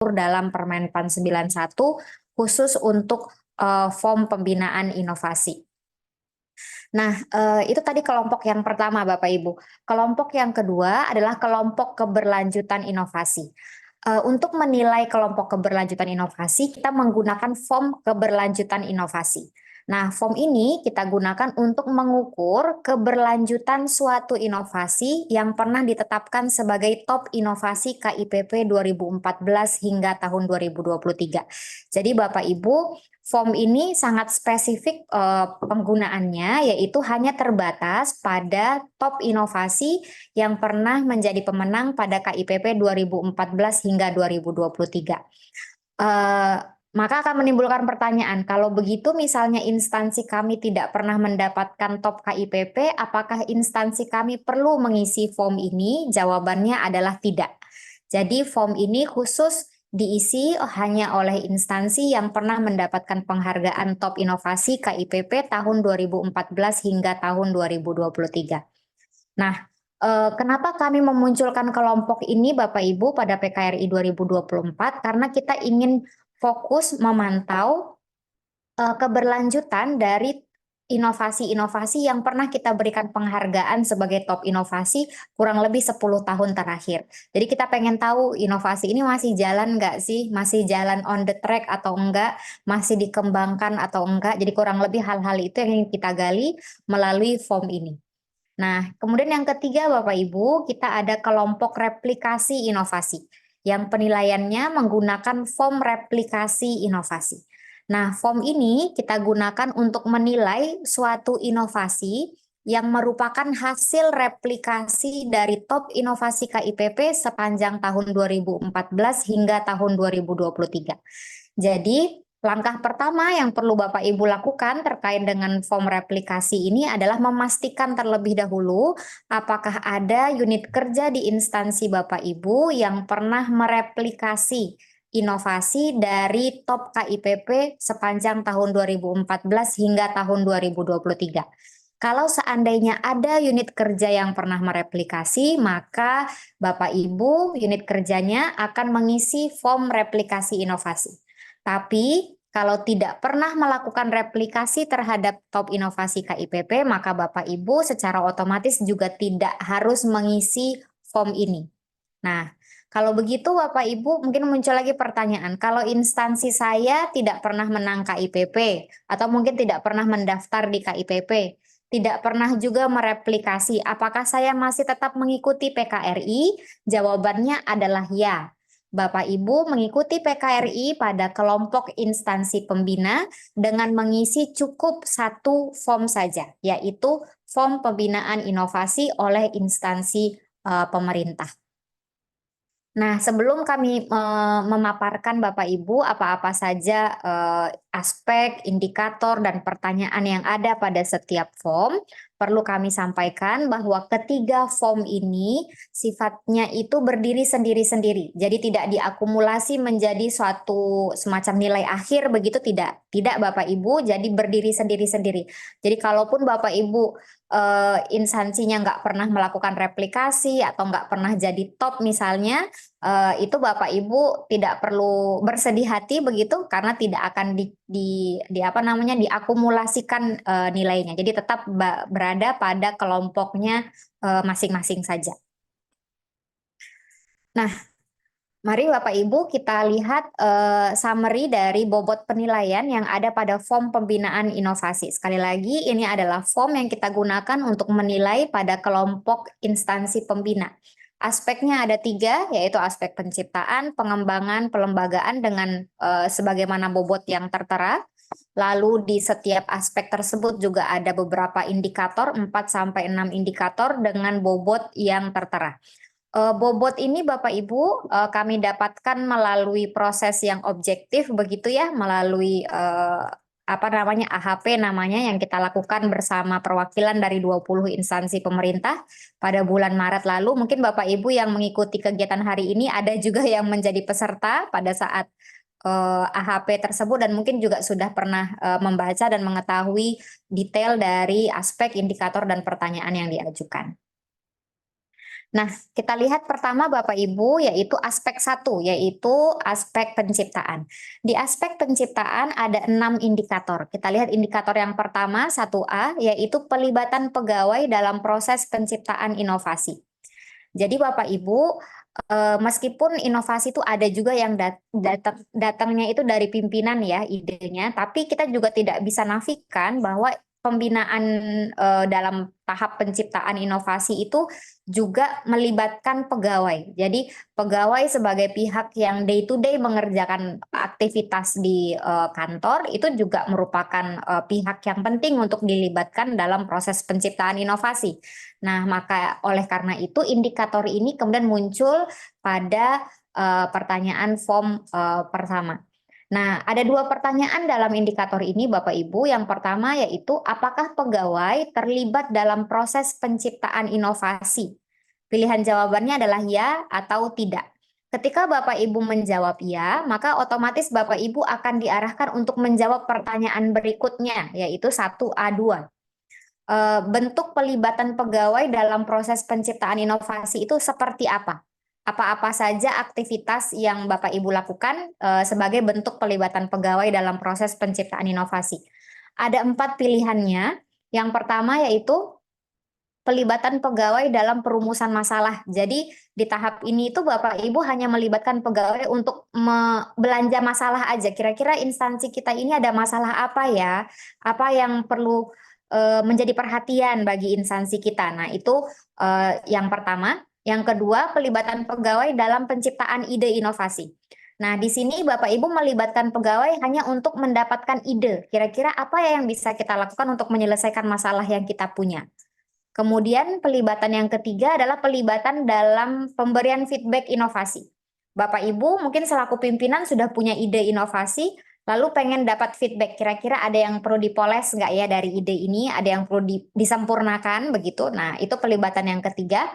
dalam Permenpan 91 khusus untuk form pembinaan inovasi. Nah, itu tadi kelompok yang pertama Bapak Ibu. Kelompok yang kedua adalah kelompok keberlanjutan inovasi. Untuk menilai kelompok keberlanjutan inovasi, kita menggunakan form keberlanjutan inovasi. Nah, form ini kita gunakan untuk mengukur keberlanjutan suatu inovasi yang pernah ditetapkan sebagai top inovasi KIPP 2014 hingga tahun 2023. Jadi Bapak Ibu, form ini sangat spesifik penggunaannya, yaitu hanya terbatas pada top inovasi yang pernah menjadi pemenang pada KIPP 2014 hingga 2023. Maka akan menimbulkan pertanyaan, kalau begitu misalnya instansi kami tidak pernah mendapatkan top KIPP, apakah instansi kami perlu mengisi form ini? Jawabannya adalah tidak. Jadi form ini khusus diisi hanya oleh instansi yang pernah mendapatkan penghargaan top inovasi KIPP tahun 2014 hingga tahun 2023. Nah, kenapa kami memunculkan kelompok ini Bapak Ibu pada PKRI 2024? Karena kita ingin fokus memantau keberlanjutan dari inovasi-inovasi yang pernah kita berikan penghargaan sebagai top inovasi kurang lebih 10 tahun terakhir. Jadi kita pengen tahu inovasi ini masih jalan nggak sih? Masih jalan on the track atau enggak? Masih dikembangkan atau enggak? Jadi kurang lebih hal-hal itu yang ingin kita gali melalui form ini. Nah, kemudian yang ketiga Bapak Ibu, kita ada kelompok replikasi inovasi yang penilaiannya menggunakan form replikasi inovasi. Nah, form ini kita gunakan untuk menilai suatu inovasi yang merupakan hasil replikasi dari top inovasi KIPP sepanjang tahun 2014 hingga tahun 2023. Jadi, langkah pertama yang perlu Bapak Ibu lakukan terkait dengan form replikasi ini adalah memastikan terlebih dahulu apakah ada unit kerja di instansi Bapak Ibu yang pernah mereplikasi inovasi dari top KIPP sepanjang tahun 2014 hingga tahun 2023. Kalau seandainya ada unit kerja yang pernah mereplikasi, maka Bapak Ibu unit kerjanya akan mengisi form replikasi inovasi. Tapi kalau tidak pernah melakukan replikasi terhadap top inovasi KIPP, maka Bapak Ibu secara otomatis juga tidak harus mengisi form ini. Nah, kalau begitu Bapak Ibu mungkin muncul lagi pertanyaan, kalau instansi saya tidak pernah menang KIPP atau mungkin tidak pernah mendaftar di KIPP, tidak pernah juga mereplikasi, apakah saya masih tetap mengikuti PKRI? Jawabannya adalah ya. Bapak Ibu mengikuti PKRI pada kelompok instansi pembina dengan mengisi cukup satu form saja, yaitu form pembinaan inovasi oleh instansi pemerintah. Nah, sebelum kami memaparkan Bapak Ibu apa-apa saja aspek, indikator, dan pertanyaan yang ada pada setiap form, perlu kami sampaikan bahwa ketiga form ini sifatnya itu berdiri sendiri-sendiri. Jadi tidak diakumulasi menjadi suatu semacam nilai akhir begitu, tidak. Tidak Bapak Ibu, jadi berdiri sendiri-sendiri. Jadi kalaupun Bapak Ibu instansinya nggak pernah melakukan replikasi atau nggak pernah jadi top misalnya, itu Bapak Ibu tidak perlu bersedih hati begitu karena tidak akan diakumulasikan nilainya. Jadi tetap berada pada kelompoknya masing-masing saja. Nah, mari Bapak Ibu kita lihat summary dari bobot penilaian yang ada pada form pembinaan inovasi. Sekali lagi, ini adalah form yang kita gunakan untuk menilai pada kelompok instansi pembina. Aspeknya ada 3, yaitu aspek penciptaan, pengembangan, pelembagaan dengan sebagaimana bobot yang tertera. Lalu di setiap aspek tersebut juga ada beberapa indikator, 4-6 indikator dengan bobot yang tertera. Bobot ini Bapak Ibu kami dapatkan melalui proses yang objektif begitu ya, melalui AHP namanya yang kita lakukan bersama perwakilan dari 20 instansi pemerintah pada bulan Maret lalu. Mungkin Bapak Ibu yang mengikuti kegiatan hari ini ada juga yang menjadi peserta pada saat AHP tersebut dan mungkin juga sudah pernah membaca dan mengetahui detail dari aspek indikator dan pertanyaan yang diajukan. Nah, kita lihat pertama Bapak Ibu yaitu aspek 1, yaitu aspek penciptaan. Di aspek penciptaan ada 6 indikator. Kita lihat indikator yang pertama 1A yaitu pelibatan pegawai dalam proses penciptaan inovasi. Jadi Bapak Ibu, meskipun inovasi itu ada juga yang datangnya itu dari pimpinan ya idenya, tapi kita juga tidak bisa nafikan bahwa pembinaan dalam tahap penciptaan inovasi itu juga melibatkan pegawai. Jadi pegawai sebagai pihak yang day to day mengerjakan aktivitas di kantor itu juga merupakan pihak yang penting untuk dilibatkan dalam proses penciptaan inovasi. Nah, maka oleh karena itu indikator ini kemudian muncul pada pertanyaan form pertama. Nah, ada 2 pertanyaan dalam indikator ini Bapak Ibu. Yang pertama yaitu apakah pegawai terlibat dalam proses penciptaan inovasi? Pilihan jawabannya adalah ya atau tidak. Ketika Bapak Ibu menjawab ya, maka otomatis Bapak Ibu akan diarahkan untuk menjawab pertanyaan berikutnya, yaitu 1A2. Bentuk pelibatan pegawai dalam proses penciptaan inovasi itu seperti apa? Apa-apa saja aktivitas yang Bapak Ibu lakukan sebagai bentuk pelibatan pegawai dalam proses penciptaan inovasi? Ada 4 pilihannya. Yang pertama yaitu pelibatan pegawai dalam perumusan masalah. Jadi di tahap ini itu Bapak Ibu hanya melibatkan pegawai untuk belanja masalah aja. Kira-kira instansi kita ini ada masalah apa ya? Apa yang perlu menjadi perhatian bagi instansi kita. Nah, itu yang pertama. Yang kedua, pelibatan pegawai dalam penciptaan ide inovasi. Nah, di sini Bapak Ibu melibatkan pegawai hanya untuk mendapatkan ide. Kira-kira apa ya yang bisa kita lakukan untuk menyelesaikan masalah yang kita punya. Kemudian pelibatan yang ketiga adalah pelibatan dalam pemberian feedback inovasi. Bapak Ibu mungkin selaku pimpinan sudah punya ide inovasi, lalu pengen dapat feedback, kira-kira ada yang perlu dipoles nggak ya dari ide ini, ada yang perlu disempurnakan begitu. Nah, itu pelibatan yang ketiga.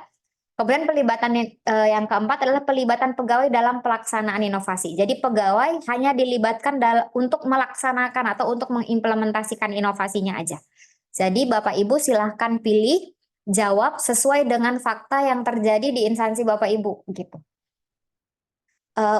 Kemudian pelibatan yang keempat adalah pelibatan pegawai dalam pelaksanaan inovasi. Jadi pegawai hanya dilibatkan untuk melaksanakan atau untuk mengimplementasikan inovasinya aja. Jadi Bapak Ibu silahkan pilih jawab sesuai dengan fakta yang terjadi di instansi Bapak Ibu gitu.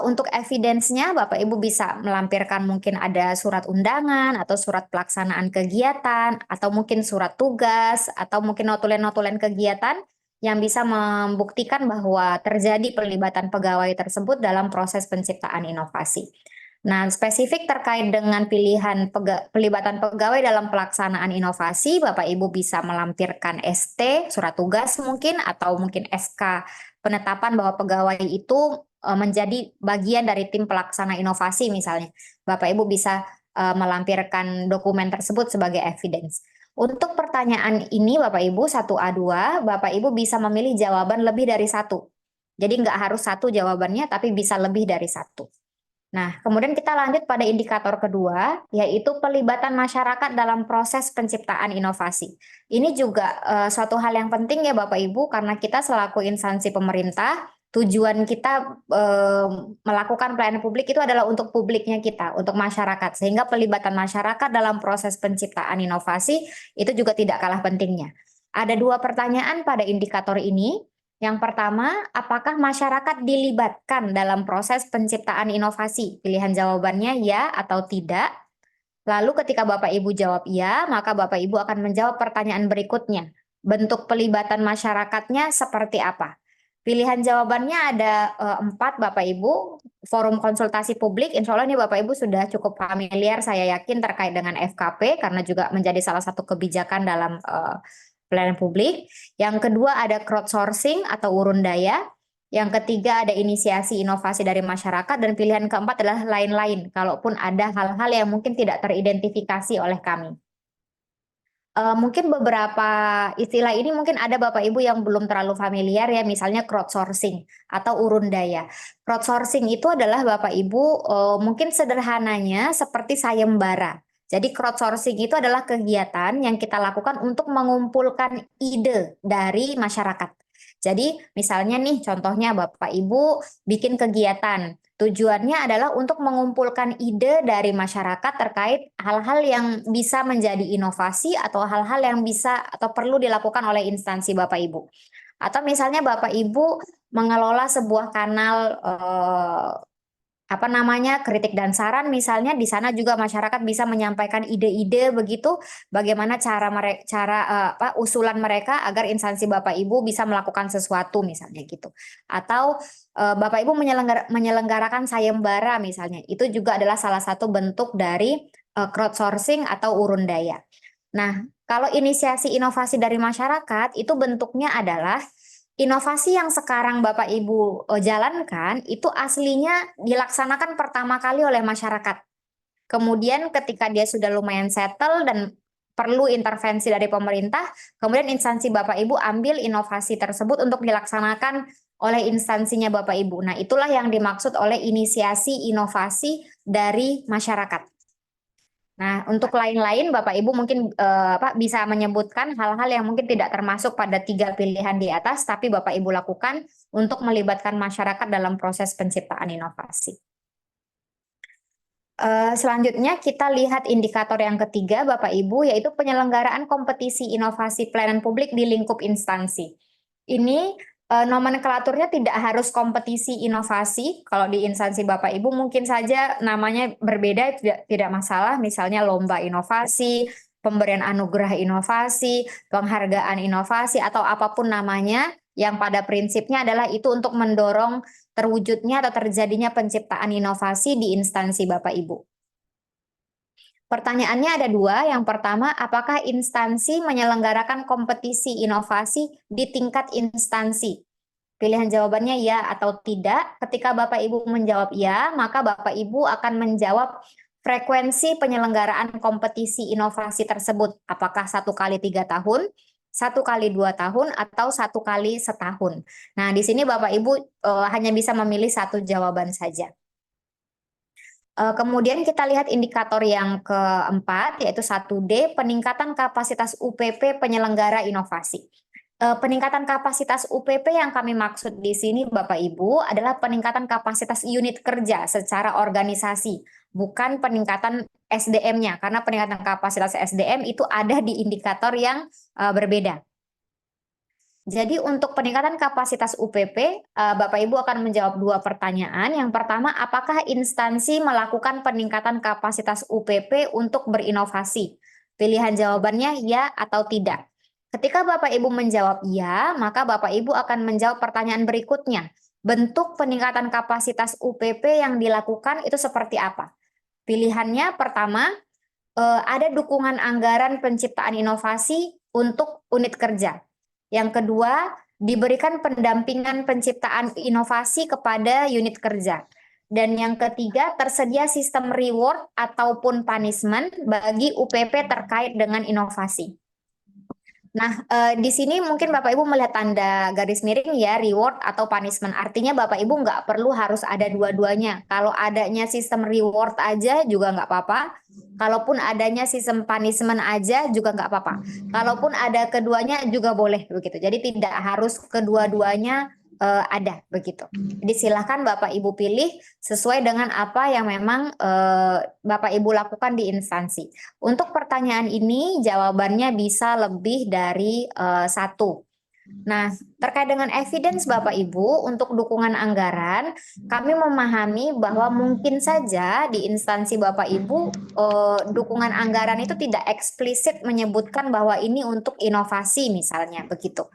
Untuk evidence-nya Bapak Ibu bisa melampirkan mungkin ada surat undangan atau surat pelaksanaan kegiatan atau mungkin surat tugas atau mungkin notulen-notulen kegiatan yang bisa membuktikan bahwa terjadi pelibatan pegawai tersebut dalam proses penciptaan inovasi. Nah, spesifik terkait dengan pilihan pelibatan pegawai dalam pelaksanaan inovasi, Bapak Ibu bisa melampirkan ST, surat tugas mungkin, atau mungkin SK penetapan bahwa pegawai itu menjadi bagian dari tim pelaksana inovasi misalnya. Bapak Ibu bisa melampirkan dokumen tersebut sebagai evidence. Untuk pertanyaan ini Bapak Ibu 1A2, Bapak Ibu bisa memilih jawaban lebih dari 1. Jadi nggak harus 1 jawabannya, tapi bisa lebih dari 1. Nah, kemudian kita lanjut pada indikator kedua, yaitu pelibatan masyarakat dalam proses penciptaan inovasi. Ini juga suatu hal yang penting ya Bapak Ibu, karena kita selaku instansi pemerintah, tujuan kita melakukan pelayanan publik itu adalah untuk publiknya kita, untuk masyarakat. Sehingga pelibatan masyarakat dalam proses penciptaan inovasi itu juga tidak kalah pentingnya. Ada 2 pertanyaan pada indikator ini. Yang pertama, apakah masyarakat dilibatkan dalam proses penciptaan inovasi? Pilihan jawabannya ya atau tidak. Lalu ketika Bapak Ibu jawab ya, maka Bapak Ibu akan menjawab pertanyaan berikutnya. Bentuk pelibatan masyarakatnya seperti apa? Pilihan jawabannya ada 4 Bapak Ibu. Forum konsultasi publik, insya Allah ini Bapak Ibu sudah cukup familiar saya yakin terkait dengan FKP, karena juga menjadi salah satu kebijakan dalam pelayanan publik. Yang kedua ada crowdsourcing atau urun daya. Yang ketiga ada inisiasi inovasi dari masyarakat. Dan pilihan keempat adalah lain-lain, kalaupun ada hal-hal yang mungkin tidak teridentifikasi oleh kami. Mungkin beberapa istilah ini mungkin ada Bapak Ibu yang belum terlalu familiar ya, misalnya crowdsourcing atau urun daya. Crowdsourcing itu adalah Bapak Ibu mungkin sederhananya seperti sayembara. Jadi crowdsourcing itu adalah kegiatan yang kita lakukan untuk mengumpulkan ide dari masyarakat. Jadi misalnya nih contohnya Bapak Ibu bikin kegiatan. Tujuannya adalah untuk mengumpulkan ide dari masyarakat terkait hal-hal yang bisa menjadi inovasi atau hal-hal yang bisa atau perlu dilakukan oleh instansi Bapak Ibu. Atau misalnya Bapak Ibu mengelola sebuah kanal kritik dan saran, misalnya di sana juga masyarakat bisa menyampaikan ide-ide begitu, bagaimana usulan mereka agar instansi Bapak Ibu bisa melakukan sesuatu misalnya gitu. Atau Bapak Ibu menyelenggarakan sayembara misalnya, itu juga adalah salah satu bentuk dari crowdsourcing atau urun daya. Nah, kalau inisiasi inovasi dari masyarakat itu bentuknya adalah inovasi yang sekarang Bapak Ibu jalankan itu aslinya dilaksanakan pertama kali oleh masyarakat. Kemudian ketika dia sudah lumayan settle dan perlu intervensi dari pemerintah, kemudian instansi Bapak Ibu ambil inovasi tersebut untuk dilaksanakan oleh instansinya Bapak Ibu. Nah, itulah yang dimaksud oleh inisiasi inovasi dari masyarakat. Nah, untuk lain-lain Bapak Ibu mungkin bisa menyebutkan hal-hal yang mungkin tidak termasuk pada 3 pilihan di atas, tapi Bapak Ibu lakukan untuk melibatkan masyarakat dalam proses penciptaan inovasi. Selanjutnya kita lihat indikator yang ketiga Bapak Ibu, yaitu penyelenggaraan kompetisi inovasi pelayanan publik di lingkup instansi. Ini nomenklaturnya tidak harus kompetisi inovasi. Kalau di instansi Bapak Ibu mungkin saja namanya berbeda, tidak masalah. Misalnya lomba inovasi, pemberian anugerah inovasi, penghargaan inovasi, atau apapun namanya, yang pada prinsipnya adalah itu untuk mendorong terwujudnya atau terjadinya penciptaan inovasi di instansi Bapak Ibu. Pertanyaannya ada 2. Yang pertama, apakah instansi menyelenggarakan kompetisi inovasi di tingkat instansi? Pilihan jawabannya ya atau tidak. Ketika Bapak Ibu menjawab ya, maka Bapak Ibu akan menjawab frekuensi penyelenggaraan kompetisi inovasi tersebut. Apakah 1 kali 3 tahun, 1 kali 2 tahun, atau 1 kali setahun. Nah, di sini Bapak Ibu hanya bisa memilih satu jawaban saja. Kemudian kita lihat indikator yang keempat, yaitu 1D, peningkatan kapasitas UPP penyelenggara inovasi. Peningkatan kapasitas UPP yang kami maksud di sini Bapak Ibu adalah peningkatan kapasitas unit kerja secara organisasi, bukan peningkatan SDM-nya, karena peningkatan kapasitas SDM itu ada di indikator yang berbeda. Jadi untuk peningkatan kapasitas UPP, Bapak Ibu akan menjawab 2 pertanyaan. Yang pertama, apakah instansi melakukan peningkatan kapasitas UPP untuk berinovasi? Pilihan jawabannya ya atau tidak. Ketika Bapak Ibu menjawab ya, maka Bapak Ibu akan menjawab pertanyaan berikutnya. Bentuk peningkatan kapasitas UPP yang dilakukan itu seperti apa? Pilihannya pertama, ada dukungan anggaran penciptaan inovasi untuk unit kerja. Yang kedua, diberikan pendampingan penciptaan inovasi kepada unit kerja. Dan yang ketiga, tersedia sistem reward ataupun punishment bagi UPP terkait dengan inovasi. Nah, di sini mungkin Bapak Ibu melihat tanda garis miring ya, reward atau punishment. Artinya Bapak Ibu nggak perlu harus ada dua-duanya. Kalau adanya sistem reward aja juga nggak apa-apa. Kalaupun adanya sistem punishment aja juga nggak apa-apa. Kalaupun ada keduanya juga boleh begitu. Jadi tidak harus kedua-duanya ada begitu. Jadi silahkan Bapak Ibu pilih sesuai dengan apa yang memang Bapak Ibu lakukan di instansi. Untuk pertanyaan ini jawabannya bisa lebih dari 1. Nah, terkait dengan evidence Bapak Ibu untuk dukungan anggaran, kami memahami bahwa mungkin saja di instansi Bapak Ibu dukungan anggaran itu tidak eksplisit menyebutkan bahwa ini untuk inovasi misalnya begitu.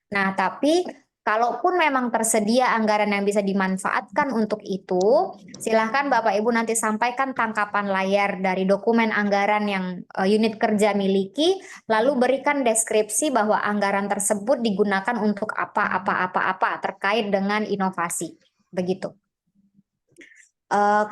Nah, tapi kalaupun memang tersedia anggaran yang bisa dimanfaatkan untuk itu, silahkan Bapak Ibu nanti sampaikan tangkapan layar dari dokumen anggaran yang unit kerja miliki, lalu berikan deskripsi bahwa anggaran tersebut digunakan untuk apa terkait dengan inovasi. Begitu.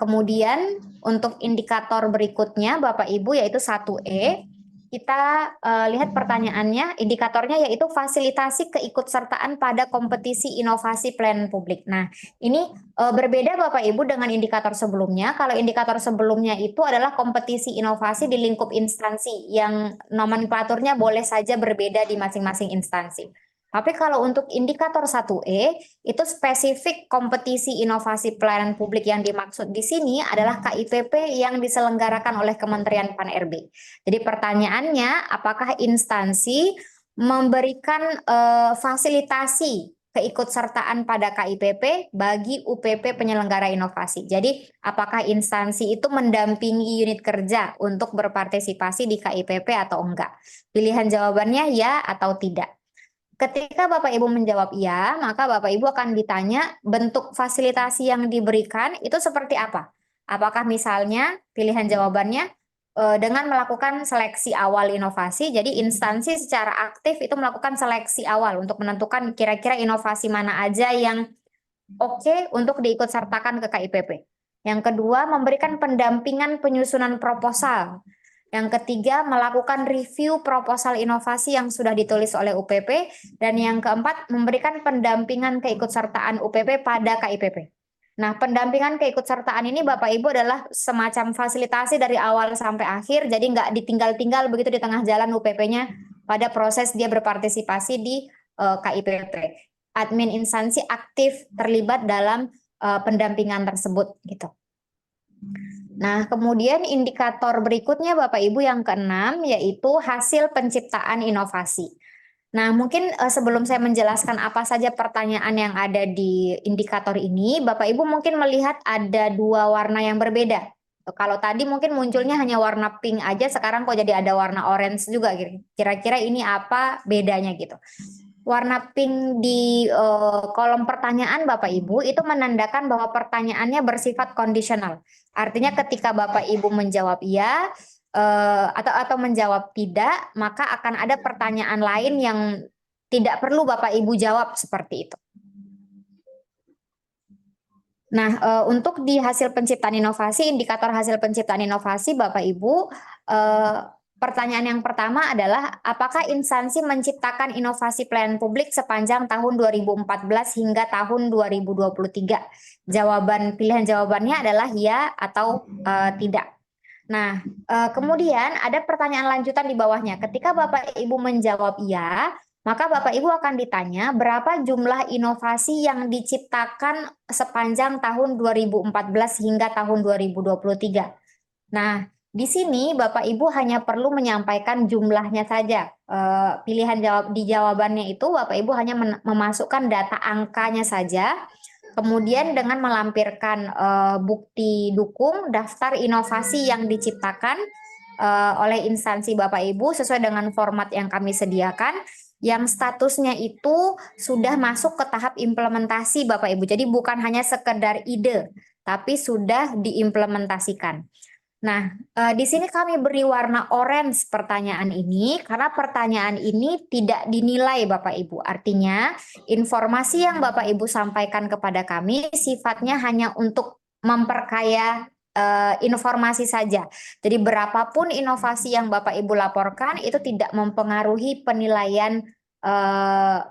Kemudian untuk indikator berikutnya Bapak Ibu yaitu 1E. Kita lihat pertanyaannya, indikatornya yaitu fasilitasi keikutsertaan pada kompetisi inovasi pelayanan publik. Nah, ini berbeda Bapak Ibu dengan indikator sebelumnya. Kalau indikator sebelumnya itu adalah kompetisi inovasi di lingkup instansi yang nomenklaturnya boleh saja berbeda di masing-masing instansi. Tapi kalau untuk indikator 1E, itu spesifik kompetisi inovasi pelayanan publik yang dimaksud di sini adalah KIPP yang diselenggarakan oleh Kementerian Pan-RB. Jadi pertanyaannya, apakah instansi memberikan fasilitasi keikutsertaan pada KIPP bagi UPP penyelenggara inovasi. Jadi, apakah instansi itu mendampingi unit kerja untuk berpartisipasi di KIPP atau enggak? Pilihan jawabannya ya atau tidak. Ketika Bapak Ibu menjawab iya, maka Bapak Ibu akan ditanya bentuk fasilitasi yang diberikan itu seperti apa? Apakah misalnya pilihan jawabannya dengan melakukan seleksi awal inovasi, jadi instansi secara aktif itu melakukan seleksi awal untuk menentukan kira-kira inovasi mana aja yang oke untuk diikutsertakan ke KIPP. Yang kedua, memberikan pendampingan penyusunan proposal. Yang ketiga, melakukan review proposal inovasi yang sudah ditulis oleh UPP. Dan yang keempat, memberikan pendampingan keikutsertaan UPP pada KIPP. Nah, pendampingan keikutsertaan ini Bapak Ibu adalah semacam fasilitasi dari awal sampai akhir, jadi nggak ditinggal-tinggal begitu di tengah jalan UPP-nya pada proses dia berpartisipasi di KIPP. Admin instansi aktif terlibat dalam pendampingan tersebut gitu. Nah, kemudian indikator berikutnya Bapak Ibu yang keenam yaitu hasil penciptaan inovasi. Nah, mungkin sebelum saya menjelaskan apa saja pertanyaan yang ada di indikator ini, Bapak Ibu mungkin melihat ada dua warna yang berbeda. Kalau tadi mungkin munculnya hanya warna pink aja, sekarang kok jadi ada warna orange juga. Kira-kira ini apa bedanya gitu. Warna pink di kolom pertanyaan Bapak Ibu itu menandakan bahwa pertanyaannya bersifat kondisional. Artinya ketika Bapak Ibu menjawab iya, atau menjawab tidak, maka akan ada pertanyaan lain yang tidak perlu Bapak Ibu jawab seperti itu. Nah, untuk di hasil penciptaan inovasi, indikator hasil penciptaan inovasi Bapak Ibu, pertanyaan yang pertama adalah apakah instansi menciptakan inovasi pelayanan publik sepanjang tahun 2014 hingga tahun 2023? Pilihan jawabannya adalah ya atau tidak. Nah, kemudian ada pertanyaan lanjutan di bawahnya. Ketika Bapak Ibu menjawab iya, maka Bapak Ibu akan ditanya berapa jumlah inovasi yang diciptakan sepanjang tahun 2014 hingga tahun 2023. Nah, di sini Bapak Ibu hanya perlu menyampaikan jumlahnya saja. Pilihan di jawabannya itu Bapak Ibu hanya memasukkan data angkanya saja. Kemudian dengan melampirkan bukti dukung daftar inovasi yang diciptakan oleh instansi Bapak Ibu sesuai dengan format yang kami sediakan, yang statusnya itu sudah masuk ke tahap implementasi Bapak Ibu. Jadi bukan hanya sekedar ide, tapi sudah diimplementasikan. Nah, di sini kami beri warna orange pertanyaan ini karena pertanyaan ini tidak dinilai Bapak Ibu. Artinya, informasi yang Bapak Ibu sampaikan kepada kami sifatnya hanya untuk memperkaya informasi saja. Jadi berapapun inovasi yang Bapak Ibu laporkan itu tidak mempengaruhi penilaian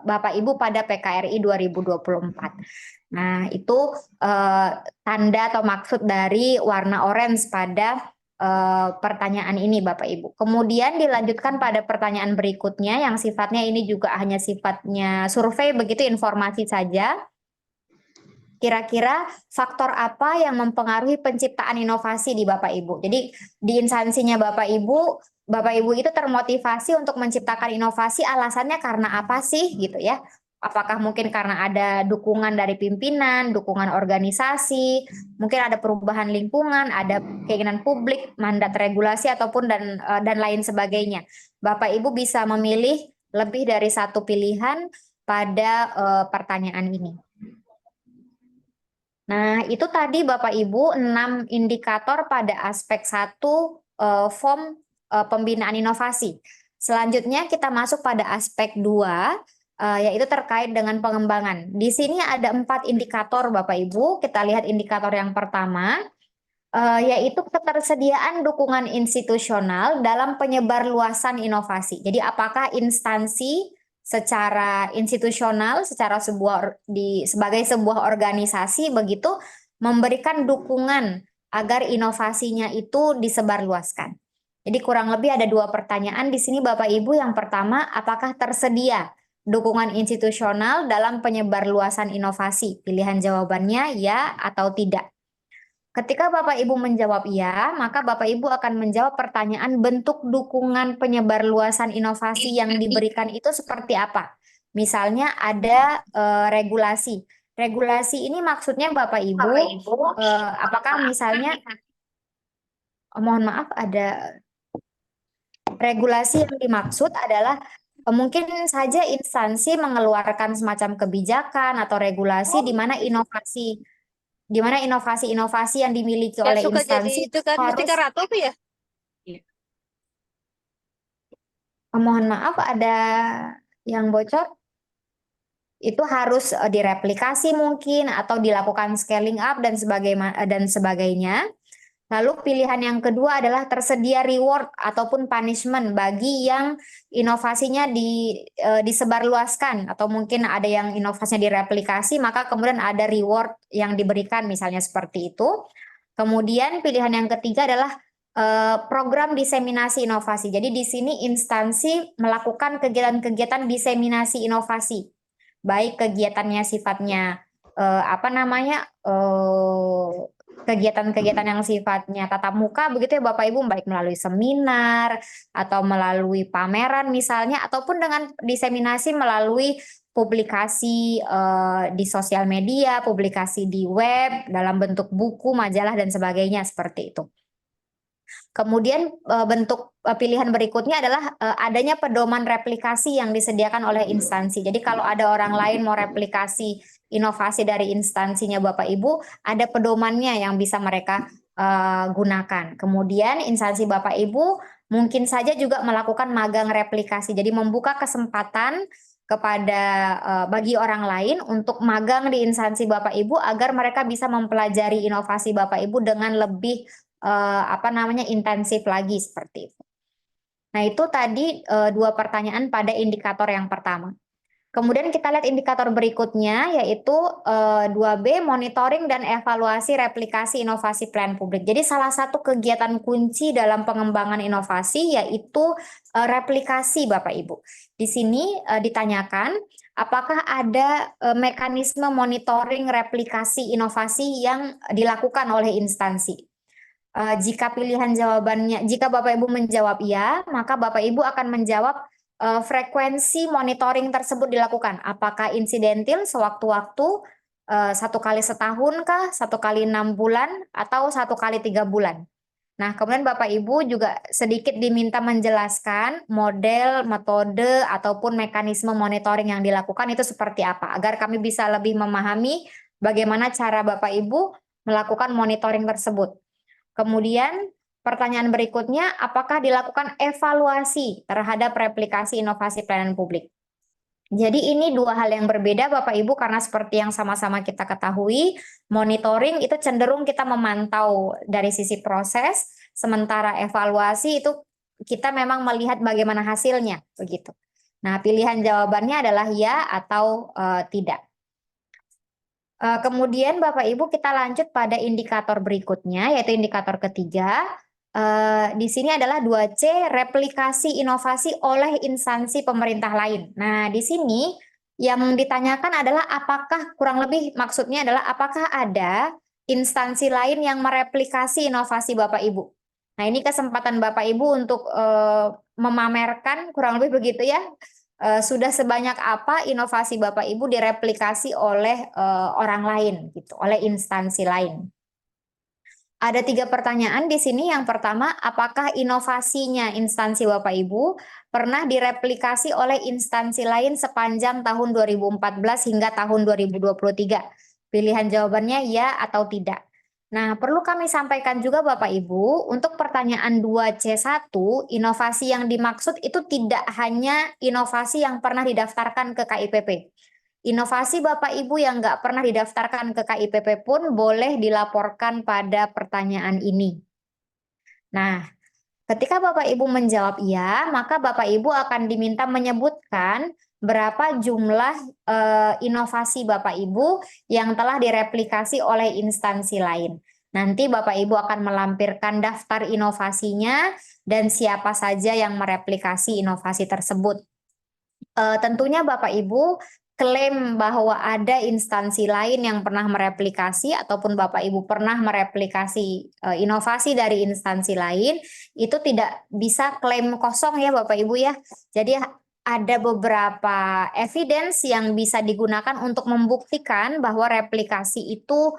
Bapak Ibu pada PKRI 2024. Nah, itu tanda atau maksud dari warna orange pada pertanyaan ini Bapak Ibu. Kemudian dilanjutkan pada pertanyaan berikutnya yang sifatnya ini juga hanya sifatnya survei, begitu informasi saja. Kira-kira faktor apa yang mempengaruhi penciptaan inovasi di Bapak Ibu? Jadi di instansinya Bapak Ibu itu termotivasi untuk menciptakan inovasi, alasannya karena apa sih gitu ya? Apakah mungkin karena ada dukungan dari pimpinan, dukungan organisasi, mungkin ada perubahan lingkungan, ada keinginan publik, mandat regulasi ataupun dan lain sebagainya. Bapak Ibu bisa memilih lebih dari satu pilihan pada pertanyaan ini. Nah, itu tadi Bapak Ibu 6 indikator pada aspek 1 form pembinaan inovasi. Selanjutnya kita masuk pada aspek 2 yaitu terkait dengan pengembangan. Di sini ada 4 indikator Bapak Ibu. Kita lihat indikator yang pertama yaitu ketersediaan dukungan institusional dalam penyebarluasan inovasi. Jadi apakah instansi secara institusional, sebagai sebuah organisasi begitu memberikan dukungan agar inovasinya itu disebarluaskan. Jadi kurang lebih ada 2 pertanyaan di sini Bapak Ibu. Yang pertama, apakah tersedia dukungan institusional dalam penyebarluasan inovasi? Pilihan jawabannya ya atau tidak. Ketika Bapak Ibu menjawab iya, maka Bapak Ibu akan menjawab pertanyaan bentuk dukungan penyebarluasan inovasi yang diberikan itu seperti apa. Misalnya ada regulasi. Regulasi ini maksudnya Bapak Ibu, apakah misalnya, mohon maaf, ada regulasi yang dimaksud adalah mungkin saja instansi mengeluarkan semacam kebijakan atau regulasi di mana inovasi-inovasi yang dimiliki Yang oleh suka jadi instansi itu kan harus, Mustika Ratu apa ya? mohon maaf, ada yang bocor, itu harus direplikasi mungkin atau dilakukan scaling up dan sebagainya. Lalu pilihan yang kedua adalah tersedia reward ataupun punishment bagi yang inovasinya disebarluaskan, atau mungkin ada yang inovasinya direplikasi, maka kemudian ada reward yang diberikan, misalnya seperti itu. Kemudian pilihan yang ketiga adalah program diseminasi inovasi. Jadi di sini instansi melakukan kegiatan-kegiatan diseminasi inovasi, baik kegiatannya sifatnya apa namanya, kegiatan-kegiatan yang sifatnya tatap muka begitu ya Bapak Ibu, baik melalui seminar atau melalui pameran misalnya, ataupun dengan diseminasi melalui publikasi di sosial media, publikasi di web dalam bentuk buku, majalah dan sebagainya seperti itu. Kemudian bentuk pilihan berikutnya adalah adanya pedoman replikasi yang disediakan oleh instansi. Jadi kalau ada orang lain mau replikasi inovasi dari instansinya Bapak Ibu, ada pedomannya yang bisa mereka gunakan. Kemudian instansi Bapak Ibu mungkin saja juga melakukan magang replikasi. Jadi membuka kesempatan kepada bagi orang lain untuk magang di instansi Bapak Ibu agar mereka bisa mempelajari inovasi Bapak Ibu dengan lebih apa namanya, intensif lagi seperti itu. Nah, itu tadi dua pertanyaan pada indikator yang pertama. Kemudian kita lihat indikator berikutnya, yaitu 2B, monitoring dan evaluasi replikasi inovasi pelayanan publik. Jadi salah satu kegiatan kunci dalam pengembangan inovasi yaitu replikasi Bapak Ibu. Di sini ditanyakan apakah ada mekanisme monitoring replikasi inovasi yang dilakukan oleh instansi. Jika pilihan jawabannya, jika Bapak Ibu menjawab iya, maka Bapak Ibu akan menjawab frekuensi monitoring tersebut dilakukan. Apakah insidentil sewaktu-waktu, 1 kali setahun kah, 1 kali 6 bulan, atau 1 kali 3 bulan. Nah, kemudian Bapak Ibu juga sedikit diminta menjelaskan model, metode, ataupun mekanisme monitoring yang dilakukan itu seperti apa, agar kami bisa lebih memahami bagaimana cara Bapak Ibu melakukan monitoring tersebut. Kemudian pertanyaan berikutnya, apakah dilakukan evaluasi terhadap replikasi inovasi pelayanan publik? Jadi ini dua hal yang berbeda Bapak Ibu, karena seperti yang sama-sama kita ketahui, monitoring itu cenderung kita memantau dari sisi proses, sementara evaluasi itu kita memang melihat bagaimana hasilnya, begitu. Nah, pilihan jawabannya adalah ya atau tidak. Kemudian Bapak Ibu kita lanjut pada indikator berikutnya, yaitu indikator ketiga. Di sini adalah 2C, replikasi inovasi oleh instansi pemerintah lain. Nah, di sini yang ditanyakan adalah apakah, kurang lebih maksudnya adalah apakah ada instansi lain yang mereplikasi inovasi Bapak Ibu. Nah, ini kesempatan Bapak Ibu untuk memamerkan, kurang lebih begitu ya, sudah sebanyak apa inovasi Bapak Ibu direplikasi oleh orang lain, gitu, oleh instansi lain. Ada 3 pertanyaan di sini. Yang pertama, apakah inovasinya instansi Bapak Ibu pernah direplikasi oleh instansi lain sepanjang tahun 2014 hingga tahun 2023? Pilihan jawabannya ya atau tidak. Nah, perlu kami sampaikan juga Bapak Ibu, untuk pertanyaan 2C1, inovasi yang dimaksud itu tidak hanya inovasi yang pernah didaftarkan ke KIPP. Inovasi Bapak Ibu yang nggak pernah didaftarkan ke KIPP pun boleh dilaporkan pada pertanyaan ini. Nah, ketika Bapak Ibu menjawab iya, maka Bapak Ibu akan diminta menyebutkan berapa jumlah inovasi Bapak Ibu yang telah direplikasi oleh instansi lain. Nanti Bapak Ibu akan melampirkan daftar inovasinya dan siapa saja yang mereplikasi inovasi tersebut. Tentunya Bapak Ibu klaim bahwa ada instansi lain yang pernah mereplikasi ataupun Bapak Ibu pernah mereplikasi inovasi dari instansi lain, itu tidak bisa klaim kosong ya Bapak Ibu ya. Jadi ada beberapa evidence yang bisa digunakan untuk membuktikan bahwa replikasi itu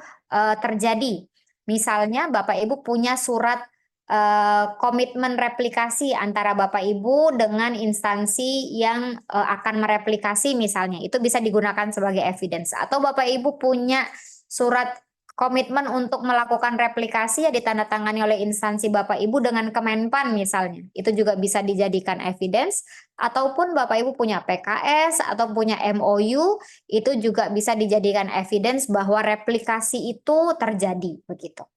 terjadi. Misalnya Bapak Ibu punya surat komitmen replikasi antara Bapak Ibu dengan instansi yang akan mereplikasi misalnya, itu bisa digunakan sebagai evidence. Atau Bapak Ibu punya surat komitmen untuk melakukan replikasi yang ditandatangani oleh instansi Bapak Ibu dengan Kemenpan misalnya, itu juga bisa dijadikan evidence. Ataupun Bapak Ibu punya PKS atau punya MOU, itu juga bisa dijadikan evidence bahwa replikasi itu terjadi begitu.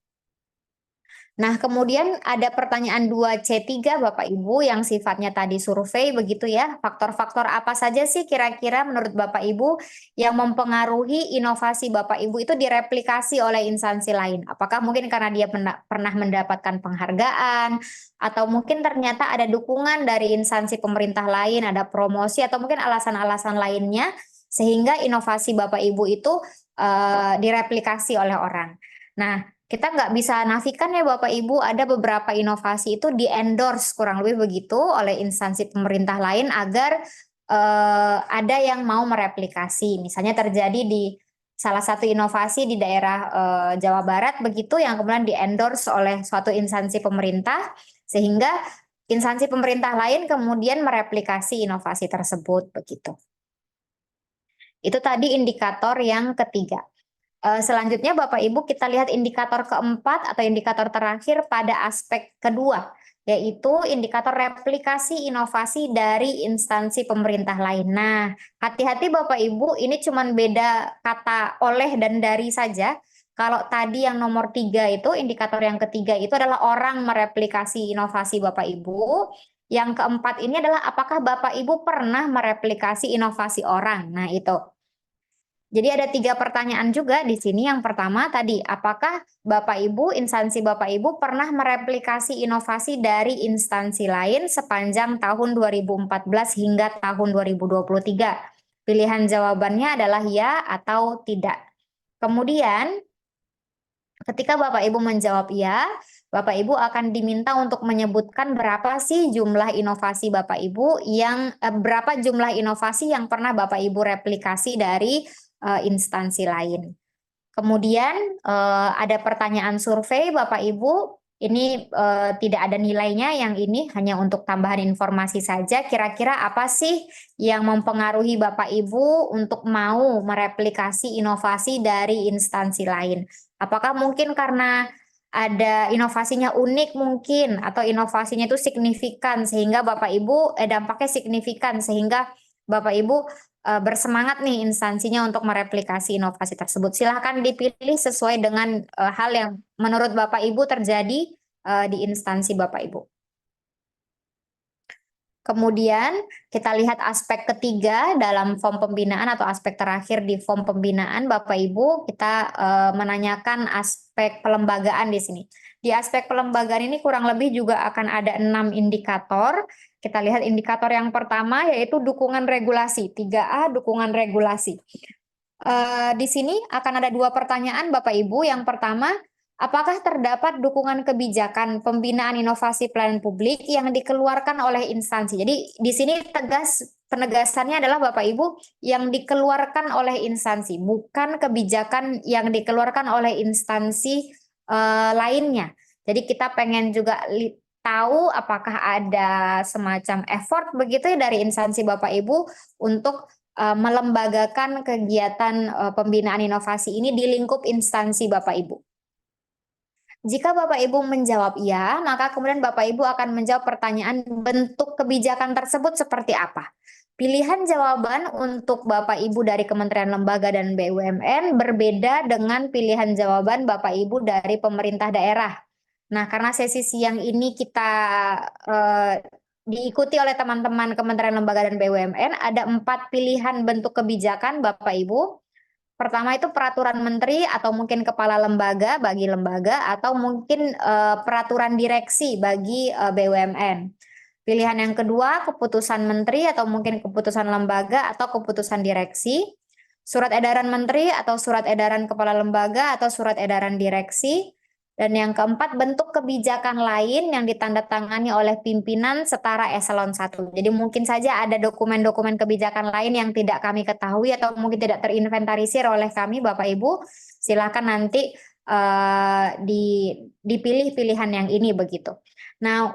Nah, kemudian ada pertanyaan 2C3 Bapak Ibu yang sifatnya tadi survei begitu ya. Faktor-faktor apa saja sih kira-kira menurut Bapak Ibu yang mempengaruhi inovasi Bapak Ibu itu direplikasi oleh instansi lain? Apakah mungkin karena dia pernah mendapatkan penghargaan, atau mungkin ternyata ada dukungan dari instansi pemerintah lain, ada promosi, atau mungkin alasan-alasan lainnya sehingga inovasi Bapak Ibu itu direplikasi oleh orang. Nah, kita nggak bisa nafikan ya Bapak Ibu, ada beberapa inovasi itu di-endorse kurang lebih begitu oleh instansi pemerintah lain agar ada yang mau mereplikasi. Misalnya terjadi di salah satu inovasi di daerah Jawa Barat begitu yang kemudian di-endorse oleh suatu instansi pemerintah sehingga instansi pemerintah lain kemudian mereplikasi inovasi tersebut begitu. Itu tadi indikator yang ketiga. Selanjutnya Bapak Ibu kita lihat indikator keempat atau indikator terakhir pada aspek kedua, yaitu indikator replikasi inovasi dari instansi pemerintah lain. Nah, hati-hati Bapak Ibu, ini cuma beda kata oleh dan dari saja. Kalau tadi yang nomor 3 itu, indikator yang ketiga itu adalah orang mereplikasi inovasi Bapak Ibu. Yang keempat ini adalah apakah Bapak Ibu pernah mereplikasi inovasi orang. Nah, itu. Jadi ada 3 pertanyaan juga di sini. Yang pertama tadi, apakah Bapak Ibu, instansi Bapak Ibu pernah mereplikasi inovasi dari instansi lain sepanjang tahun 2014 hingga tahun 2023? Pilihan jawabannya adalah ya atau tidak. Kemudian, ketika Bapak Ibu menjawab ya, Bapak Ibu akan diminta untuk menyebutkan berapa sih jumlah inovasi Bapak Ibu berapa jumlah inovasi yang pernah Bapak Ibu replikasi dari instansi lain. Kemudian ada pertanyaan survei Bapak Ibu, ini tidak ada nilainya, yang ini hanya untuk tambahan informasi saja. Kira-kira apa sih yang mempengaruhi Bapak Ibu untuk mau mereplikasi inovasi dari instansi lain? Apakah mungkin karena ada inovasinya unik mungkin, atau inovasinya itu signifikan sehingga Bapak Ibu dampaknya signifikan sehingga Bapak Ibu bersemangat nih instansinya untuk mereplikasi inovasi tersebut. Silahkan dipilih sesuai dengan hal yang menurut Bapak Ibu terjadi di instansi Bapak Ibu. Kemudian kita lihat aspek ketiga dalam form pembinaan atau aspek terakhir di form pembinaan Bapak Ibu, kita menanyakan aspek pelembagaan di sini. Di aspek pelembagaan ini kurang lebih juga akan ada 6 indikator. Kita lihat indikator yang pertama yaitu dukungan regulasi, 3A dukungan regulasi. Di sini akan ada 2 pertanyaan Bapak Ibu. Yang pertama, apakah terdapat dukungan kebijakan pembinaan inovasi pelayanan publik yang dikeluarkan oleh instansi? Jadi di sini penegasannya adalah Bapak Ibu yang dikeluarkan oleh instansi, bukan kebijakan yang dikeluarkan oleh instansi lainnya. Jadi kita pengen juga tahu apakah ada semacam effort begitu ya dari instansi Bapak Ibu untuk melembagakan kegiatan pembinaan inovasi ini di lingkup instansi Bapak Ibu. Jika Bapak Ibu menjawab iya, maka kemudian Bapak Ibu akan menjawab pertanyaan bentuk kebijakan tersebut seperti apa. Pilihan jawaban untuk Bapak Ibu dari Kementerian Lembaga dan BUMN berbeda dengan pilihan jawaban Bapak Ibu dari pemerintah daerah. Nah, karena sesi siang ini kita diikuti oleh teman-teman Kementerian Lembaga dan BUMN, ada 4 pilihan bentuk kebijakan Bapak Ibu. Pertama itu peraturan menteri atau mungkin kepala lembaga bagi lembaga, atau mungkin peraturan direksi bagi BUMN. Pilihan yang kedua, keputusan menteri atau mungkin keputusan lembaga atau keputusan direksi. Surat edaran menteri atau surat edaran kepala lembaga atau surat edaran direksi. Dan yang keempat, bentuk kebijakan lain yang ditandatangani oleh pimpinan setara eselon 1. Jadi mungkin saja ada dokumen-dokumen kebijakan lain yang tidak kami ketahui atau mungkin tidak terinventarisir oleh kami, Bapak Ibu. Silakan nanti dipilih pilihan yang ini begitu. Nah,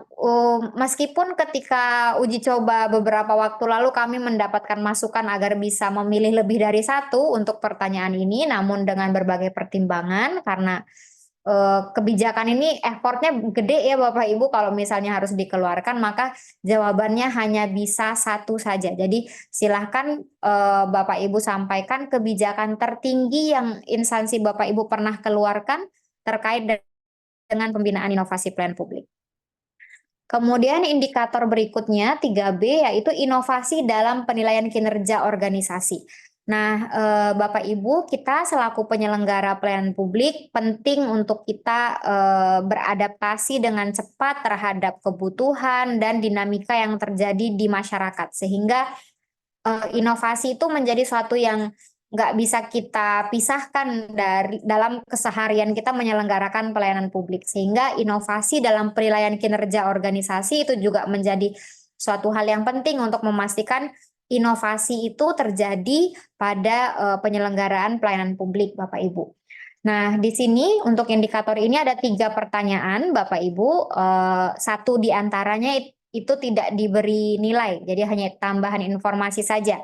meskipun ketika uji coba beberapa waktu lalu kami mendapatkan masukan agar bisa memilih lebih dari satu untuk pertanyaan ini, namun dengan berbagai pertimbangan karena kebijakan ini effortnya gede ya Bapak Ibu, kalau misalnya harus dikeluarkan maka jawabannya hanya bisa satu saja. Jadi silahkan Bapak Ibu sampaikan kebijakan tertinggi yang instansi Bapak Ibu pernah keluarkan terkait dengan pembinaan inovasi pelayanan publik. Kemudian indikator berikutnya 3B yaitu inovasi dalam penilaian kinerja organisasi. Nah, Bapak Ibu, kita selaku penyelenggara pelayanan publik penting untuk kita beradaptasi dengan cepat terhadap kebutuhan dan dinamika yang terjadi di masyarakat, sehingga inovasi itu menjadi suatu yang nggak bisa kita pisahkan dari dalam keseharian kita menyelenggarakan pelayanan publik, sehingga inovasi dalam penilaian kinerja organisasi itu juga menjadi suatu hal yang penting untuk memastikan inovasi itu terjadi pada penyelenggaraan pelayanan publik, Bapak Ibu. Nah, di sini untuk indikator ini ada 3 pertanyaan, Bapak Ibu. Satu di antaranya itu tidak diberi nilai, jadi hanya tambahan informasi saja.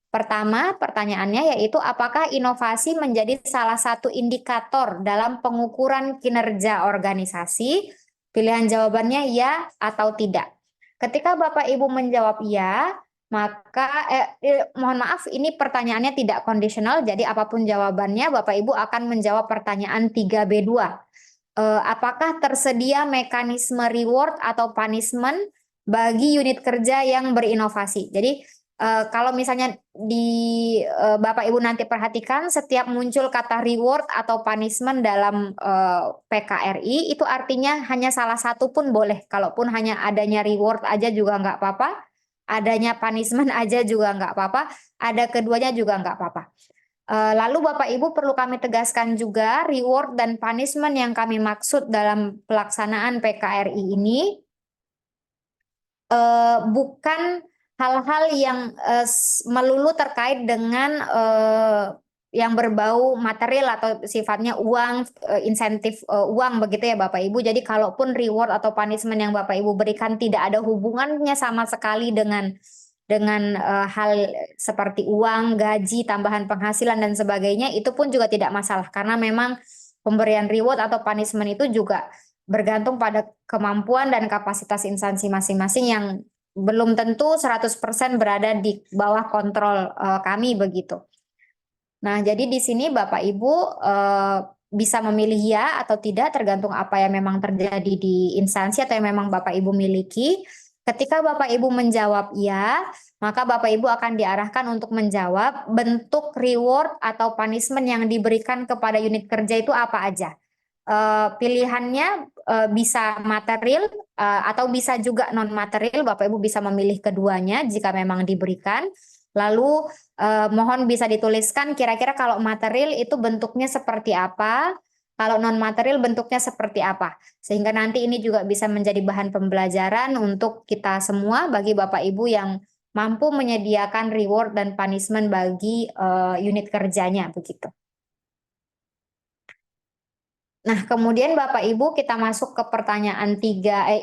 Pertama, pertanyaannya yaitu apakah inovasi menjadi salah satu indikator dalam pengukuran kinerja organisasi? Pilihan jawabannya ya atau tidak. Ketika Bapak Ibu menjawab ya, maka mohon maaf ini pertanyaannya tidak kondisional, jadi apapun jawabannya Bapak Ibu akan menjawab pertanyaan 3B2. Apakah tersedia mekanisme reward atau punishment bagi unit kerja yang berinovasi? Jadi kalau misalnya Bapak Ibu nanti perhatikan setiap muncul kata reward atau punishment dalam PKRI itu artinya hanya salah satu pun boleh. Kalaupun hanya adanya reward aja juga nggak apa-apa, adanya punishment aja juga nggak apa-apa, ada keduanya juga nggak apa-apa. Lalu Bapak Ibu perlu kami tegaskan juga reward dan punishment yang kami maksud dalam pelaksanaan PKRI ini bukan hal-hal yang melulu terkait dengan yang berbau material atau sifatnya uang, insentif uang begitu ya Bapak Ibu. Jadi kalaupun reward atau punishment yang Bapak Ibu berikan tidak ada hubungannya sama sekali dengan hal seperti uang, gaji, tambahan penghasilan dan sebagainya, itu pun juga tidak masalah karena memang pemberian reward atau punishment itu juga bergantung pada kemampuan dan kapasitas instansi masing-masing yang belum tentu 100% berada di bawah kontrol kami begitu. Nah, jadi di sini Bapak Ibu bisa memilih ya atau tidak tergantung apa yang memang terjadi di instansi atau yang memang Bapak Ibu miliki. Ketika Bapak Ibu menjawab ya, maka Bapak Ibu akan diarahkan untuk menjawab bentuk reward atau punishment yang diberikan kepada unit kerja itu apa aja. Pilihannya bisa material atau bisa juga non material. Bapak Ibu bisa memilih keduanya jika memang diberikan. Lalu mohon bisa dituliskan kira-kira kalau material itu bentuknya seperti apa, kalau non material bentuknya seperti apa. Sehingga nanti ini juga bisa menjadi bahan pembelajaran untuk kita semua bagi Bapak Ibu yang mampu menyediakan reward dan punishment bagi unit kerjanya begitu. Nah, kemudian Bapak Ibu kita masuk ke pertanyaan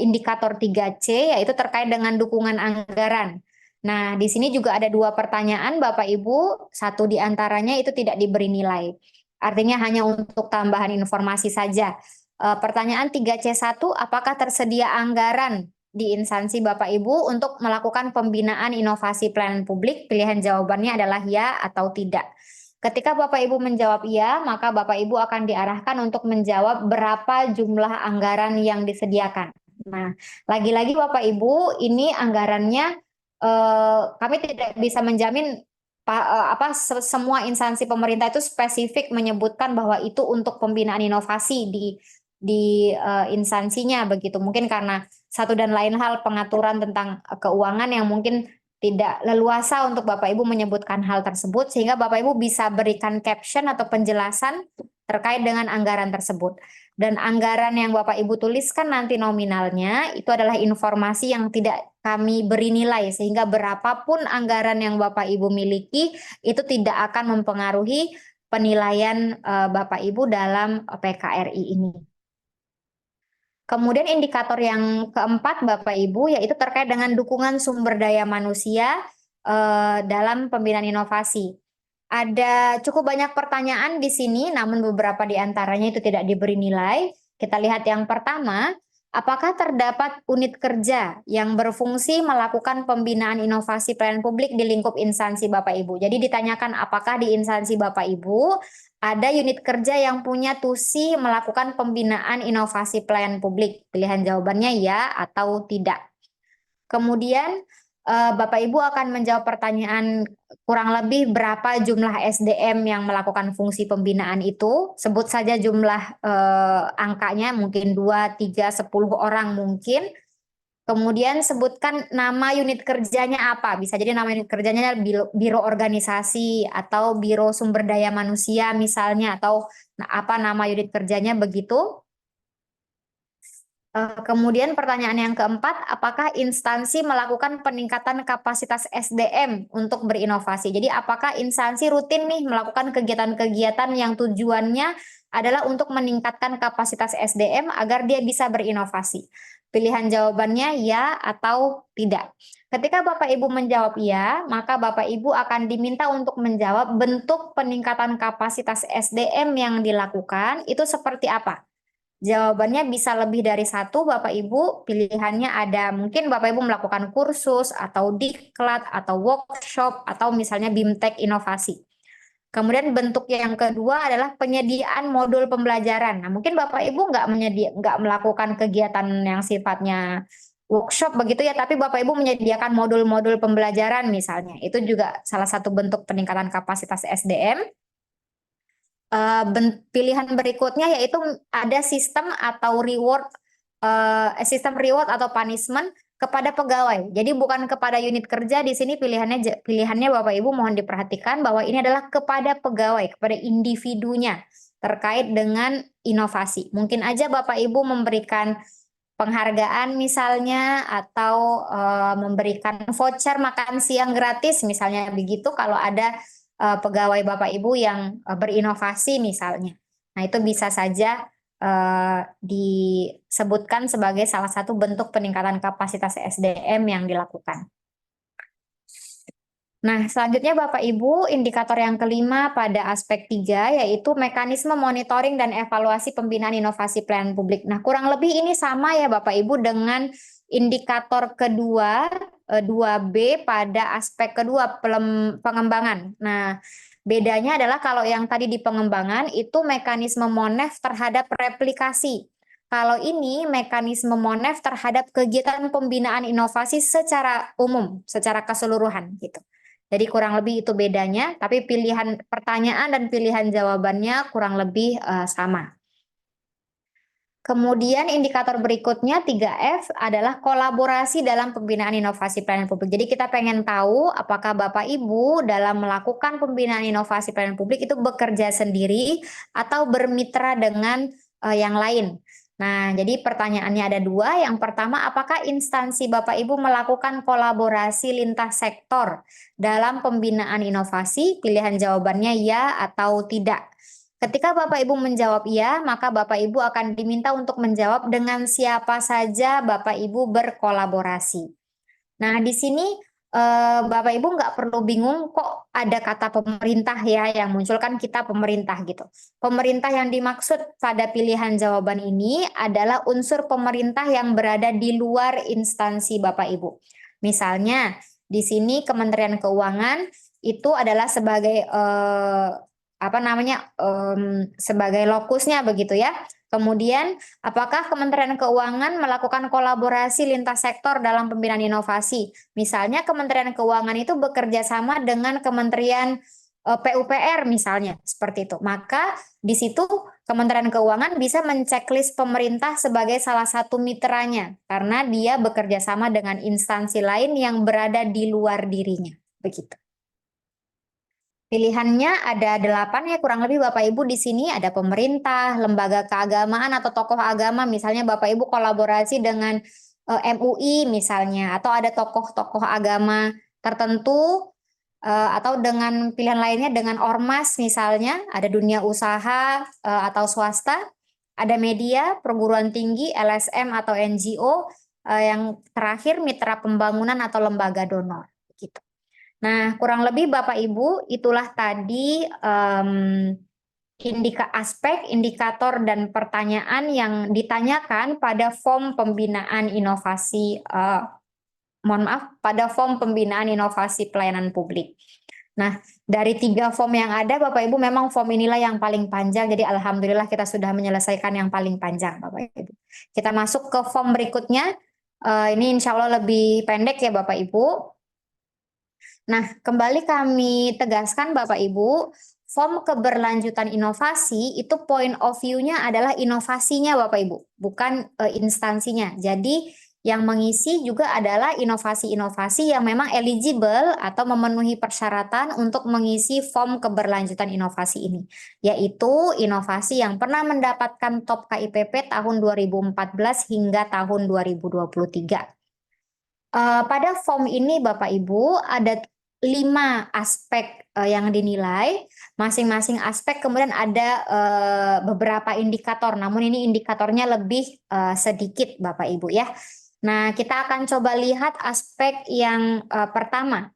indikator 3C yaitu terkait dengan dukungan anggaran. Nah, di sini juga ada 2 pertanyaan Bapak Ibu, satu di antaranya itu tidak diberi nilai. Artinya hanya untuk tambahan informasi saja. Pertanyaan 3C1, apakah tersedia anggaran di instansi Bapak Ibu untuk melakukan pembinaan inovasi pelayanan publik? Pilihan jawabannya adalah ya atau tidak. Ketika Bapak Ibu menjawab iya, maka Bapak Ibu akan diarahkan untuk menjawab berapa jumlah anggaran yang disediakan. Nah, lagi-lagi Bapak Ibu, ini anggarannya kami tidak bisa menjamin semua instansi pemerintah itu spesifik menyebutkan bahwa itu untuk pembinaan inovasi di instansinya begitu. Mungkin karena satu dan lain hal pengaturan tentang keuangan yang mungkin tidak leluasa untuk Bapak Ibu menyebutkan hal tersebut, sehingga Bapak Ibu bisa berikan caption atau penjelasan terkait dengan anggaran tersebut. Dan anggaran yang Bapak Ibu tuliskan nanti nominalnya itu adalah informasi yang tidak kami beri nilai, sehingga berapapun anggaran yang Bapak Ibu miliki itu tidak akan mempengaruhi penilaian Bapak Ibu dalam PKRI ini. Kemudian indikator yang keempat Bapak Ibu yaitu terkait dengan dukungan sumber daya manusia dalam pembinaan inovasi. Ada cukup banyak pertanyaan di sini, namun beberapa di antaranya itu tidak diberi nilai. Kita lihat yang pertama, apakah terdapat unit kerja yang berfungsi melakukan pembinaan inovasi pelayanan publik di lingkup instansi Bapak Ibu? Jadi ditanyakan apakah di instansi Bapak Ibu ada unit kerja yang punya tusi melakukan pembinaan inovasi pelayanan publik? Pilihan jawabannya ya atau tidak. Kemudian Bapak Ibu akan menjawab pertanyaan kurang lebih berapa jumlah SDM yang melakukan fungsi pembinaan itu. Sebut saja jumlah angkanya, mungkin 2, 3, 10 orang mungkin. Kemudian sebutkan nama unit kerjanya apa. Bisa jadi nama unit kerjanya biro organisasi atau biro sumber daya manusia misalnya, atau apa nama unit kerjanya begitu. Kemudian pertanyaan yang keempat, apakah instansi melakukan peningkatan kapasitas SDM untuk berinovasi? Jadi apakah instansi rutin nih melakukan kegiatan-kegiatan yang tujuannya adalah untuk meningkatkan kapasitas SDM agar dia bisa berinovasi? Pilihan jawabannya ya atau tidak. Ketika Bapak Ibu menjawab ya, maka Bapak Ibu akan diminta untuk menjawab bentuk peningkatan kapasitas SDM yang dilakukan itu seperti apa. Jawabannya bisa lebih dari satu Bapak Ibu, pilihannya ada mungkin Bapak Ibu melakukan kursus atau diklat atau workshop atau misalnya BIMTEK inovasi. Kemudian bentuk yang kedua adalah penyediaan modul pembelajaran. Nah, mungkin Bapak Ibu nggak melakukan kegiatan yang sifatnya workshop begitu ya, tapi Bapak Ibu menyediakan modul-modul pembelajaran misalnya. Itu juga salah satu bentuk peningkatan kapasitas SDM. Pilihan berikutnya yaitu ada sistem atau sistem reward atau punishment kepada pegawai. Jadi bukan kepada unit kerja di sini pilihannya Bapak Ibu mohon diperhatikan bahwa ini adalah kepada pegawai, kepada individunya terkait dengan inovasi. Mungkin aja Bapak Ibu memberikan penghargaan misalnya atau memberikan voucher makan siang gratis misalnya begitu kalau ada pegawai Bapak Ibu yang berinovasi misalnya. Nah, itu bisa saja disebutkan sebagai salah satu bentuk peningkatan kapasitas SDM yang dilakukan. Nah, selanjutnya Bapak Ibu, indikator yang kelima pada aspek 3 yaitu mekanisme monitoring dan evaluasi pembinaan inovasi pelayanan publik. Nah, kurang lebih ini sama ya Bapak Ibu dengan indikator kedua 2B pada aspek kedua pengembangan. Nah, bedanya adalah kalau yang tadi di pengembangan itu mekanisme MONEF terhadap replikasi. Kalau ini mekanisme MONEF terhadap kegiatan pembinaan inovasi secara umum, secara keseluruhan gitu. Jadi kurang lebih itu bedanya, tapi pilihan pertanyaan dan pilihan jawabannya kurang lebih sama. Kemudian indikator berikutnya 3F adalah kolaborasi dalam pembinaan inovasi pelayanan publik. Jadi kita pengen tahu apakah Bapak Ibu dalam melakukan pembinaan inovasi pelayanan publik itu bekerja sendiri atau bermitra dengan yang lain. Nah, jadi pertanyaannya ada dua. Yang pertama, apakah instansi Bapak Ibu melakukan kolaborasi lintas sektor dalam pembinaan inovasi? Pilihan jawabannya ya atau tidak. Ketika Bapak Ibu menjawab iya, maka Bapak Ibu akan diminta untuk menjawab dengan siapa saja Bapak Ibu berkolaborasi. Nah, di sini Bapak Ibu nggak perlu bingung kok ada kata pemerintah ya yang muncul, kan kita pemerintah gitu. Pemerintah yang dimaksud pada pilihan jawaban ini adalah unsur pemerintah yang berada di luar instansi Bapak Ibu. Misalnya di sini Kementerian Keuangan itu adalah sebagai sebagai lokusnya begitu ya. Kemudian, apakah Kementerian Keuangan melakukan kolaborasi lintas sektor dalam pembinaan inovasi? Misalnya Kementerian Keuangan itu bekerja sama dengan Kementerian PUPR misalnya, seperti itu. Maka di situ Kementerian Keuangan bisa menceklis pemerintah sebagai salah satu mitranya, karena dia bekerja sama dengan instansi lain yang berada di luar dirinya. Begitu. Pilihannya ada 8 ya kurang lebih Bapak Ibu di sini ada pemerintah, lembaga keagamaan atau tokoh agama, misalnya Bapak Ibu kolaborasi dengan MUI misalnya, atau ada tokoh-tokoh agama tertentu, atau dengan pilihan lainnya dengan ormas misalnya, ada dunia usaha atau swasta, ada media, perguruan tinggi, LSM atau NGO, yang terakhir mitra pembangunan atau lembaga donor. Gitu. Nah, kurang lebih Bapak Ibu, itulah tadi aspek, indikator, dan pertanyaan yang ditanyakan pada form pembinaan inovasi, pada form pembinaan inovasi pelayanan publik. Nah, dari 3 form yang ada, Bapak Ibu, memang form inilah yang paling panjang, jadi alhamdulillah kita sudah menyelesaikan yang paling panjang, Bapak Ibu. Kita masuk ke form berikutnya, ini insya Allah lebih pendek ya Bapak Ibu. Nah, kembali kami tegaskan Bapak Ibu, form keberlanjutan inovasi itu point of view-nya adalah inovasinya Bapak Ibu, bukan instansinya. Jadi yang mengisi juga adalah inovasi-inovasi yang memang eligible atau memenuhi persyaratan untuk mengisi form keberlanjutan inovasi ini, yaitu inovasi yang pernah mendapatkan top KIPP tahun 2014 hingga tahun 2023. Pada form ini Bapak Ibu ada 5 aspek yang dinilai, masing-masing aspek kemudian ada beberapa indikator, namun ini indikatornya lebih sedikit Bapak Ibu ya. Nah, kita akan coba lihat aspek yang pertama.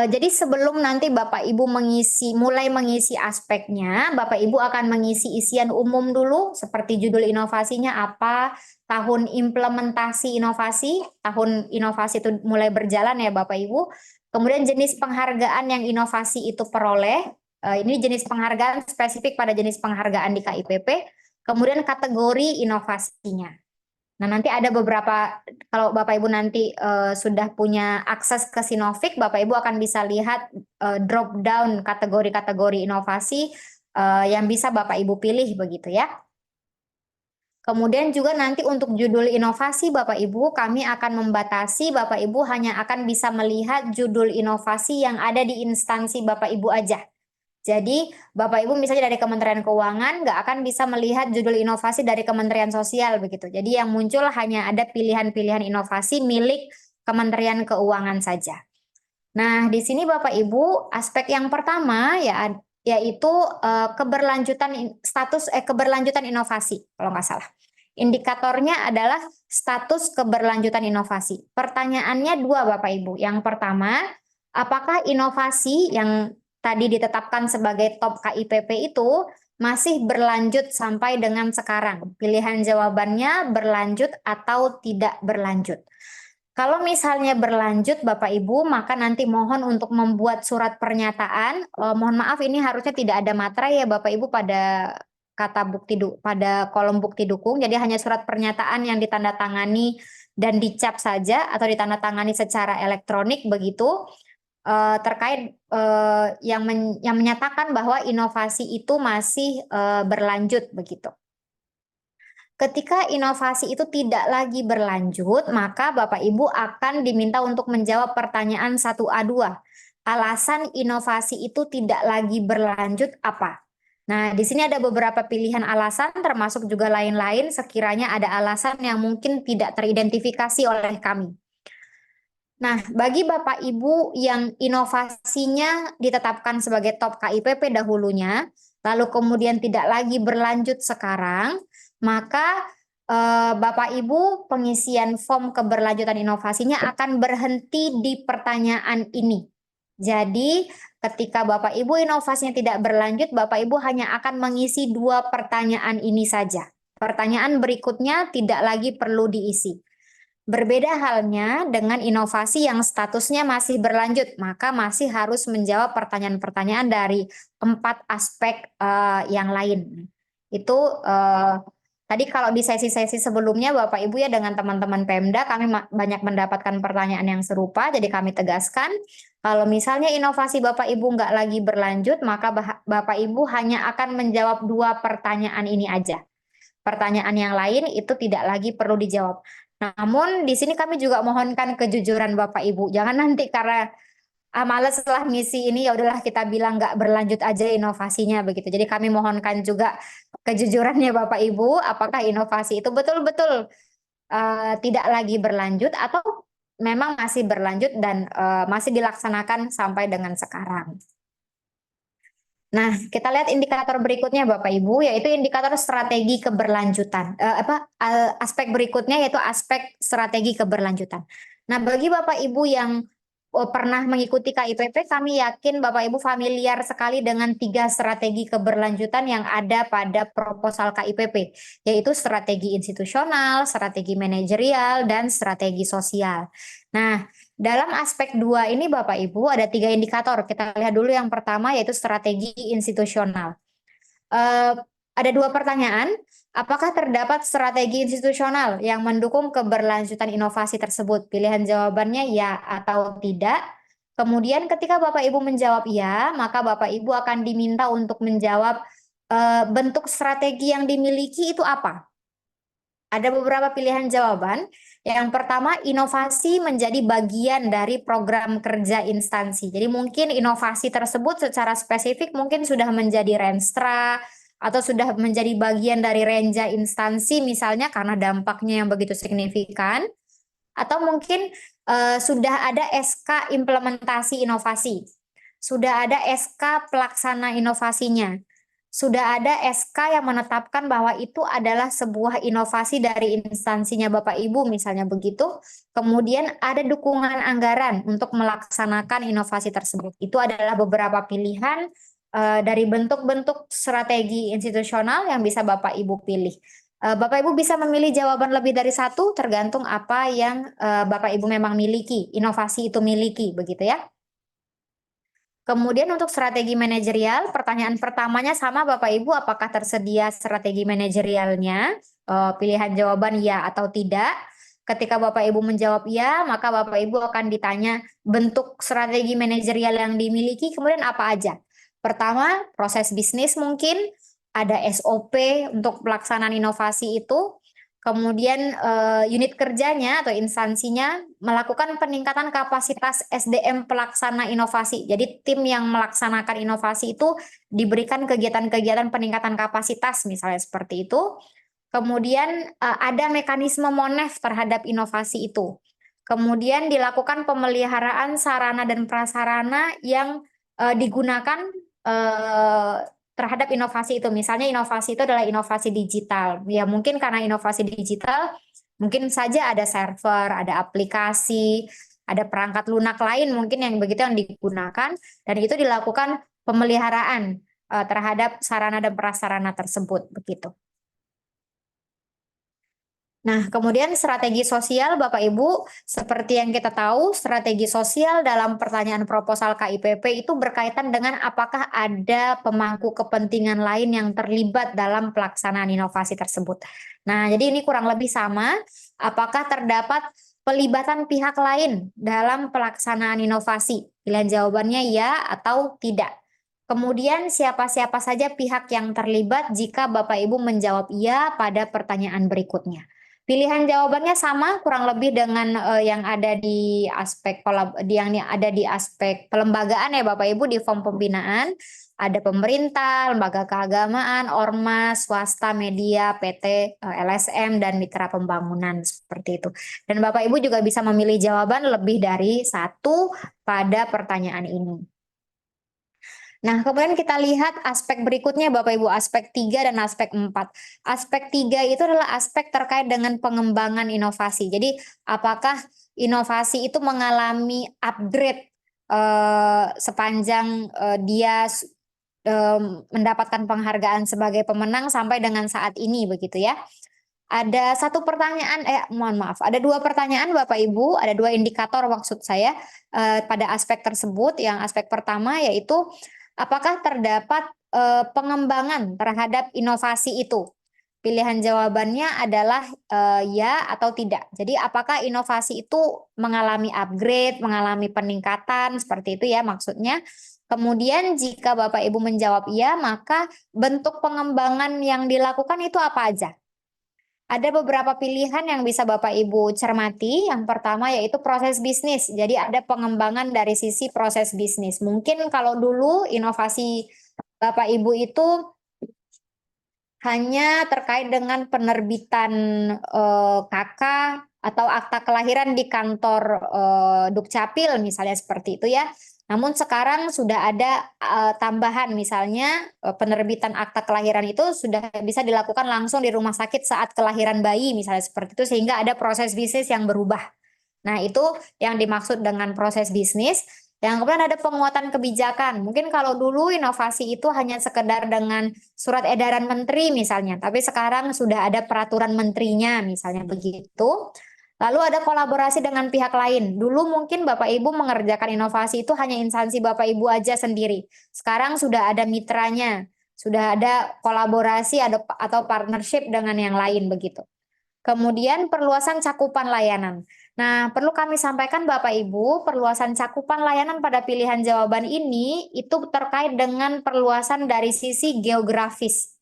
Jadi sebelum nanti Bapak Ibu mulai mengisi aspeknya, Bapak Ibu akan mengisi isian umum dulu, seperti judul inovasinya apa, tahun implementasi inovasi, tahun inovasi itu mulai berjalan ya Bapak Ibu. Kemudian jenis penghargaan yang inovasi itu peroleh, ini jenis penghargaan spesifik pada jenis penghargaan di KIPP, kemudian kategori inovasinya. Nah, nanti ada beberapa, kalau Bapak Ibu nanti sudah punya akses ke Sinovik, Bapak Ibu akan bisa lihat drop down kategori-kategori inovasi yang bisa Bapak Ibu pilih begitu ya. Kemudian juga nanti untuk judul inovasi Bapak Ibu, kami akan membatasi Bapak Ibu hanya akan bisa melihat judul inovasi yang ada di instansi Bapak Ibu aja. Jadi Bapak Ibu misalnya dari Kementerian Keuangan nggak akan bisa melihat judul inovasi dari Kementerian Sosial begitu. Jadi yang muncul hanya ada pilihan-pilihan inovasi milik Kementerian Keuangan saja. Nah, di sini Bapak Ibu aspek yang pertama yaitu keberlanjutan inovasi kalau nggak salah. Indikatornya adalah status keberlanjutan inovasi. Pertanyaannya 2 Bapak Ibu. Yang pertama, apakah inovasi yang tadi ditetapkan sebagai top KIPP itu masih berlanjut sampai dengan sekarang? Pilihan jawabannya berlanjut atau tidak berlanjut. Kalau misalnya berlanjut Bapak Ibu, maka nanti mohon untuk membuat surat pernyataan. Mohon maaf ini harusnya tidak ada materai ya Bapak Ibu pada pada kolom bukti dukung. Jadi hanya surat pernyataan yang ditandatangani dan dicap saja atau ditandatangani secara elektronik begitu. Terkait yang menyatakan bahwa inovasi itu masih berlanjut begitu. Ketika inovasi itu tidak lagi berlanjut, maka Bapak Ibu akan diminta untuk menjawab pertanyaan 1A2. Alasan inovasi itu tidak lagi berlanjut apa? Nah, di sini ada beberapa pilihan alasan termasuk juga lain-lain sekiranya ada alasan yang mungkin tidak teridentifikasi oleh kami. Nah, bagi Bapak Ibu yang inovasinya ditetapkan sebagai top KIPP dahulunya, lalu kemudian tidak lagi berlanjut sekarang, maka Bapak Ibu pengisian form keberlanjutan inovasinya akan berhenti di pertanyaan ini. Jadi, ketika Bapak Ibu inovasinya tidak berlanjut, Bapak Ibu hanya akan mengisi 2 pertanyaan ini saja. Pertanyaan berikutnya tidak lagi perlu diisi. Berbeda halnya dengan inovasi yang statusnya masih berlanjut, maka masih harus menjawab pertanyaan-pertanyaan dari 4 aspek yang lain. Itu Tadi kalau di sesi-sesi sebelumnya Bapak Ibu ya dengan teman-teman Pemda kami banyak mendapatkan pertanyaan yang serupa, jadi kami tegaskan kalau misalnya inovasi Bapak Ibu nggak lagi berlanjut, maka Bapak Ibu hanya akan menjawab 2 pertanyaan ini aja. Pertanyaan yang lain itu tidak lagi perlu dijawab. Namun di sini kami juga mohonkan kejujuran Bapak Ibu. Jangan nanti karena males setelah misi ini ya udahlah kita bilang nggak berlanjut aja inovasinya begitu. Jadi kami mohonkan juga kejujurannya Bapak Ibu, apakah inovasi itu betul-betul tidak lagi berlanjut atau memang masih berlanjut dan masih dilaksanakan sampai dengan sekarang. Nah, kita lihat indikator berikutnya Bapak Ibu, yaitu indikator strategi keberlanjutan. Aspek berikutnya yaitu aspek strategi keberlanjutan. Nah, bagi Bapak Ibu yang pernah mengikuti KIPP, kami yakin Bapak Ibu familiar sekali dengan 3 strategi keberlanjutan yang ada pada proposal KIPP, yaitu strategi institusional, strategi manajerial, dan strategi sosial. Nah, dalam aspek 2 ini Bapak Ibu ada 3 indikator. Kita lihat dulu yang pertama yaitu strategi institusional. Ada 2 pertanyaan. Apakah terdapat strategi institusional yang mendukung keberlanjutan inovasi tersebut? Pilihan jawabannya ya atau tidak. Kemudian ketika Bapak Ibu menjawab ya, maka Bapak Ibu akan diminta untuk menjawab bentuk strategi yang dimiliki itu apa? Ada beberapa pilihan jawaban. Yang pertama, inovasi menjadi bagian dari program kerja instansi. Jadi mungkin inovasi tersebut secara spesifik mungkin sudah menjadi renstra atau sudah menjadi bagian dari renja instansi misalnya karena dampaknya yang begitu signifikan. Atau mungkin sudah ada SK implementasi inovasi. Sudah ada SK pelaksana inovasinya. Sudah ada SK yang menetapkan bahwa itu adalah sebuah inovasi dari instansinya Bapak Ibu, misalnya begitu. Kemudian ada dukungan anggaran untuk melaksanakan inovasi tersebut. Itu adalah beberapa pilihan dari bentuk-bentuk strategi institusional yang bisa Bapak Ibu pilih. Bapak Ibu bisa memilih jawaban lebih dari satu, tergantung apa yang Bapak Ibu memang miliki, inovasi itu miliki, begitu ya. Kemudian untuk strategi manajerial, pertanyaan pertamanya sama Bapak Ibu, apakah tersedia strategi manajerialnya? Pilihan jawaban ya atau tidak. Ketika Bapak Ibu menjawab ya, maka Bapak Ibu akan ditanya bentuk strategi manajerial yang dimiliki, kemudian apa aja? Pertama, proses bisnis mungkin, ada SOP untuk pelaksanaan inovasi itu. Kemudian unit kerjanya atau instansinya melakukan peningkatan kapasitas SDM pelaksana inovasi. Jadi tim yang melaksanakan inovasi itu diberikan kegiatan-kegiatan peningkatan kapasitas misalnya seperti itu. Kemudian ada mekanisme monef terhadap inovasi itu. Kemudian dilakukan pemeliharaan sarana dan prasarana yang digunakan terhadap inovasi itu. Misalnya inovasi itu adalah inovasi digital. Ya mungkin karena inovasi digital, mungkin saja ada server, ada aplikasi, ada perangkat lunak lain mungkin yang begitu yang digunakan, dan itu dilakukan pemeliharaan terhadap sarana dan prasarana tersebut, begitu. Nah, kemudian strategi sosial, Bapak Ibu, seperti yang kita tahu, strategi sosial dalam pertanyaan proposal KIPP itu berkaitan dengan apakah ada pemangku kepentingan lain yang terlibat dalam pelaksanaan inovasi tersebut. Nah, jadi ini kurang lebih sama, apakah terdapat pelibatan pihak lain dalam pelaksanaan inovasi? Pilihan jawabannya ya atau tidak. Kemudian siapa-siapa saja pihak yang terlibat jika Bapak Ibu menjawab iya pada pertanyaan berikutnya. Pilihan jawabannya sama kurang lebih dengan yang ada di aspek yang ada di aspek pelembagaan ya Bapak Ibu di form pembinaan. Ada pemerintah, lembaga keagamaan, ormas, swasta, media, PT, LSM, dan mitra pembangunan seperti itu. Dan Bapak Ibu juga bisa memilih jawaban lebih dari satu pada pertanyaan ini. Nah, kemudian kita lihat aspek berikutnya Bapak Ibu, aspek 3 dan aspek 4. Aspek 3 itu adalah aspek terkait dengan pengembangan inovasi. Jadi, apakah inovasi itu mengalami upgrade sepanjang dia mendapatkan penghargaan sebagai pemenang sampai dengan saat ini begitu ya. Ada satu pertanyaan, mohon maaf, ada 2 pertanyaan Bapak Ibu, ada 2 indikator maksud saya pada aspek tersebut. Yang aspek pertama yaitu apakah terdapat pengembangan terhadap inovasi itu? Pilihan jawabannya adalah ya atau tidak. Jadi apakah inovasi itu mengalami upgrade, mengalami peningkatan, seperti itu ya maksudnya. Kemudian jika Bapak Ibu menjawab iya, maka bentuk pengembangan yang dilakukan itu apa aja? Ada beberapa pilihan yang bisa Bapak Ibu cermati. Yang pertama yaitu proses bisnis. Jadi ada pengembangan dari sisi proses bisnis. Mungkin kalau dulu inovasi Bapak Ibu itu hanya terkait dengan penerbitan KK atau akta kelahiran di kantor Dukcapil misalnya seperti itu ya. Namun sekarang sudah ada tambahan misalnya penerbitan akta kelahiran itu sudah bisa dilakukan langsung di rumah sakit saat kelahiran bayi misalnya seperti itu sehingga ada proses bisnis yang berubah. Nah, itu yang dimaksud dengan proses bisnis. Yang kemudian ada penguatan kebijakan. Mungkin kalau dulu inovasi itu hanya sekedar dengan surat edaran menteri misalnya, tapi sekarang sudah ada peraturan menterinya misalnya begitu. Lalu ada kolaborasi dengan pihak lain. Dulu mungkin Bapak Ibu mengerjakan inovasi itu hanya instansi Bapak Ibu aja sendiri. Sekarang sudah ada mitranya, sudah ada kolaborasi atau partnership dengan yang lain begitu. Kemudian perluasan cakupan layanan. Nah, perlu kami sampaikan Bapak Ibu, perluasan cakupan layanan pada pilihan jawaban ini itu terkait dengan perluasan dari sisi geografis.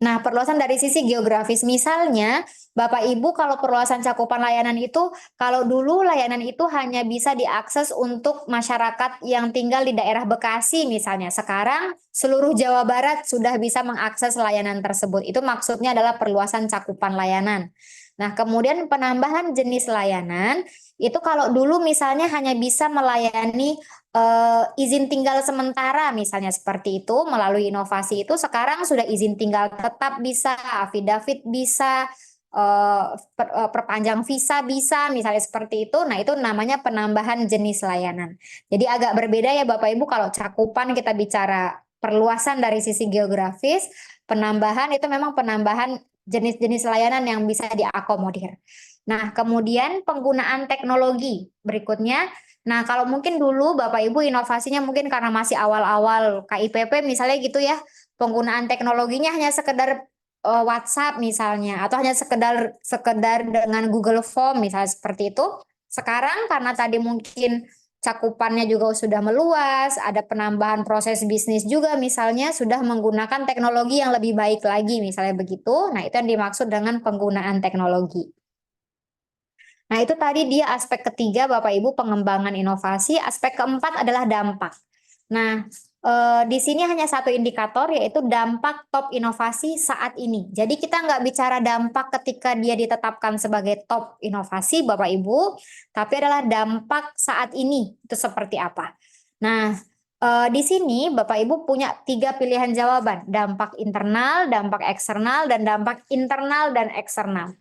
Nah, perluasan dari sisi geografis, misalnya Bapak Ibu kalau perluasan cakupan layanan itu, kalau dulu layanan itu hanya bisa diakses untuk masyarakat yang tinggal di daerah Bekasi misalnya. Sekarang seluruh Jawa Barat sudah bisa mengakses layanan tersebut. Itu maksudnya adalah perluasan cakupan layanan. Nah, kemudian penambahan jenis layanan, itu kalau dulu misalnya hanya bisa melayani izin tinggal sementara misalnya seperti itu melalui inovasi itu sekarang sudah izin tinggal tetap bisa, afidavit bisa, perpanjang visa bisa misalnya seperti itu. Nah, itu namanya penambahan jenis layanan. Jadi agak berbeda ya Bapak Ibu kalau cakupan kita bicara perluasan dari sisi geografis, penambahan itu memang penambahan jenis-jenis layanan yang bisa diakomodir. Nah, kemudian penggunaan teknologi berikutnya. Nah, kalau mungkin dulu Bapak Ibu inovasinya mungkin karena masih awal-awal KIPP misalnya gitu ya, penggunaan teknologinya hanya sekedar WhatsApp misalnya atau hanya sekedar dengan Google Form misalnya seperti itu. Sekarang karena tadi mungkin cakupannya juga sudah meluas, ada penambahan proses bisnis juga misalnya sudah menggunakan teknologi yang lebih baik lagi misalnya begitu. Nah, itu yang dimaksud dengan penggunaan teknologi. Nah, itu tadi dia aspek ketiga Bapak Ibu pengembangan inovasi, aspek keempat adalah dampak. Nah, di sini hanya satu indikator yaitu dampak top inovasi saat ini. Jadi kita nggak bicara dampak ketika dia ditetapkan sebagai top inovasi Bapak Ibu, tapi adalah dampak saat ini itu seperti apa. Nah, di sini Bapak Ibu punya 3 pilihan jawaban, dampak internal, dampak eksternal, dan dampak internal dan eksternal.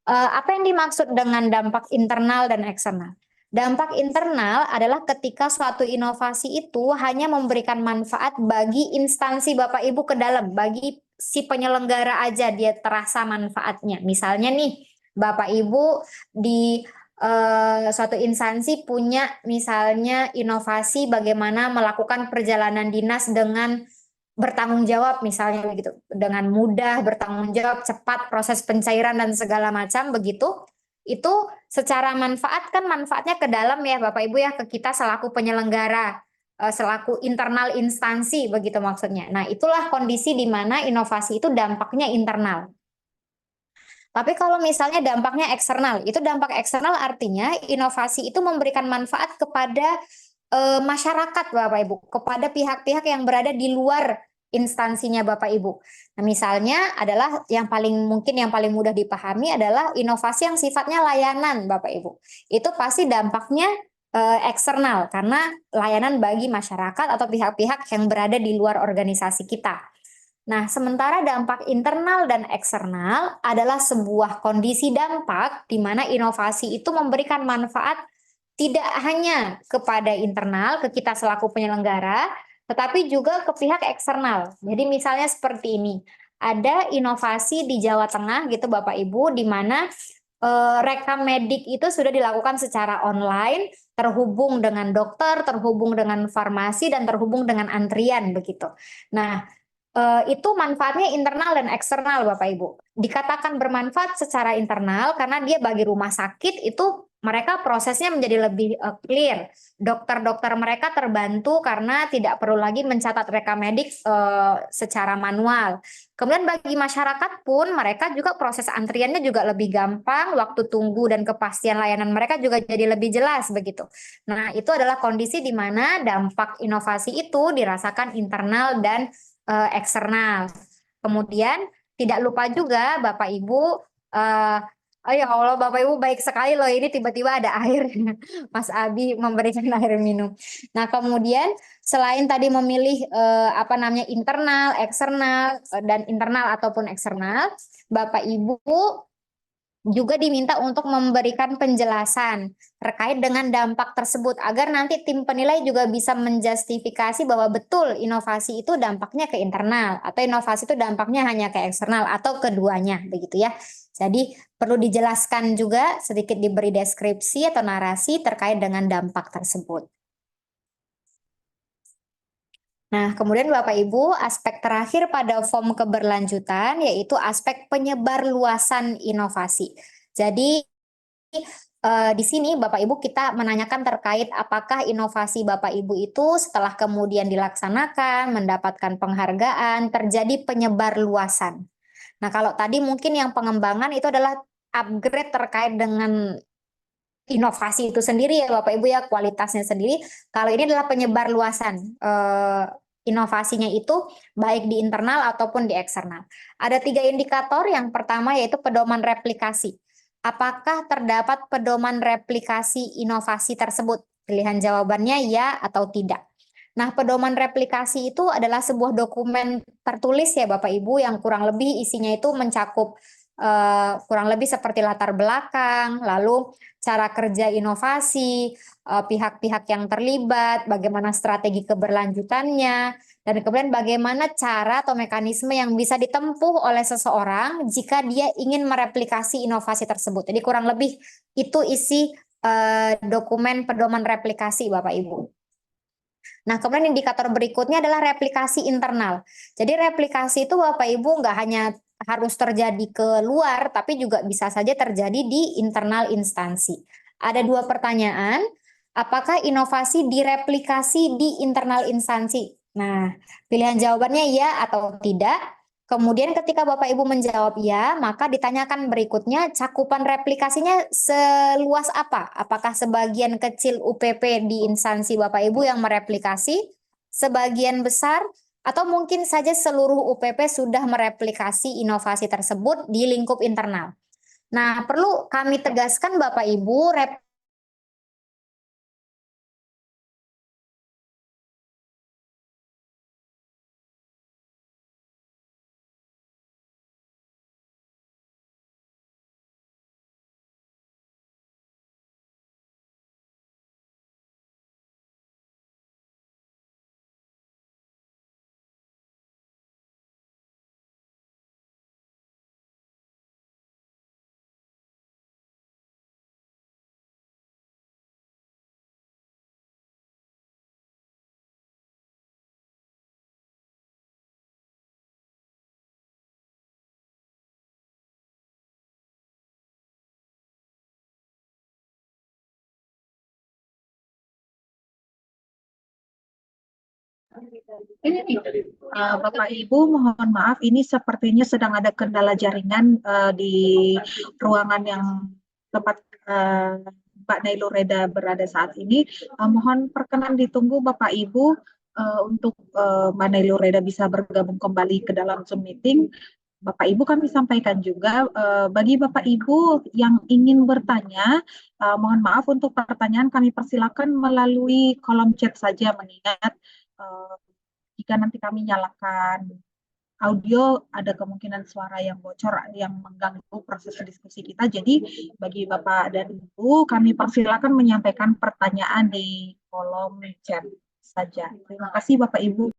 Apa yang dimaksud dengan dampak internal dan eksternal? Dampak internal adalah ketika suatu inovasi itu hanya memberikan manfaat bagi instansi Bapak Ibu ke dalam, bagi si penyelenggara aja dia terasa manfaatnya. Misalnya nih, Bapak Ibu di suatu instansi punya misalnya inovasi bagaimana melakukan perjalanan dinas dengan bertanggung jawab misalnya begitu, dengan mudah bertanggung jawab, cepat proses pencairan dan segala macam begitu. Itu secara manfaat kan manfaatnya ke dalam ya Bapak Ibu ya, ke kita selaku penyelenggara, selaku internal instansi begitu maksudnya. Nah, itulah kondisi di mana inovasi itu dampaknya internal. Tapi kalau misalnya dampaknya eksternal, itu dampak eksternal artinya inovasi itu memberikan manfaat kepada masyarakat Bapak Ibu, kepada pihak-pihak yang berada di luar instansinya Bapak Ibu. Nah, misalnya adalah yang paling mudah dipahami adalah inovasi yang sifatnya layanan Bapak Ibu. Itu pasti dampaknya eksternal karena layanan bagi masyarakat atau pihak-pihak yang berada di luar organisasi kita. Nah, sementara dampak internal dan eksternal adalah sebuah kondisi dampak di mana inovasi itu memberikan manfaat tidak hanya kepada internal, ke kita selaku penyelenggara, tetapi juga ke pihak eksternal. Jadi misalnya seperti ini, ada inovasi di Jawa Tengah gitu Bapak Ibu, di mana rekam medik itu sudah dilakukan secara online, terhubung dengan dokter, terhubung dengan farmasi, dan terhubung dengan antrian begitu. Nah, itu manfaatnya internal dan eksternal Bapak Ibu. Dikatakan bermanfaat secara internal karena dia bagi rumah sakit itu mereka prosesnya menjadi lebih clear. Dokter-dokter mereka terbantu karena tidak perlu lagi mencatat rekam medik secara manual. Kemudian bagi masyarakat pun mereka juga proses antriannya juga lebih gampang, waktu tunggu dan kepastian layanan mereka juga jadi lebih jelas begitu. Nah, itu adalah kondisi di mana dampak inovasi itu dirasakan internal dan eksternal. Kemudian tidak lupa juga Bapak Ibu, eh, oh ya Allah Bapak Ibu baik sekali loh ini tiba-tiba ada air, Mas Abi memberikan air minum. Nah kemudian selain tadi memilih apa namanya internal, eksternal dan internal ataupun eksternal, Bapak Ibu juga diminta untuk memberikan penjelasan terkait dengan dampak tersebut agar nanti tim penilai juga bisa menjustifikasi bahwa betul inovasi itu dampaknya ke internal atau inovasi itu dampaknya hanya ke eksternal atau keduanya begitu ya. Jadi perlu dijelaskan juga sedikit diberi deskripsi atau narasi terkait dengan dampak tersebut. Nah, kemudian Bapak Ibu, aspek terakhir pada form keberlanjutan yaitu aspek penyebar luasan inovasi. Jadi di sini Bapak Ibu kita menanyakan terkait apakah inovasi Bapak Ibu itu setelah kemudian dilaksanakan, mendapatkan penghargaan, terjadi penyebar luasan. Nah, kalau tadi mungkin yang pengembangan itu adalah upgrade terkait dengan inovasi itu sendiri ya Bapak Ibu ya, kualitasnya sendiri. Kalau ini adalah penyebar luasan inovasinya itu baik di internal ataupun di eksternal. Ada 3 indikator, yang pertama yaitu pedoman replikasi. Apakah terdapat pedoman replikasi inovasi tersebut? Pilihan jawabannya ya atau tidak. Nah, pedoman replikasi itu adalah sebuah dokumen tertulis ya Bapak Ibu yang kurang lebih isinya itu mencakup kurang lebih seperti latar belakang, lalu cara kerja inovasi, pihak-pihak yang terlibat, bagaimana strategi keberlanjutannya, dan kemudian bagaimana cara atau mekanisme yang bisa ditempuh oleh seseorang jika dia ingin mereplikasi inovasi tersebut. Jadi kurang lebih itu isi dokumen pedoman replikasi Bapak Ibu. Nah, kemudian indikator berikutnya adalah replikasi internal. Jadi replikasi itu Bapak Ibu nggak hanya harus terjadi ke luar, tapi juga bisa saja terjadi di internal instansi. Ada 2 pertanyaan, apakah inovasi direplikasi di internal instansi? Nah, pilihan jawabannya ya atau tidak. Kemudian ketika Bapak Ibu menjawab ya, maka ditanyakan berikutnya cakupan replikasinya seluas apa? Apakah sebagian kecil UPP di instansi Bapak Ibu yang mereplikasi, sebagian besar, atau mungkin saja seluruh UPP sudah mereplikasi inovasi tersebut di lingkup internal. Nah, perlu kami tegaskan Bapak Ibu, Ini nih, Bapak Ibu, mohon maaf, ini sepertinya sedang ada kendala jaringan di ruangan yang tempat Mbak Nailo Reda berada saat ini. Mohon perkenan ditunggu Bapak Ibu untuk Mbak Nailo Reda bisa bergabung kembali ke dalam Zoom meeting. Bapak Ibu kami sampaikan juga bagi Bapak Ibu yang ingin bertanya, mohon maaf untuk pertanyaan kami persilakan melalui kolom chat saja mengingat uh, jika nanti kami nyalakan audio, ada kemungkinan suara yang bocor yang mengganggu proses diskusi kita. Jadi bagi Bapak dan Ibu, kami persilakan menyampaikan pertanyaan di kolom chat saja. Terima kasih Bapak Ibu.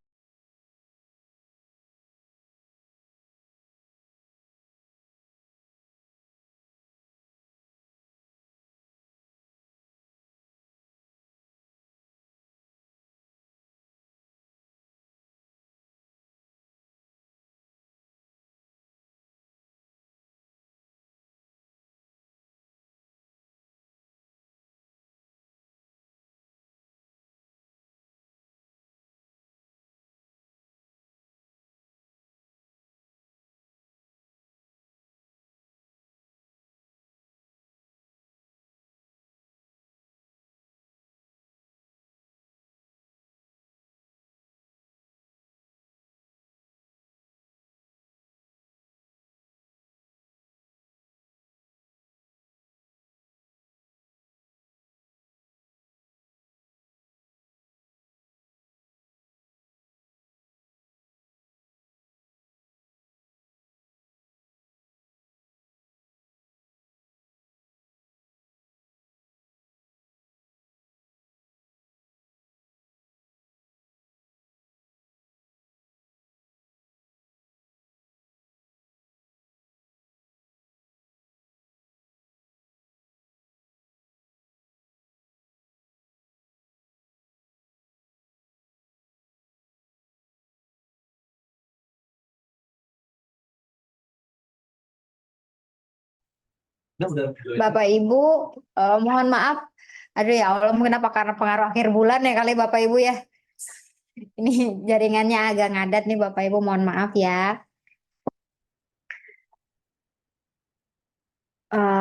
Bapak Ibu, mohon maaf. Aduh ya Allah, mungkin apa karena pengaruh akhir bulan ya kali Bapak Ibu ya. Ini jaringannya agak ngadat nih Bapak Ibu, mohon maaf ya.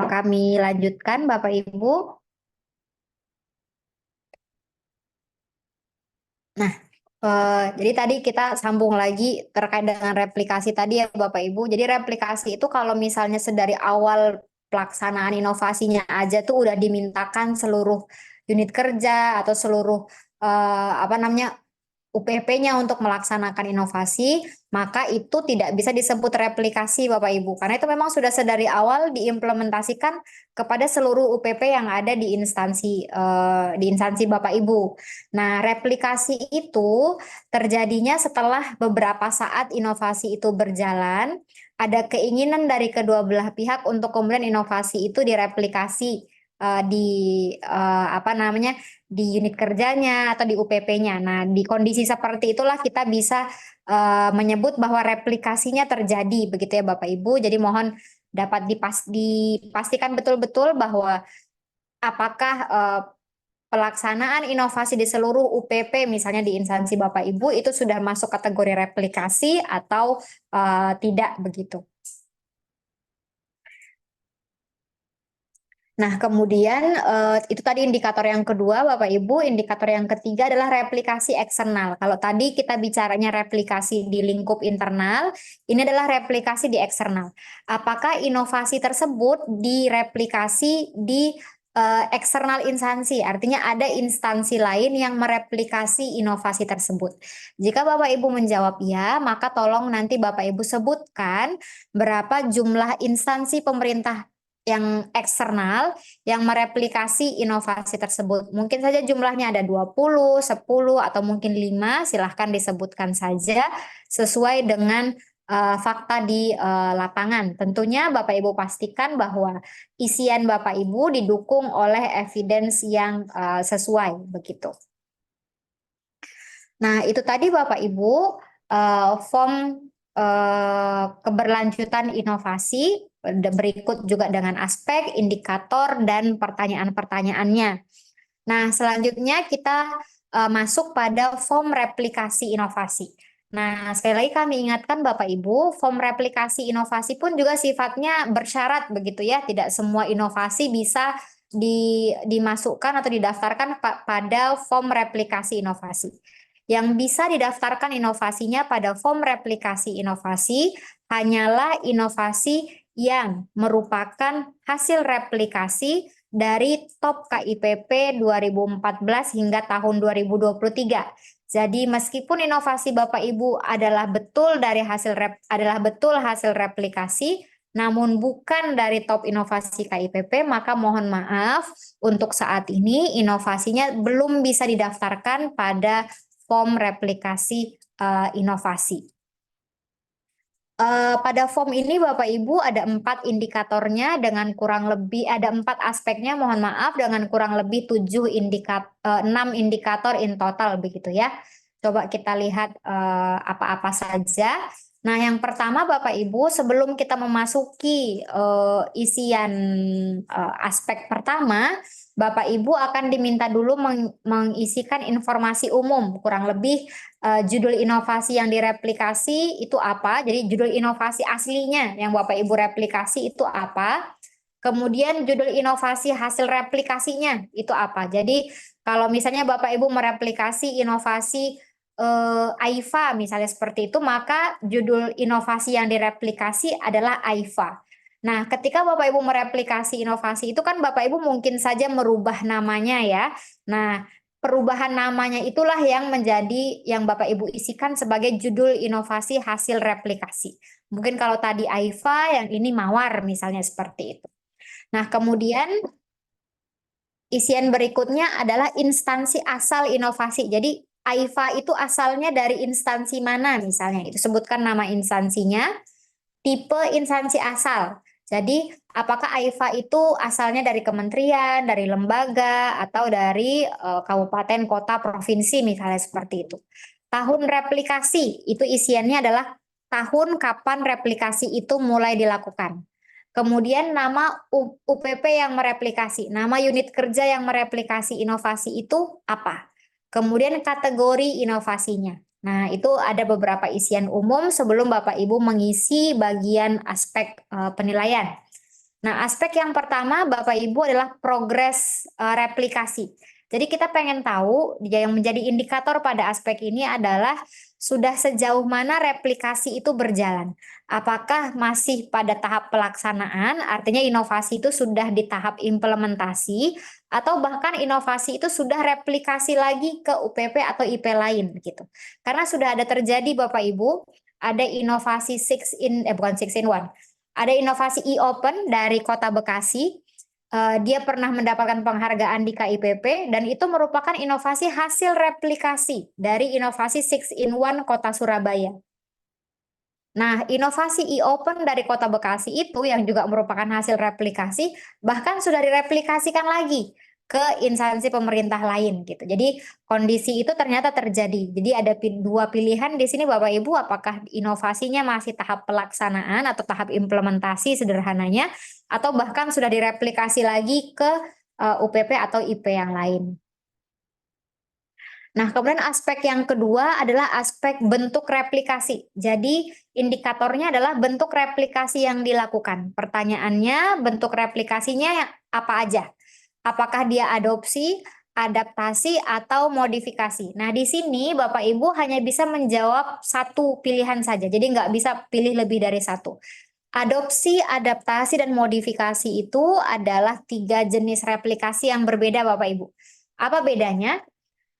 Kami lanjutkan Bapak Ibu. Nah, jadi tadi kita sambung lagi terkait dengan replikasi tadi ya Bapak Ibu. Jadi replikasi itu kalau misalnya sedari awal pelaksanaan inovasinya aja tuh udah dimintakan seluruh unit kerja atau seluruh apa namanya UPP-nya untuk melaksanakan inovasi, maka itu tidak bisa disebut replikasi Bapak Ibu. Karena itu memang sudah sedari awal diimplementasikan kepada seluruh UPP yang ada di instansi Bapak Ibu. Nah, replikasi itu terjadinya setelah beberapa saat inovasi itu berjalan, ada keinginan dari kedua belah pihak untuk kemudian inovasi itu direplikasi di apa namanya di unit kerjanya atau di UPP-nya. Nah, di kondisi seperti itulah kita bisa menyebut bahwa replikasinya terjadi, begitu ya Bapak Ibu. Jadi mohon dapat dipastikan betul-betul bahwa apakah pelaksanaan inovasi di seluruh UPP, misalnya di instansi Bapak Ibu, itu sudah masuk kategori replikasi atau tidak begitu. Nah, kemudian itu tadi indikator yang kedua, Bapak Ibu. Indikator yang ketiga adalah replikasi eksternal. Kalau tadi kita bicaranya replikasi di lingkup internal, ini adalah replikasi di eksternal. Apakah inovasi tersebut direplikasi di eksternal instansi? Artinya ada instansi lain yang mereplikasi inovasi tersebut. Jika Bapak Ibu menjawab ya, maka tolong nanti Bapak Ibu sebutkan berapa jumlah instansi pemerintah yang eksternal yang mereplikasi inovasi tersebut. Mungkin saja jumlahnya ada 20, 10, atau mungkin 5, silahkan disebutkan saja sesuai dengan fakta di lapangan. Tentunya Bapak Ibu pastikan bahwa isian Bapak Ibu didukung oleh evidence yang sesuai, begitu. Nah, itu tadi Bapak Ibu form keberlanjutan inovasi, berikut juga dengan aspek, indikator, dan pertanyaan-pertanyaannya. Nah, selanjutnya kita masuk pada form replikasi inovasi. Nah, sekali lagi kami ingatkan Bapak Ibu, form replikasi inovasi pun juga sifatnya bersyarat begitu ya, tidak semua inovasi bisa dimasukkan atau didaftarkan pada form replikasi inovasi. Yang bisa didaftarkan inovasinya pada form replikasi inovasi hanyalah inovasi yang merupakan hasil replikasi dari top KIPP 2014 hingga tahun 2023. Jadi meskipun inovasi Bapak Ibu adalah betul hasil replikasi, namun bukan dari top inovasi KIPP, maka mohon maaf untuk saat ini inovasinya belum bisa didaftarkan pada form replikasi inovasi. Pada form ini Bapak Ibu ada 4 indikatornya dengan kurang lebih ada 4 aspeknya, mohon maaf, dengan kurang lebih 6 indikator in total begitu ya. Coba kita lihat apa-apa saja. Nah, yang pertama Bapak Ibu, sebelum kita memasuki isian aspek pertama, Bapak Ibu akan diminta dulu mengisikan informasi umum, kurang lebih judul inovasi yang direplikasi itu apa. Jadi judul inovasi aslinya yang Bapak Ibu replikasi itu apa. Kemudian judul inovasi hasil replikasinya itu apa. Jadi kalau misalnya Bapak Ibu mereplikasi inovasi AIFA misalnya seperti itu, maka judul inovasi yang direplikasi adalah AIFA. Nah, ketika Bapak Ibu mereplikasi inovasi itu kan Bapak Ibu mungkin saja merubah namanya ya. Nah, perubahan namanya itulah yang menjadi yang Bapak Ibu isikan sebagai judul inovasi hasil replikasi. Mungkin kalau tadi AIFA, yang ini Mawar misalnya seperti itu. Nah, kemudian isian berikutnya adalah instansi asal inovasi. Jadi AIFA itu asalnya dari instansi mana misalnya. Itu sebutkan nama instansinya, tipe instansi asal. Jadi apakah AIFA itu asalnya dari kementerian, dari lembaga, atau dari kabupaten, kota, provinsi misalnya seperti itu. Tahun replikasi itu isiannya adalah tahun kapan replikasi itu mulai dilakukan. Kemudian nama UPP yang mereplikasi, nama unit kerja yang mereplikasi inovasi itu apa? Kemudian kategori inovasinya. Nah, itu ada beberapa isian umum sebelum Bapak Ibu mengisi bagian aspek penilaian. Nah, aspek yang pertama Bapak Ibu adalah progres replikasi. Jadi kita pengen tahu yang menjadi indikator pada aspek ini adalah sudah sejauh mana replikasi itu berjalan. Apakah masih pada tahap pelaksanaan, artinya inovasi itu sudah di tahap implementasi, atau bahkan inovasi itu sudah replikasi lagi ke UPP atau IP lain gitu. Karena sudah ada terjadi Bapak Ibu, ada inovasi bukan 6-in-1. Ada inovasi e-open dari Kota Bekasi. Dia pernah mendapatkan penghargaan di KIPP dan itu merupakan inovasi hasil replikasi dari inovasi 6-in-1 Kota Surabaya. Nah, inovasi e-open dari Kota Bekasi itu yang juga merupakan hasil replikasi, bahkan sudah direplikasikan lagi ke instansi pemerintah lain gitu. Jadi kondisi itu ternyata terjadi. Jadi ada dua pilihan di sini Bapak Ibu, apakah inovasinya masih tahap pelaksanaan atau tahap implementasi sederhananya, atau bahkan sudah direplikasi lagi ke UPP atau IP yang lain. Nah, kemudian aspek yang kedua adalah aspek bentuk replikasi. Jadi, indikatornya adalah bentuk replikasi yang dilakukan. Pertanyaannya, bentuk replikasinya apa aja? Apakah dia adopsi, adaptasi, atau modifikasi? Nah, di sini Bapak Ibu hanya bisa menjawab satu pilihan saja. Jadi, nggak bisa pilih lebih dari satu. Adopsi, adaptasi, dan modifikasi itu adalah 3 jenis replikasi yang berbeda Bapak Ibu. Apa bedanya?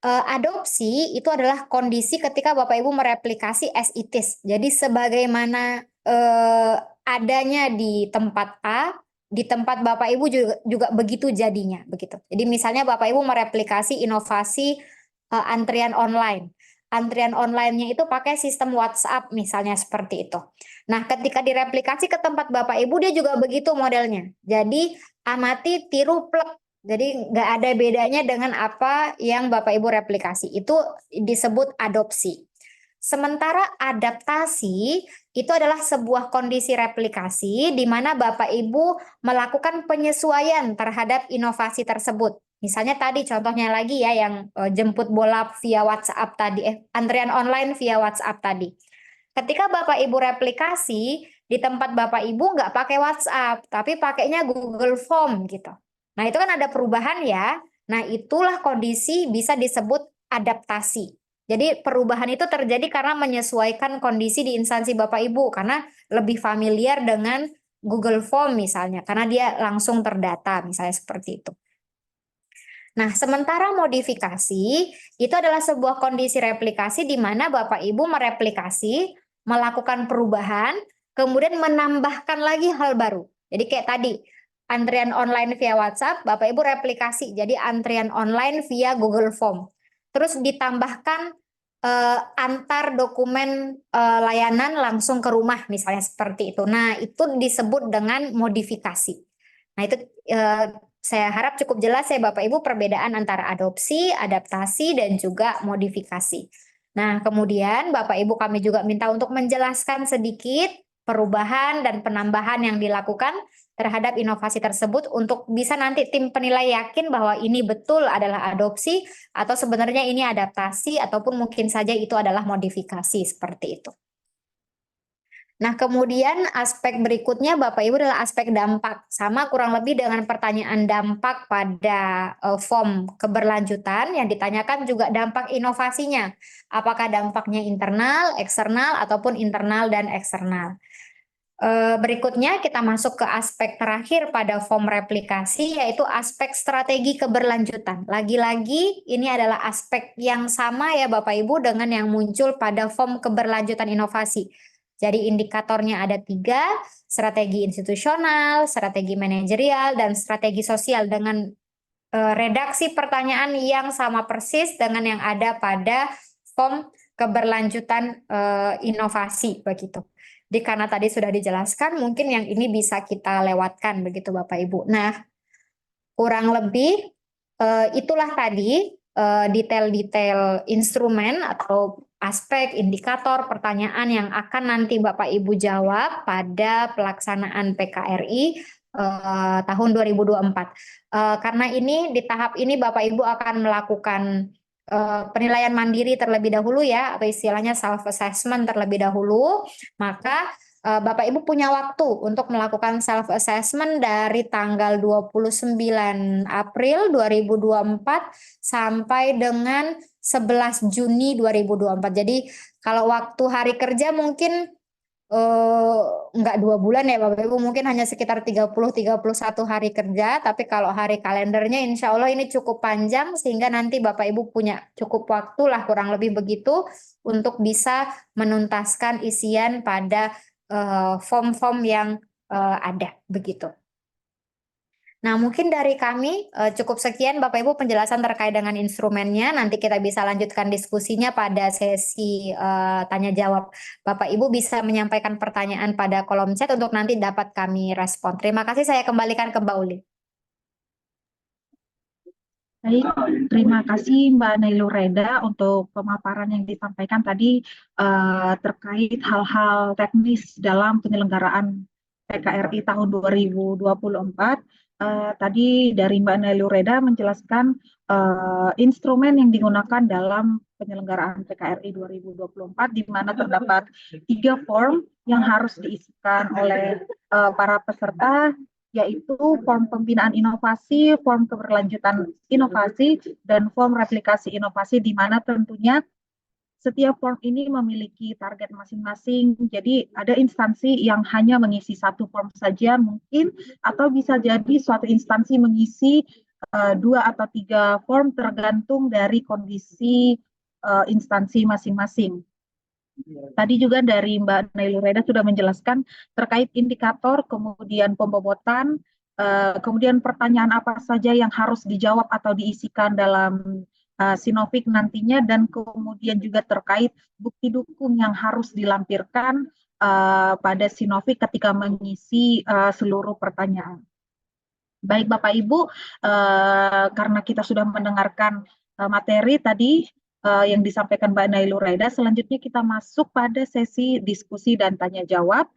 Adopsi itu adalah kondisi ketika Bapak Ibu mereplikasi as it is. Jadi sebagaimana adanya di tempat A, di tempat Bapak Ibu juga begitu jadinya, begitu. Jadi misalnya Bapak Ibu mereplikasi inovasi antrian online. Antrian online-nya itu pakai sistem WhatsApp misalnya seperti itu. Nah, ketika direplikasi ke tempat Bapak Ibu dia juga begitu modelnya. Jadi amati, tiru, plek. Jadi nggak ada bedanya dengan apa yang Bapak Ibu replikasi. Itu disebut adopsi. Sementara adaptasi itu adalah sebuah kondisi replikasi di mana Bapak Ibu melakukan penyesuaian terhadap inovasi tersebut. Misalnya tadi contohnya lagi ya yang jemput bola via WhatsApp tadi, antrian online via WhatsApp tadi. Ketika Bapak Ibu replikasi, di tempat Bapak Ibu nggak pakai WhatsApp, tapi pakainya Google Form gitu. Nah, itu kan ada perubahan ya. Nah, itulah kondisi bisa disebut adaptasi. Jadi, perubahan itu terjadi karena menyesuaikan kondisi di instansi Bapak Ibu, karena lebih familiar dengan Google Form misalnya, karena dia langsung terdata, misalnya seperti itu. Nah, sementara modifikasi itu adalah sebuah kondisi replikasi di mana Bapak Ibu mereplikasi, melakukan perubahan, kemudian menambahkan lagi hal baru. Jadi kayak tadi, antrian online via WhatsApp, Bapak Ibu replikasi jadi antrian online via Google Form. Terus ditambahkan antar dokumen layanan langsung ke rumah misalnya seperti itu. Nah, itu disebut dengan modifikasi. Nah, itu saya harap cukup jelas ya Bapak Ibu perbedaan antara adopsi, adaptasi, dan juga modifikasi. Nah, kemudian Bapak Ibu kami juga minta untuk menjelaskan sedikit perubahan dan penambahan yang dilakukan terhadap inovasi tersebut untuk bisa nanti tim penilai yakin bahwa ini betul adalah adopsi atau sebenarnya ini adaptasi ataupun mungkin saja itu adalah modifikasi seperti itu. Nah, kemudian aspek berikutnya Bapak Ibu adalah aspek dampak. Sama kurang lebih dengan pertanyaan dampak pada form keberlanjutan yang ditanyakan juga dampak inovasinya. Apakah dampaknya internal, eksternal, ataupun internal dan eksternal. Berikutnya kita masuk ke aspek terakhir pada form replikasi yaitu aspek strategi keberlanjutan. Lagi-lagi ini adalah aspek yang sama ya Bapak Ibu dengan yang muncul pada form keberlanjutan inovasi. Jadi indikatornya ada 3, strategi institusional, strategi manajerial, dan strategi sosial dengan redaksi pertanyaan yang sama persis dengan yang ada pada form keberlanjutan inovasi begitu. Jadi karena tadi sudah dijelaskan, mungkin yang ini bisa kita lewatkan begitu Bapak Ibu. Nah, kurang lebih itulah tadi detail-detail instrumen atau aspek, indikator, pertanyaan yang akan nanti Bapak Ibu jawab pada pelaksanaan PKRI tahun 2024. Karena ini di tahap ini Bapak Ibu akan melakukan penilaian mandiri terlebih dahulu ya, atau istilahnya self assessment terlebih dahulu, maka Bapak Ibu punya waktu untuk melakukan self assessment dari tanggal 29 April 2024 sampai dengan 11 Juni 2024. Jadi kalau waktu hari kerja mungkin enggak 2 bulan ya Bapak Ibu, mungkin hanya sekitar 30-31 hari kerja, tapi kalau hari kalendernya insya Allah ini cukup panjang sehingga nanti Bapak Ibu punya cukup waktu lah kurang lebih begitu untuk bisa menuntaskan isian pada form-form yang ada begitu. Nah, mungkin dari kami cukup sekian Bapak Ibu penjelasan terkait dengan instrumennya. Nanti kita bisa lanjutkan diskusinya pada sesi tanya jawab. Bapak Ibu bisa menyampaikan pertanyaan pada kolom chat untuk nanti dapat kami respon. Terima kasih, saya kembalikan ke Mbak Uli. Baik, terima kasih Mbak Nailureda untuk pemaparan yang disampaikan tadi terkait hal-hal teknis dalam penyelenggaraan PKRI tahun 2024. Tadi dari Mbak Nailureda menjelaskan instrumen yang digunakan dalam penyelenggaraan PKRI 2024, di mana terdapat 3 form yang harus diisikan oleh para peserta, yaitu form pembinaan inovasi, form keberlanjutan inovasi, dan form replikasi inovasi, di mana tentunya setiap form ini memiliki target masing-masing. Jadi ada instansi yang hanya mengisi 1 form saja mungkin, atau bisa jadi suatu instansi mengisi 2 atau 3 form tergantung dari kondisi instansi masing-masing. Tadi juga dari Mbak Nailureda sudah menjelaskan terkait indikator, kemudian pembobotan, kemudian pertanyaan apa saja yang harus dijawab atau diisikan dalam Sinopik nantinya, dan kemudian juga terkait bukti dukung yang harus dilampirkan pada Sinopik ketika mengisi seluruh pertanyaan. Baik Bapak Ibu, karena kita sudah mendengarkan materi tadi yang disampaikan Mbak Nailureda, selanjutnya kita masuk pada sesi diskusi dan tanya jawab.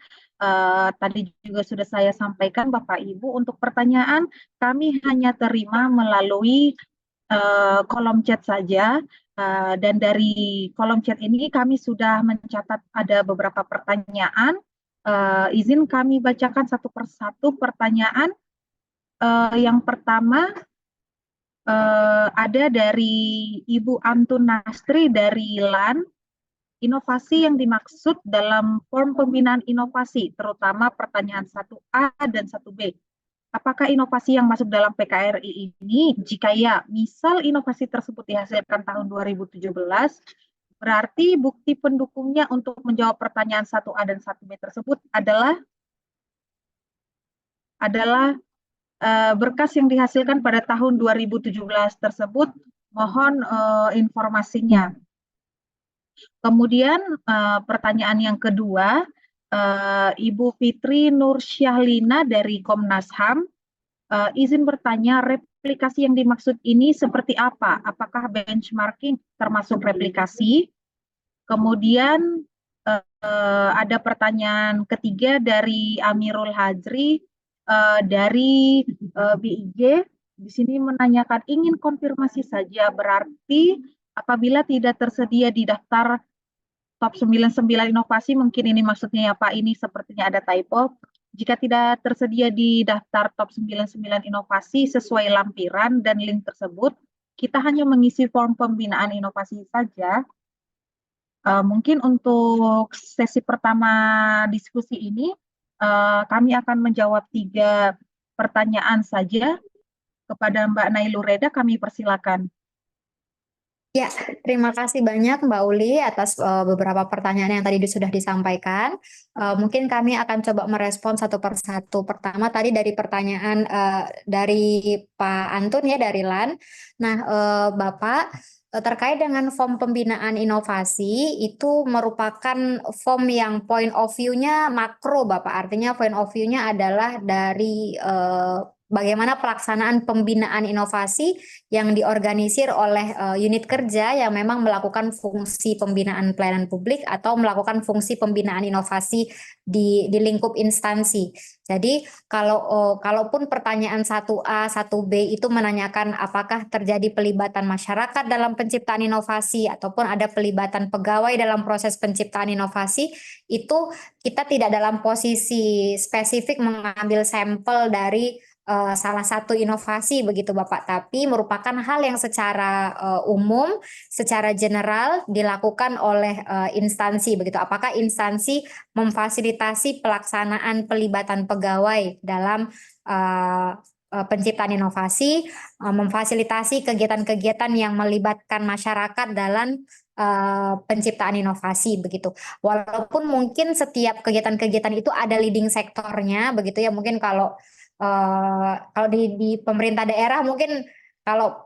Tadi juga sudah saya sampaikan Bapak Ibu, untuk pertanyaan kami hanya terima melalui kolom chat saja, dan dari kolom chat ini kami sudah mencatat ada beberapa pertanyaan. Izin kami bacakan satu persatu pertanyaan. Yang pertama ada dari Ibu Antun Nastri dari LAN. Inovasi yang dimaksud dalam form pembinaan inovasi, terutama pertanyaan 1A dan 1B. Apakah inovasi yang masuk dalam PKRI ini, jika ya, misal inovasi tersebut dihasilkan tahun 2017, berarti bukti pendukungnya untuk menjawab pertanyaan 1A dan 1B tersebut adalah berkas yang dihasilkan pada tahun 2017 tersebut. Mohon informasinya. Kemudian pertanyaan yang kedua, Ibu Fitri Nur Syahlina dari Komnas HAM, izin bertanya, replikasi yang dimaksud ini seperti apa? Apakah benchmarking termasuk replikasi? Kemudian ada pertanyaan ketiga dari Amirul Hajri dari BIG, di sini menanyakan, ingin konfirmasi saja, berarti apabila tidak tersedia di daftar top 99 inovasi, mungkin ini maksudnya ya Pak, ini sepertinya ada typo. Jika tidak tersedia di daftar top 99 inovasi sesuai lampiran dan link tersebut, kita hanya mengisi form pembinaan inovasi saja. Mungkin untuk sesi pertama diskusi ini, kami akan menjawab 3 pertanyaan saja. Kepada Mbak Nailureda kami persilakan. Ya, terima kasih banyak Mbak Uli atas beberapa pertanyaan yang tadi sudah disampaikan. Mungkin kami akan coba merespon satu persatu. Pertama tadi dari pertanyaan dari Pak Antun ya dari LAN. Nah, Bapak, terkait dengan form pembinaan inovasi itu merupakan form yang point of view-nya makro Bapak. Artinya point of view-nya adalah dari bagaimana pelaksanaan pembinaan inovasi yang diorganisir oleh unit kerja yang memang melakukan fungsi pembinaan pelayanan publik atau melakukan fungsi pembinaan inovasi di lingkup instansi. Jadi kalaupun pertanyaan 1A, 1B itu menanyakan apakah terjadi pelibatan masyarakat dalam penciptaan inovasi ataupun ada pelibatan pegawai dalam proses penciptaan inovasi, itu kita tidak dalam posisi spesifik mengambil sampel dari salah satu inovasi begitu Bapak, tapi merupakan hal yang secara umum, secara general dilakukan oleh instansi begitu. Apakah instansi memfasilitasi pelaksanaan pelibatan pegawai dalam penciptaan inovasi, memfasilitasi kegiatan-kegiatan yang melibatkan masyarakat dalam penciptaan inovasi begitu. Walaupun mungkin setiap kegiatan-kegiatan itu ada leading sektornya begitu ya. Mungkin kalau di pemerintah daerah mungkin kalau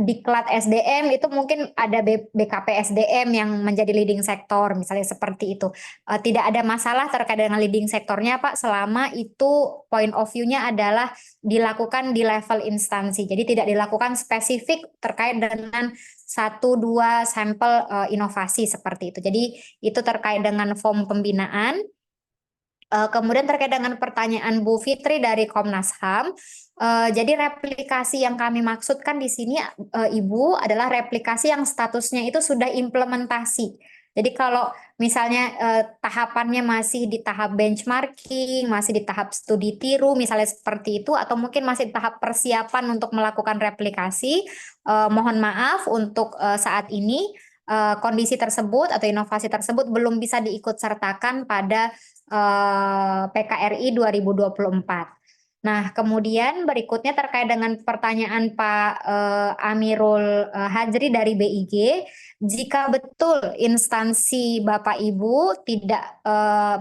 Diklat SDM itu mungkin ada BKP SDM yang menjadi leading sektor misalnya seperti itu. Tidak ada masalah terkait dengan leading sektornya Pak selama itu point of view-nya adalah dilakukan di level instansi. Jadi tidak dilakukan spesifik terkait dengan satu dua sampel inovasi seperti itu. Jadi itu terkait dengan form pembinaan. Kemudian terkait dengan pertanyaan Bu Fitri dari Komnas HAM, jadi replikasi yang kami maksudkan di sini Ibu adalah replikasi yang statusnya itu sudah implementasi. Jadi kalau misalnya tahapannya masih di tahap benchmarking, masih di tahap studi tiru, misalnya seperti itu, atau mungkin masih di tahap persiapan untuk melakukan replikasi, mohon maaf untuk saat ini kondisi tersebut atau inovasi tersebut belum bisa diikut sertakan pada PKRI 2024. Nah, kemudian berikutnya terkait dengan pertanyaan Pak Amirul Hajri dari BIG, jika betul instansi Bapak Ibu tidak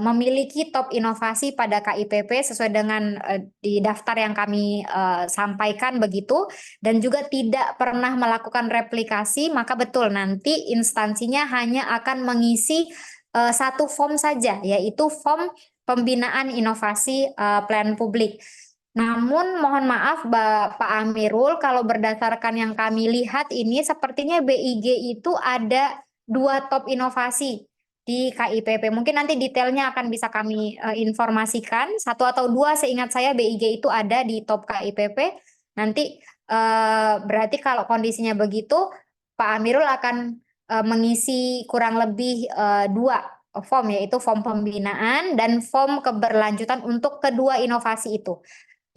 memiliki top inovasi pada KIPP sesuai dengan di daftar yang kami sampaikan begitu, dan juga tidak pernah melakukan replikasi, maka betul nanti instansinya hanya akan mengisi satu form saja, yaitu form pembinaan inovasi pelayanan publik. Namun mohon maaf Pak Amirul, kalau berdasarkan yang kami lihat ini sepertinya BIG itu ada 2 top inovasi di KIPP. Mungkin nanti detailnya akan bisa kami informasikan. 1 atau 2 seingat saya BIG itu ada di top KIPP. Nanti berarti kalau kondisinya begitu Pak Amirul akan mengisi kurang lebih 2 form, yaitu form pembinaan dan form keberlanjutan untuk kedua inovasi itu.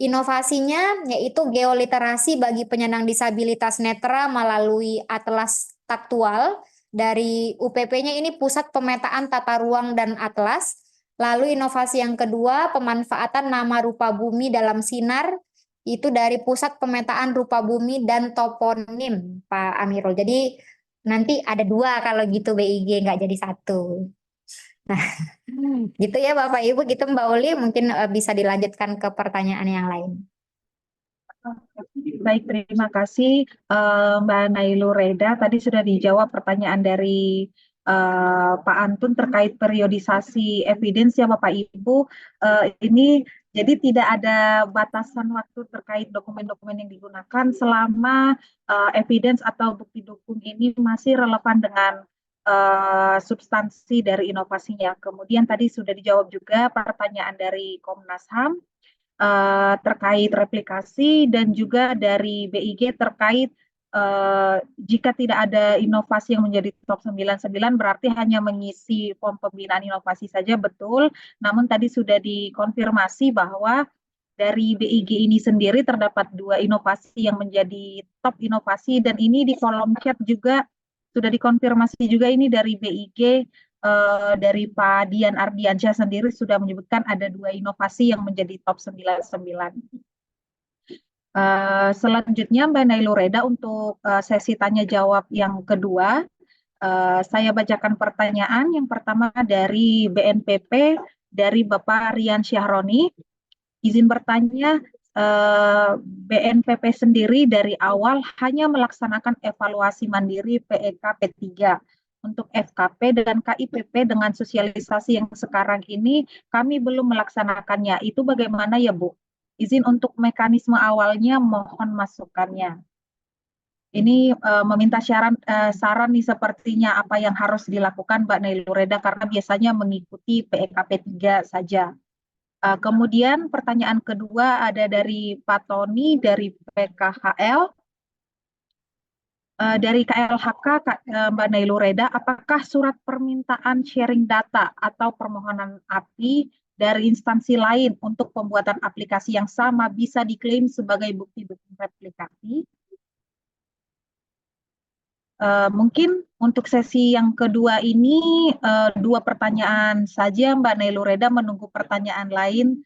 Inovasinya yaitu geoliterasi bagi penyandang disabilitas netra melalui atlas taktual dari UPP-nya ini Pusat Pemetaan Tata Ruang dan Atlas. Lalu inovasi yang kedua pemanfaatan nama rupa bumi dalam sinar itu dari Pusat Pemetaan Rupa Bumi dan Toponim Pak Amirul. Jadi nanti ada 2 kalau gitu BIG nggak jadi 1. Nah, gitu ya Bapak Ibu, gitu Mbak Uli mungkin bisa dilanjutkan ke pertanyaan yang lain. Baik, terima kasih Mbak Nailur Reda. Tadi sudah dijawab pertanyaan dari Pak Antun terkait periodisasi evidence ya Bapak Ibu. Ini jadi tidak ada batasan waktu terkait dokumen-dokumen yang digunakan selama evidence atau bukti dukung ini masih relevan dengan substansi dari inovasinya. Kemudian tadi sudah dijawab juga pertanyaan dari Komnas HAM terkait replikasi dan juga dari BIG terkait jika tidak ada inovasi yang menjadi top 99 berarti hanya mengisi form pembinaan inovasi saja, betul. Namun tadi sudah dikonfirmasi bahwa dari BIG ini sendiri terdapat 2 inovasi yang menjadi top inovasi dan ini di kolom chat juga sudah dikonfirmasi juga ini dari BIG dari Pak Dian Ardiansyah sendiri sudah menyebutkan ada 2 inovasi yang menjadi top 99. Selanjutnya Mbak Nailureda untuk sesi tanya jawab yang kedua, saya bacakan pertanyaan. Yang pertama dari BNPP dari Bapak Rian Syahroni. Izin bertanya, BNPP sendiri dari awal hanya melaksanakan evaluasi mandiri PEK P3. Untuk FKP dan KIPP dengan sosialisasi yang sekarang ini kami belum melaksanakannya. Itu bagaimana ya Bu? Izin untuk mekanisme awalnya mohon masukannya. Ini meminta saran nih sepertinya apa yang harus dilakukan Mbak Nailureda karena biasanya mengikuti PEKP 3 saja. Kemudian pertanyaan kedua ada dari Pak Tony dari PKHL. Dari KLHK, Mbak Nailureda, apakah surat permintaan sharing data atau permohonan API dari instansi lain untuk pembuatan aplikasi yang sama bisa diklaim sebagai bukti dukung replikasi? Mungkin untuk sesi yang kedua ini dua pertanyaan saja, Mbak Nailureda, menunggu pertanyaan lain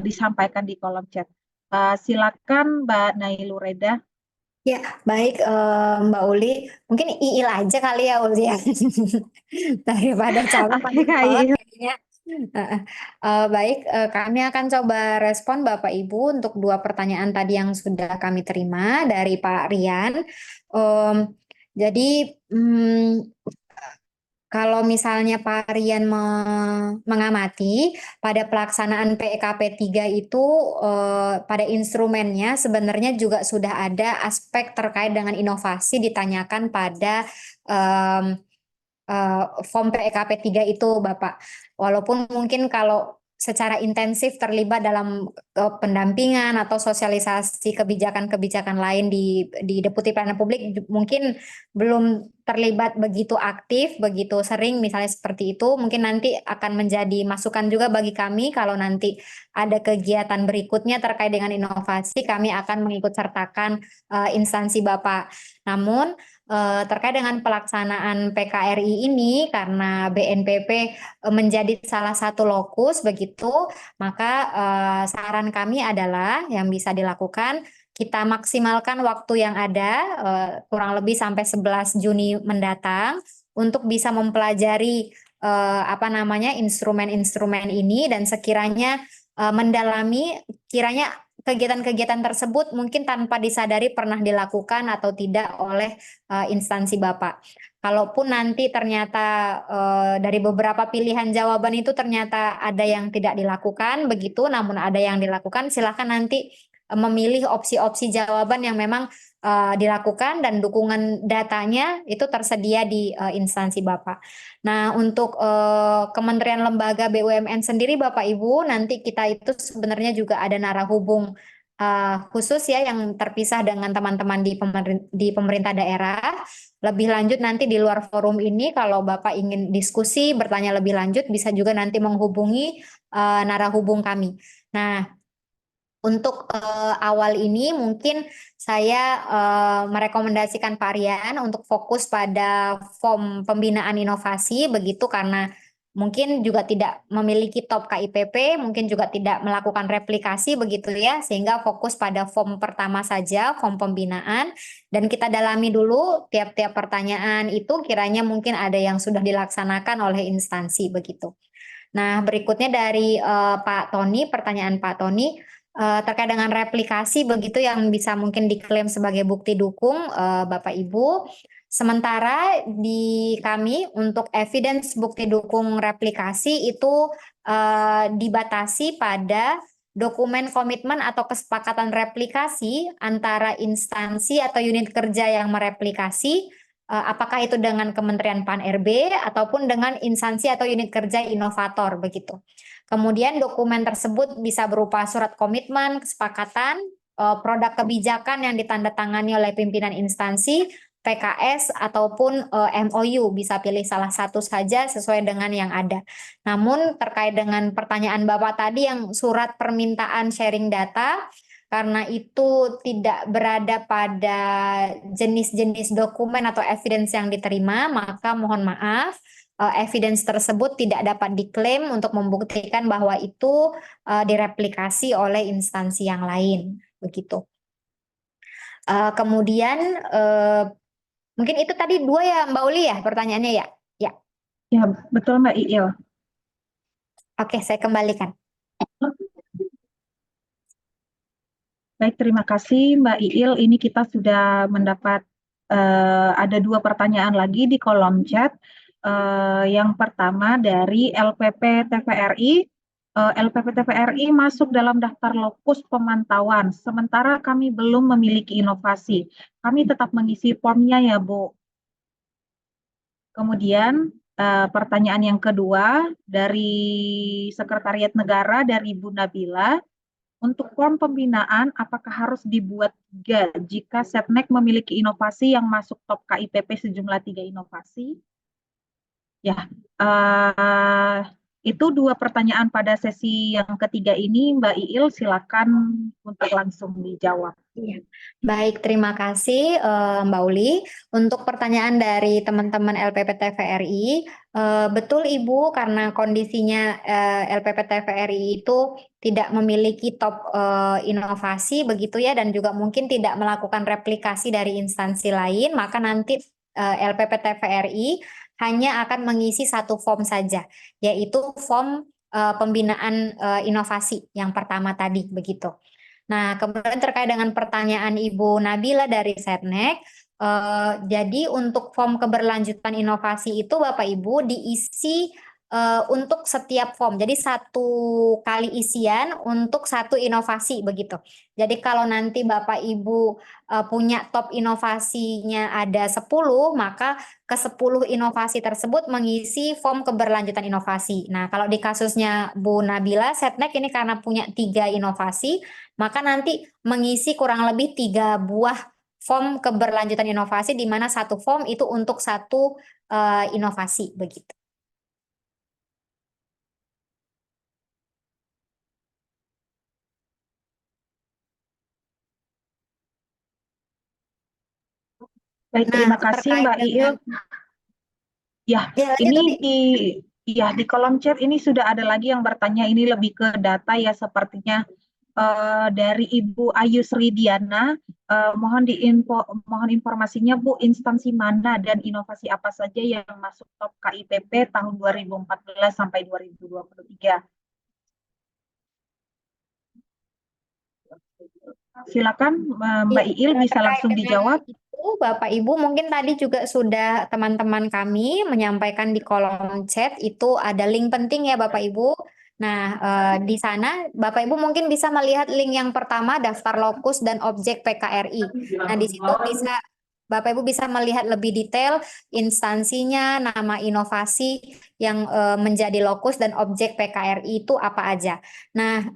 disampaikan di kolom chat. Silakan Mbak Nailureda. Ya, baik Mbak Uli. Mungkin Iil aja kali ya Uli ya. Daripada capek Oke, panik Kak banget Iil. kayaknya. Baik, kami akan coba respon Bapak Ibu untuk dua pertanyaan tadi yang sudah kami terima dari Pak Rian. Em, jadi, kalau misalnya Pak Rian mengamati pada pelaksanaan PKP 3 itu pada instrumennya sebenarnya juga sudah ada aspek terkait dengan inovasi ditanyakan pada em, form PKP 3 itu Bapak. Walaupun mungkin kalau secara intensif terlibat dalam pendampingan atau sosialisasi kebijakan-kebijakan lain di Deputi Pelayanan Publik mungkin belum terlibat begitu aktif, begitu sering misalnya seperti itu. Mungkin nanti akan menjadi masukan juga bagi kami kalau nanti ada kegiatan berikutnya terkait dengan inovasi, kami akan mengikut sertakan instansi Bapak. Namun terkait dengan pelaksanaan PKRI ini karena BNPB menjadi salah satu lokus begitu, maka saran kami adalah yang bisa dilakukan kita maksimalkan waktu yang ada kurang lebih sampai 11 Juni mendatang untuk bisa mempelajari apa namanya instrumen-instrumen ini dan sekiranya mendalami kiranya kegiatan-kegiatan tersebut mungkin tanpa disadari pernah dilakukan atau tidak oleh instansi Bapak. Kalaupun nanti ternyata dari beberapa pilihan jawaban itu ternyata ada yang tidak dilakukan begitu, namun ada yang dilakukan, silakan nanti memilih opsi-opsi jawaban yang memang dilakukan dan dukungan datanya itu tersedia di instansi Bapak. Nah, untuk Kementerian Lembaga BUMN sendiri Bapak Ibu, nanti kita itu sebenarnya juga ada narahubung khusus ya yang terpisah dengan teman-teman di pemerintah daerah. Lebih lanjut nanti di luar forum ini kalau Bapak ingin diskusi, bertanya lebih lanjut bisa juga nanti menghubungi narahubung kami. Nah, untuk awal ini mungkin saya merekomendasikan Pak Rian untuk fokus pada form pembinaan inovasi begitu karena mungkin juga tidak memiliki top KIPP, mungkin juga tidak melakukan replikasi begitu ya, sehingga fokus pada form pertama saja, form pembinaan dan kita dalami dulu tiap-tiap pertanyaan itu kiranya mungkin ada yang sudah dilaksanakan oleh instansi begitu. Nah, berikutnya dari Pak Tony, pertanyaan Pak Tony terkait dengan replikasi begitu yang bisa mungkin diklaim sebagai bukti dukung Bapak Ibu. Sementara di kami untuk evidence bukti dukung replikasi itu dibatasi pada dokumen komitmen atau kesepakatan replikasi antara instansi atau unit kerja yang mereplikasi apakah itu dengan Kementerian Pan-RB ataupun dengan instansi atau unit kerja inovator begitu. Kemudian dokumen tersebut bisa berupa surat komitmen, kesepakatan, produk kebijakan yang ditandatangani oleh pimpinan instansi, PKS ataupun MOU, bisa pilih salah satu saja sesuai dengan yang ada. Namun terkait dengan pertanyaan Bapak tadi yang surat permintaan sharing data, karena itu tidak berada pada jenis-jenis dokumen atau evidence yang diterima, maka mohon maaf, evidence tersebut tidak dapat diklaim untuk membuktikan bahwa itu direplikasi oleh instansi yang lain, begitu. Kemudian mungkin itu tadi dua ya Mbak Uli ya pertanyaannya ya? Ya, Ya, betul Mbak Iil. oke saya kembalikan. Baik, terima kasih Mbak Iil. Ini kita sudah mendapat ada dua pertanyaan lagi di kolom chat. Yang pertama dari LPP TVRI. LPPTVRI masuk dalam daftar lokus pemantauan, sementara kami belum memiliki inovasi. Kami tetap mengisi formnya ya, Bu. Kemudian pertanyaan yang kedua dari Sekretariat Negara dari Bu Nabila, untuk form pembinaan apakah harus dibuat 3 jika Setnek memiliki inovasi yang masuk top KIPP sejumlah 3 inovasi? Ya, eh, itu 2 pertanyaan pada sesi yang ketiga ini, Mbak Iil, silakan untuk langsung dijawab. Iya. Baik, terima kasih Mbak Uli. Untuk pertanyaan dari teman-teman LPP TVRI, betul Ibu, karena kondisinya LPP TVRI itu tidak memiliki top inovasi begitu ya, dan juga mungkin tidak melakukan replikasi dari instansi lain, maka nanti LPP TVRI hanya akan mengisi satu form saja, yaitu form pembinaan inovasi yang pertama tadi begitu. Nah, kemudian terkait dengan pertanyaan Ibu Nabila dari Setnek, jadi untuk form keberlanjutan inovasi itu Bapak Ibu diisi untuk setiap form. Jadi satu kali isian untuk satu inovasi begitu. Jadi kalau nanti Bapak Ibu punya top inovasinya ada 10, maka ke 10 inovasi tersebut mengisi form keberlanjutan inovasi. Nah, kalau di kasusnya Bu Nabila, Setnek ini karena punya 3 inovasi, maka nanti mengisi kurang lebih 3 buah form keberlanjutan inovasi, di mana satu form itu untuk satu inovasi begitu. Baik, Nah, terima kasih terkait Mbak Iil. dengan Ya, ya lanjut ini tadi. di kolom chat ini sudah ada lagi yang bertanya, ini lebih ke data ya sepertinya. Dari Ibu Ayu Sridiana, mohon informasinya Bu, instansi mana dan inovasi apa saja yang masuk top KIPP tahun 2014 sampai 2023. Silakan Iya, Mbak Iil bisa terkait langsung dengan dijawab. itu, Bapak Ibu mungkin tadi juga sudah teman-teman kami menyampaikan di kolom chat itu ada link penting ya Bapak Ibu. Nah, di sana Bapak Ibu mungkin bisa melihat link yang pertama, daftar lokus dan objek PKRI. Nah, di situ bisa Bapak Ibu bisa melihat lebih detail instansinya, nama inovasi yang menjadi lokus dan objek PKRI itu apa aja. Nah,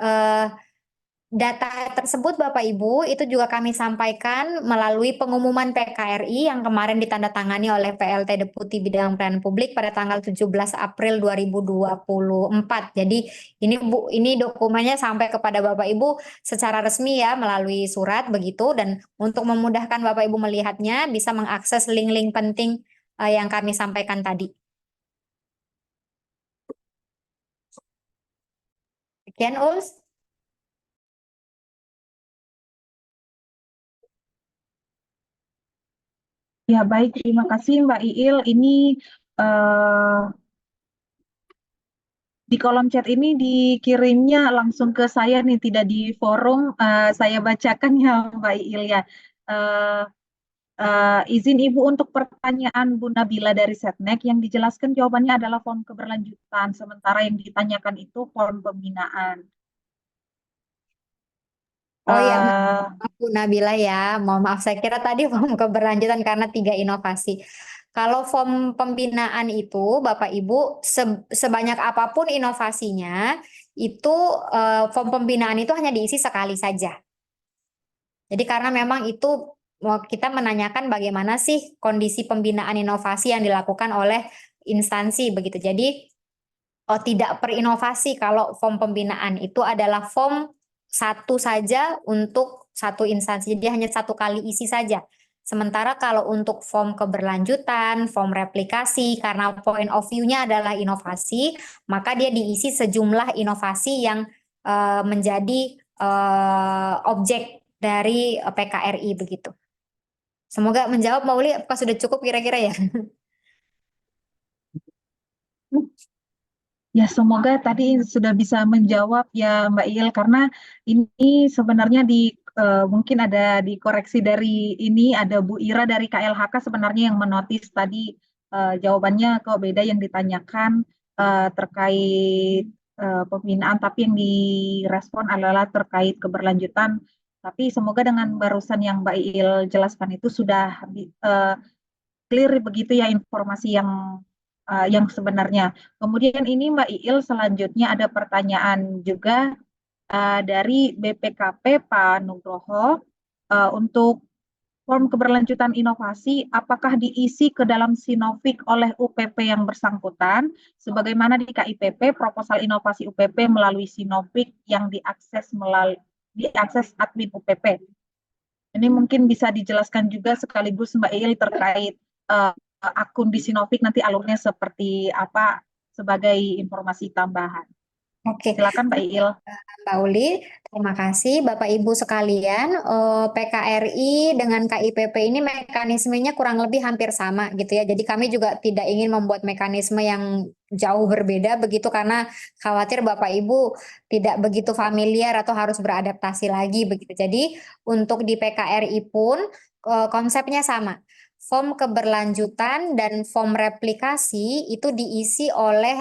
data tersebut Bapak Ibu itu juga kami sampaikan melalui pengumuman PKRI yang kemarin ditandatangani oleh PLT Deputi Bidang Pelayanan Publik pada tanggal 17 April 2024. Jadi ini dokumennya sampai kepada Bapak Ibu secara resmi ya melalui surat begitu, dan untuk memudahkan Bapak Ibu melihatnya bisa mengakses link-link penting yang kami sampaikan tadi. Sekian Uls. Ya baik, terima kasih Mbak Iil. Ini di kolom chat ini dikirimnya langsung ke saya nih, tidak di forum. Saya bacakan ya Mbak Iil ya. Izin Ibu untuk pertanyaan Bu Nabila dari Setnek, yang dijelaskan jawabannya adalah form keberlanjutan, sementara yang ditanyakan itu form pembinaan. Oh ya, Uh, Bu Nabila ya, mohon maaf saya kira tadi form keberlanjutan karena 3 inovasi. Kalau form pembinaan itu Bapak Ibu sebanyak apapun inovasinya itu form pembinaan itu hanya diisi sekali saja. Jadi karena memang itu kita menanyakan bagaimana sih kondisi pembinaan inovasi yang dilakukan oleh instansi begitu. Jadi tidak per inovasi kalau form pembinaan itu adalah form satu saja untuk satu instansi, jadi hanya satu kali isi saja. Sementara kalau untuk form keberlanjutan, form replikasi, karena point of view-nya adalah inovasi, maka dia diisi sejumlah inovasi yang menjadi objek dari PKRI begitu. Semoga menjawab, Mbak Uli, apakah sudah cukup kira-kira ya? Ya, semoga tadi sudah bisa menjawab ya Mbak Il, karena ini sebenarnya mungkin ada dikoreksi dari ini, ada Bu Ira dari KLHK sebenarnya yang menotis tadi jawabannya kok beda yang ditanyakan terkait pembinaan, tapi yang direspon adalah terkait keberlanjutan. Tapi semoga dengan barusan yang Mbak Iil jelaskan itu sudah clear begitu ya informasi yang sebenarnya. Kemudian ini Mbak Iil selanjutnya ada pertanyaan juga dari BPKP Pak Nugroho untuk form keberlanjutan inovasi, apakah diisi ke dalam Sinovik oleh UPP yang bersangkutan, sebagaimana di KIPP proposal inovasi UPP melalui Sinovik yang diakses admin UPP. Ini mungkin bisa dijelaskan juga sekaligus Mbak Il terkait akun di Sinovik nanti alurnya seperti apa sebagai informasi tambahan. Oke, Silakan Mbak Il. Mbak Uli, terima kasih Bapak Ibu sekalian. PKRI dengan KIPP ini mekanismenya kurang lebih hampir sama gitu ya. Jadi kami juga tidak ingin membuat mekanisme yang jauh berbeda begitu karena khawatir Bapak Ibu tidak begitu familiar atau harus beradaptasi lagi begitu. Jadi untuk di PKRI pun konsepnya sama. Form keberlanjutan dan form replikasi itu diisi oleh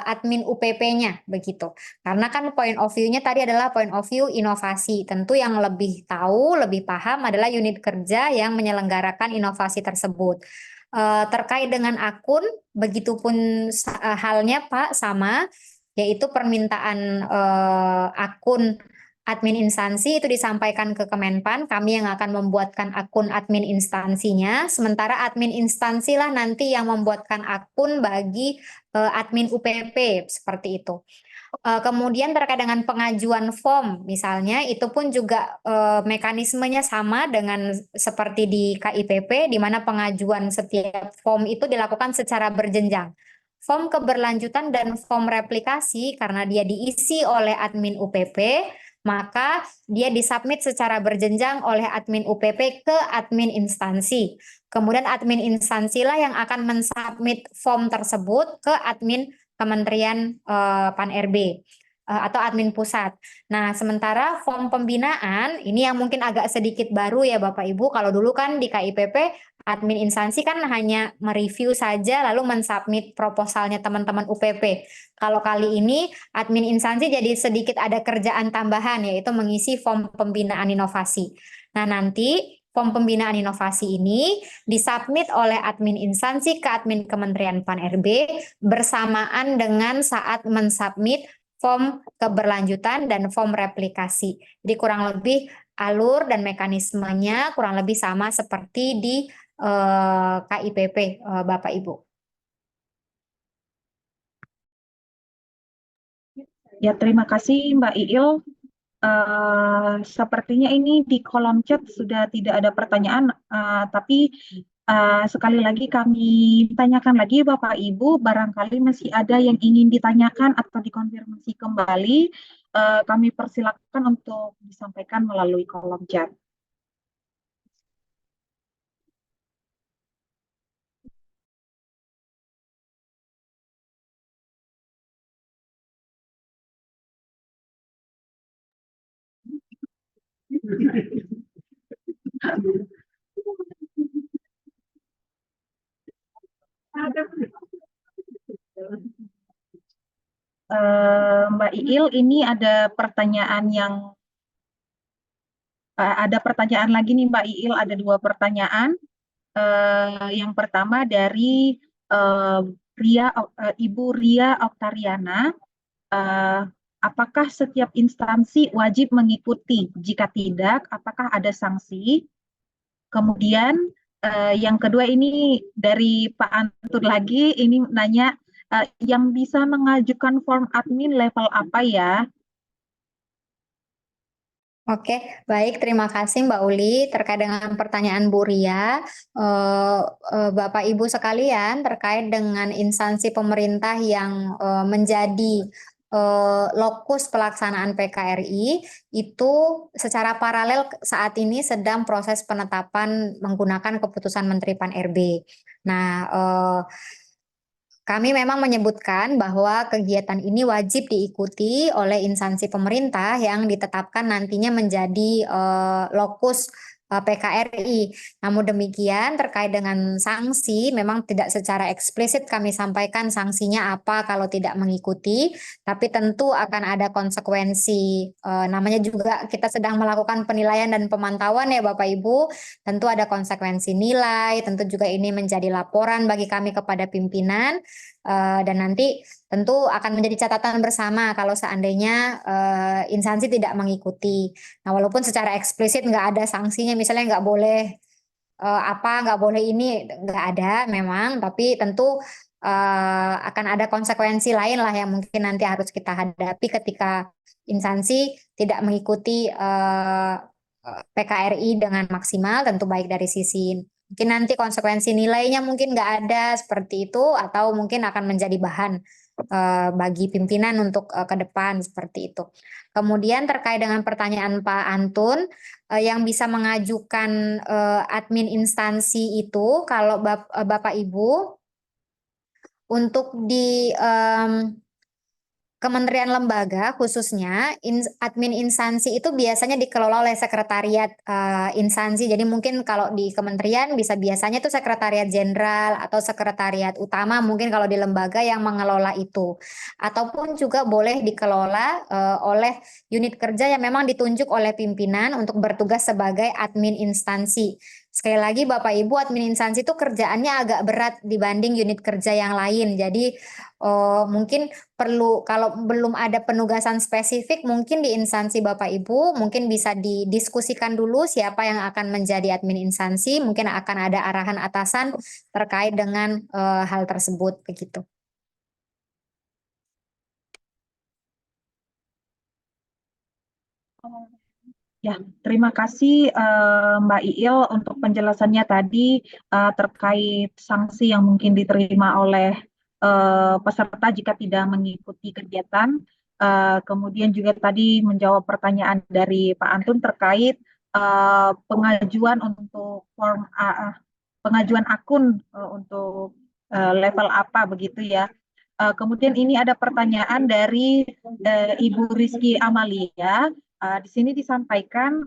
admin UPP-nya begitu. Karena kan point of view-nya tadi adalah point of view inovasi. Tentu yang lebih tahu, lebih paham adalah unit kerja yang menyelenggarakan inovasi tersebut. Terkait dengan akun, begitupun halnya Pak sama, yaitu permintaan akun admin instansi itu disampaikan ke Kemenpan, kami yang akan membuatkan akun admin instansinya, sementara admin instansi lah nanti yang membuatkan akun bagi admin UPP, seperti itu. Kemudian terkait dengan pengajuan form, misalnya itu pun juga mekanismenya sama dengan seperti di KIPP, di mana pengajuan setiap form itu dilakukan secara berjenjang. Form keberlanjutan dan form replikasi karena dia diisi oleh admin UPP, maka dia disubmit secara berjenjang oleh admin UPP ke admin instansi. Kemudian admin instansilah yang akan mensubmit form tersebut ke admin Kementerian Pan-RB atau admin pusat. Nah, sementara form pembinaan ini yang mungkin agak sedikit baru ya Bapak Ibu. Kalau dulu kan di KIPP admin instansi kan hanya mereview saja lalu mensubmit proposalnya teman-teman UPP. Kalau kali ini admin instansi jadi sedikit ada kerjaan tambahan yaitu mengisi form pembinaan inovasi. Nah, nanti form pembinaan inovasi ini disubmit oleh admin instansi ke admin Kementerian Pan-RB bersamaan dengan saat mensubmit form keberlanjutan dan form replikasi. Jadi kurang lebih alur dan mekanismenya kurang lebih sama seperti di KIPP, Bapak Ibu. Ya, terima kasih Mbak Iil. Sepertinya ini di kolom chat sudah tidak ada pertanyaan, tapi sekali lagi kami tanyakan lagi Bapak Ibu, barangkali masih ada yang ingin ditanyakan atau dikonfirmasi kembali, kami persilakan untuk disampaikan melalui kolom chat. Mbak Iil, ini ada pertanyaan lagi nih Mbak Iil, ada 2 pertanyaan. Yang pertama dari Ibu Ria Oktariana, apakah setiap instansi wajib mengikuti? Jika tidak, apakah ada sanksi? Kemudian yang kedua ini dari Pak Antur lagi, ini nanya yang bisa mengajukan form admin level apa ya? Oke, baik. Terima kasih Mbak Uli terkait dengan pertanyaan Bu Ria. Bapak Ibu sekalian, terkait dengan instansi pemerintah yang menjadi lokus pelaksanaan PKRI, itu secara paralel saat ini sedang proses penetapan menggunakan keputusan Menteri Pan-RB. Nah, kami memang menyebutkan bahwa kegiatan ini wajib diikuti oleh instansi pemerintah yang ditetapkan nantinya menjadi lokus PKRI. Namun demikian terkait dengan sanksi memang tidak secara eksplisit kami sampaikan sanksinya apa kalau tidak mengikuti, tapi tentu akan ada konsekuensi. Namanya juga kita sedang melakukan penilaian dan pemantauan ya Bapak Ibu, tentu ada konsekuensi nilai, tentu juga ini menjadi laporan bagi kami kepada pimpinan, dan nanti tentu akan menjadi catatan bersama kalau seandainya instansi tidak mengikuti. Nah, walaupun secara eksplisit nggak ada sanksinya, misalnya nggak boleh nggak boleh ini, nggak ada memang, tapi tentu akan ada konsekuensi lain lah yang mungkin nanti harus kita hadapi ketika instansi tidak mengikuti PKRI dengan maksimal, tentu baik dari sisi mungkin nanti konsekuensi nilainya mungkin nggak ada seperti itu, atau mungkin akan menjadi bahan bagi pimpinan untuk ke depan seperti itu. Kemudian terkait dengan pertanyaan Pak Antun, yang bisa mengajukan admin instansi itu kalau Bapak Ibu untuk di Kementerian lembaga khususnya admin instansi itu biasanya dikelola oleh sekretariat instansi. Jadi mungkin kalau di kementerian biasanya itu sekretariat jenderal atau sekretariat utama mungkin kalau di lembaga yang mengelola itu. Ataupun juga boleh dikelola oleh unit kerja yang memang ditunjuk oleh pimpinan untuk bertugas sebagai admin instansi. Sekali lagi Bapak Ibu, admin instansi itu kerjaannya agak berat dibanding unit kerja yang lain. Jadi mungkin perlu, kalau belum ada penugasan spesifik mungkin di instansi Bapak Ibu mungkin bisa didiskusikan dulu siapa yang akan menjadi admin instansi, mungkin akan ada arahan atasan terkait dengan hal tersebut begitu. Ya, terima kasih Mbak Iil untuk penjelasannya tadi terkait sanksi yang mungkin diterima oleh peserta jika tidak mengikuti kegiatan. Kemudian juga tadi menjawab pertanyaan dari Pak Antun terkait pengajuan untuk pengajuan akun untuk level apa begitu ya. Kemudian ini ada pertanyaan dari Ibu Rizky Amalia. Di sini disampaikan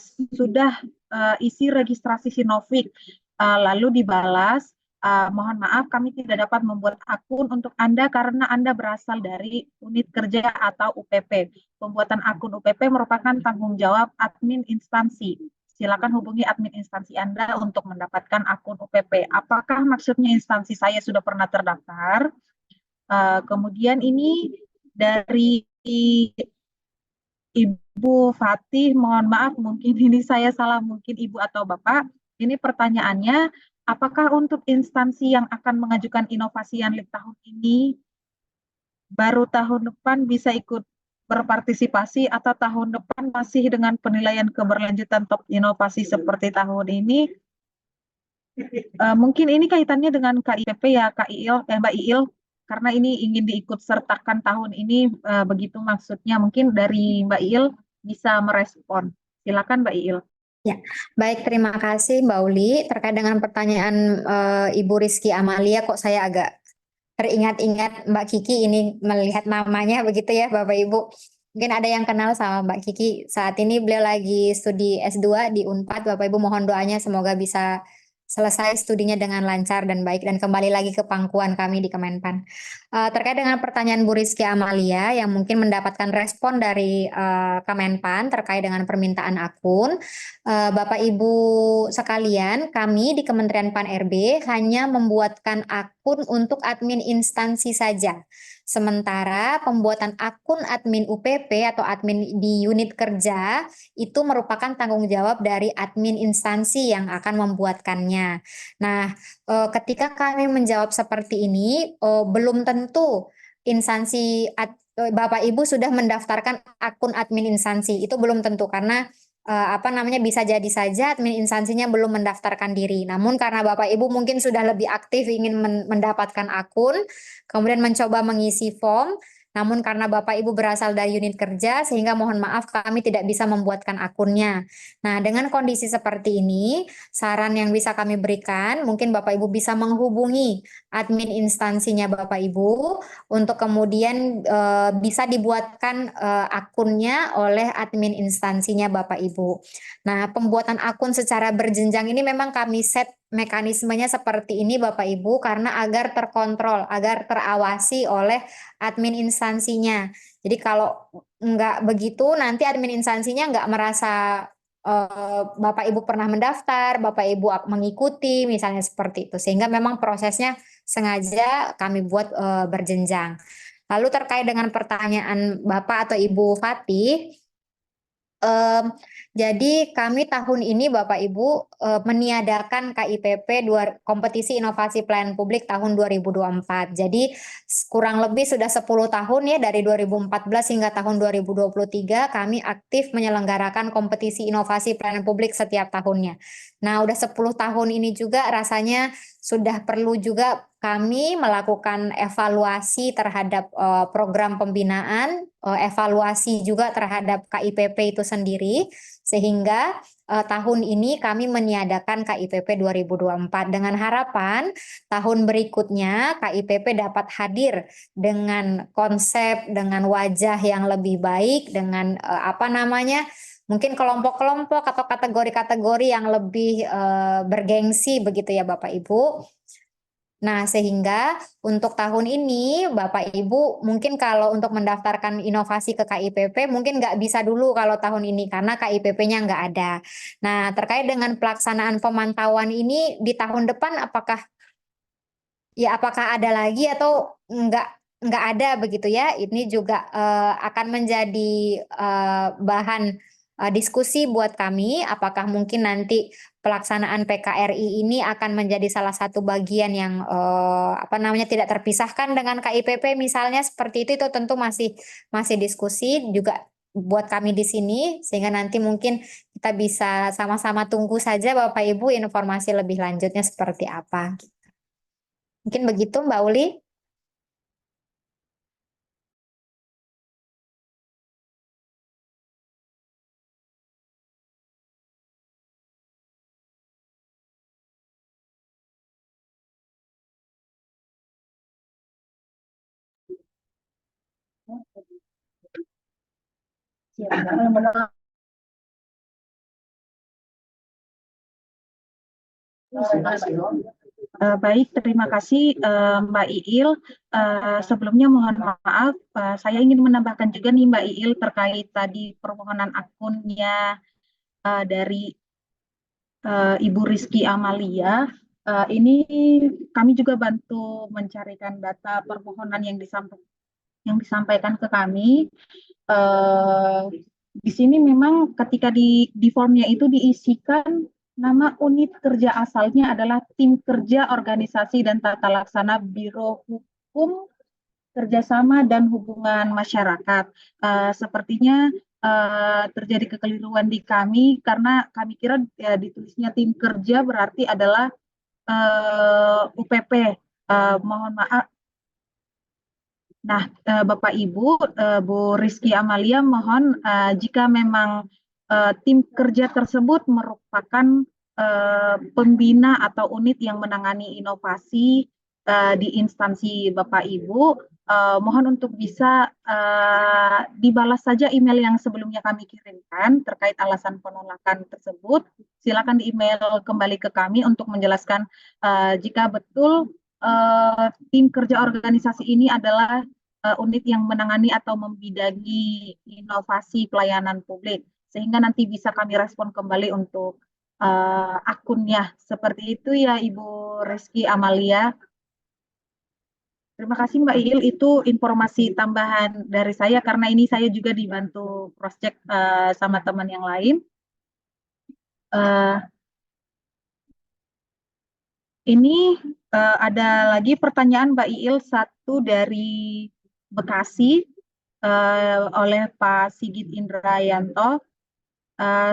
sudah isi registrasi Sinovik, lalu dibalas, mohon maaf kami tidak dapat membuat akun untuk Anda karena Anda berasal dari unit kerja atau UPP. Pembuatan akun UPP merupakan tanggung jawab admin instansi. Silakan hubungi admin instansi Anda untuk mendapatkan akun UPP. Apakah maksudnya instansi saya sudah pernah terdaftar? Kemudian ini dari Ibu Fatih, mohon maaf mungkin ini saya salah, mungkin Ibu atau Bapak. Ini pertanyaannya, apakah untuk instansi yang akan mengajukan inovasi Yanlib tahun ini baru tahun depan bisa ikut berpartisipasi atau tahun depan masih dengan penilaian keberlanjutan top inovasi seperti tahun ini? Mungkin ini kaitannya dengan KIPP ya, Kak Iil, Mbak Iil, karena ini ingin diikut sertakan tahun ini, begitu maksudnya. Mungkin dari Mbak Iil bisa merespon. Silakan Mbak Iil. Ya, baik, terima kasih Mbak Uli. Terkait dengan pertanyaan Ibu Rizky Amalia, kok saya agak teringat-ingat Mbak Kiki ini melihat namanya begitu ya Bapak Ibu. Mungkin ada yang kenal sama Mbak Kiki. Saat ini beliau lagi studi S2 di Unpad. Bapak Ibu mohon doanya semoga bisa selesai studinya dengan lancar dan baik dan kembali lagi ke pangkuan kami di Kemenpan. Terkait dengan pertanyaan Bu Rizky Amalia yang mungkin mendapatkan respon dari Kemenpan terkait dengan permintaan akun, Bapak Ibu sekalian, kami di Kementerian Pan-RB hanya membuatkan akun untuk admin instansi saja. Sementara pembuatan akun admin UPP atau admin di unit kerja itu merupakan tanggung jawab dari admin instansi yang akan membuatkannya. Nah, ketika kami menjawab seperti ini, belum tentu instansi Bapak Ibu sudah mendaftarkan akun admin instansi. Itu belum tentu karena bisa jadi saja admin instansinya belum mendaftarkan diri. Namun karena Bapak Ibu mungkin sudah lebih aktif ingin mendapatkan akun, kemudian mencoba mengisi form, Namun karena Bapak Ibu berasal dari unit kerja, sehingga mohon maaf kami tidak bisa membuatkan akunnya. Nah, dengan kondisi seperti ini, saran yang bisa kami berikan, mungkin Bapak Ibu bisa menghubungi admin instansinya Bapak Ibu untuk kemudian bisa dibuatkan akunnya oleh admin instansinya Bapak Ibu. Nah, pembuatan akun secara berjenjang ini memang kami set mekanismenya seperti ini Bapak Ibu karena agar terkontrol, agar terawasi oleh admin instansinya. Jadi kalau nggak begitu nanti admin instansinya nggak merasa Bapak Ibu pernah mendaftar, Bapak Ibu mengikuti, misalnya seperti itu. Sehingga memang prosesnya sengaja kami buat berjenjang. Lalu terkait dengan pertanyaan Bapak atau Ibu Fatih, Em, jadi kami tahun ini Bapak Ibu meniadakan KIPP Kompetisi Inovasi Pelayanan Publik tahun 2024. Jadi kurang lebih sudah 10 tahun ya dari 2014 hingga tahun 2023 kami aktif menyelenggarakan kompetisi inovasi pelayanan publik setiap tahunnya. Nah, udah 10 tahun ini juga rasanya sudah perlu juga kami melakukan evaluasi terhadap program pembinaan, evaluasi juga terhadap KIPP itu sendiri, sehingga tahun ini kami meniadakan KIPP 2024 dengan harapan tahun berikutnya KIPP dapat hadir dengan konsep, dengan wajah yang lebih baik, dengan mungkin kelompok-kelompok atau kategori-kategori yang lebih bergengsi begitu ya Bapak Ibu. Nah, sehingga untuk tahun ini Bapak Ibu mungkin kalau untuk mendaftarkan inovasi ke KIPP mungkin nggak bisa dulu kalau tahun ini karena KIPP-nya nggak ada. Nah, terkait dengan pelaksanaan pemantauan ini di tahun depan apakah ada lagi atau nggak ada begitu ya? Ini juga akan menjadi bahan diskusi buat kami. Apakah mungkin nanti pelaksanaan PKRI ini akan menjadi salah satu bagian yang tidak terpisahkan dengan KIPP misalnya seperti itu tentu masih diskusi juga buat kami di sini sehingga nanti mungkin kita bisa sama-sama tunggu saja Bapak Ibu informasi lebih lanjutnya seperti apa. Mungkin begitu Mbak Uli. Baik, terima kasih Mbak Iil. Sebelumnya mohon maaf, saya ingin menambahkan juga nih Mbak Iil terkait tadi permohonan akunnya dari Ibu Rizky Amalia. Ini kami juga bantu mencarikan data permohonan yang disampaikan ke kami. Di sini memang ketika di formnya itu diisikan nama unit kerja asalnya adalah Tim Kerja Organisasi dan Tata Laksana Biro Hukum Kerjasama dan Hubungan Masyarakat. Sepertinya terjadi kekeliruan di kami karena kami kira ditulisnya tim kerja berarti adalah UPP. Mohon maaf. Nah, Bapak Ibu, Bu Rizky Amalia, mohon jika memang tim kerja tersebut merupakan pembina atau unit yang menangani inovasi di instansi Bapak Ibu, mohon untuk bisa dibalas saja email yang sebelumnya kami kirimkan terkait alasan penolakan tersebut. Silakan di email kembali ke kami untuk menjelaskan jika betul tim kerja organisasi ini adalah unit yang menangani atau membidangi inovasi pelayanan publik, sehingga nanti bisa kami respon kembali untuk akunnya. Seperti itu ya Ibu Rizky Amalia. Terima kasih Mbak Iil, itu informasi tambahan dari saya karena ini saya juga dibantu cross check sama teman yang lain. Ini ada lagi pertanyaan Mbak Iil, satu dari Bekasi oleh Pak Sigit Indrayanto.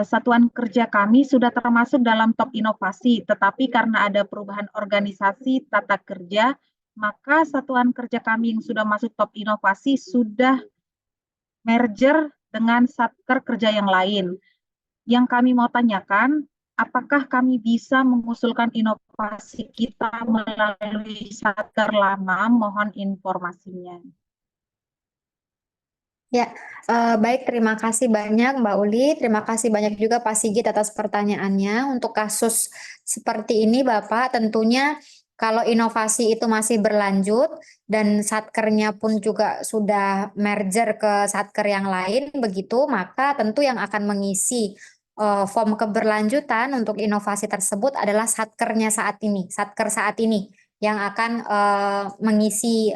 Satuan kerja kami sudah termasuk dalam top inovasi, tetapi karena ada perubahan organisasi tata kerja, maka satuan kerja kami yang sudah masuk top inovasi sudah merger dengan satker kerja yang lain. Yang kami mau tanyakan, apakah kami bisa mengusulkan inovasi kita melalui satker lama? Mohon informasinya. Ya, baik, terima kasih banyak Mbak Uli. Terima kasih banyak juga Pak Sigit atas pertanyaannya. Untuk kasus seperti ini, Bapak, tentunya kalau inovasi itu masih berlanjut dan satkernya pun juga sudah merger ke satker yang lain, begitu, maka tentu yang akan mengisi form keberlanjutan untuk inovasi tersebut adalah satkernya saat ini, satker saat ini yang akan mengisi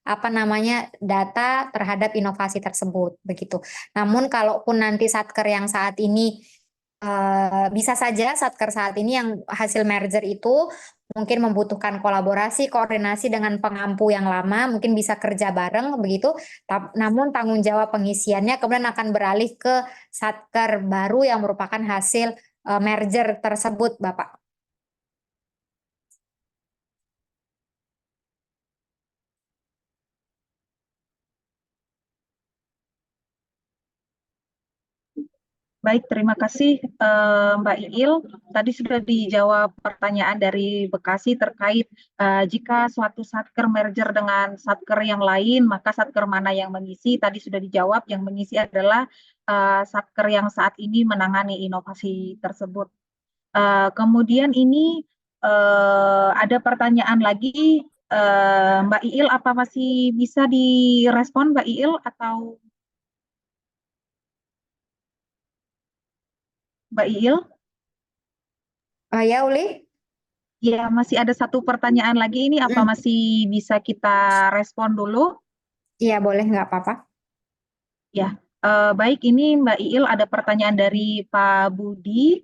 apa namanya data terhadap inovasi tersebut begitu. Namun kalaupun nanti satker yang saat ini bisa saja satker saat ini yang hasil merger itu mungkin membutuhkan kolaborasi, koordinasi dengan pengampu yang lama, mungkin bisa kerja bareng begitu. Namun tanggung jawab pengisiannya kemudian akan beralih ke satker baru yang merupakan hasil merger tersebut, Bapak. Baik, terima kasih Mbak Iil. Tadi sudah dijawab pertanyaan dari Bekasi terkait jika suatu satker merger dengan satker yang lain, maka satker mana yang mengisi? Tadi sudah dijawab, yang mengisi adalah satker yang saat ini menangani inovasi tersebut. Kemudian ini ada pertanyaan lagi, Mbak Iil, apa masih bisa direspon Mbak Iil atau Mbak Iil? Ya, Uli? Ya, masih ada satu pertanyaan lagi ini, apa Mm. masih bisa kita respon dulu? Iya, boleh, nggak apa-apa. Ya, baik, ini Mbak Iil ada pertanyaan dari Pak Budi.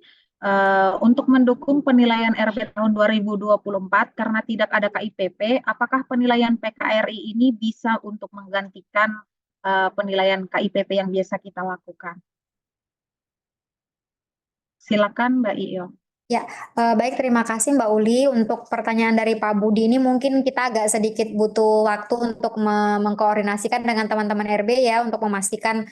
Untuk mendukung penilaian RB tahun 2024 karena tidak ada KIPP, apakah penilaian PKRI ini bisa untuk menggantikan penilaian KIPP yang biasa kita lakukan? Silakan Mbak Iil. Ya, baik, terima kasih Mbak Uli. Untuk pertanyaan dari Pak Budi ini mungkin kita agak sedikit butuh waktu untuk mengkoordinasikan dengan teman-teman RB ya untuk memastikan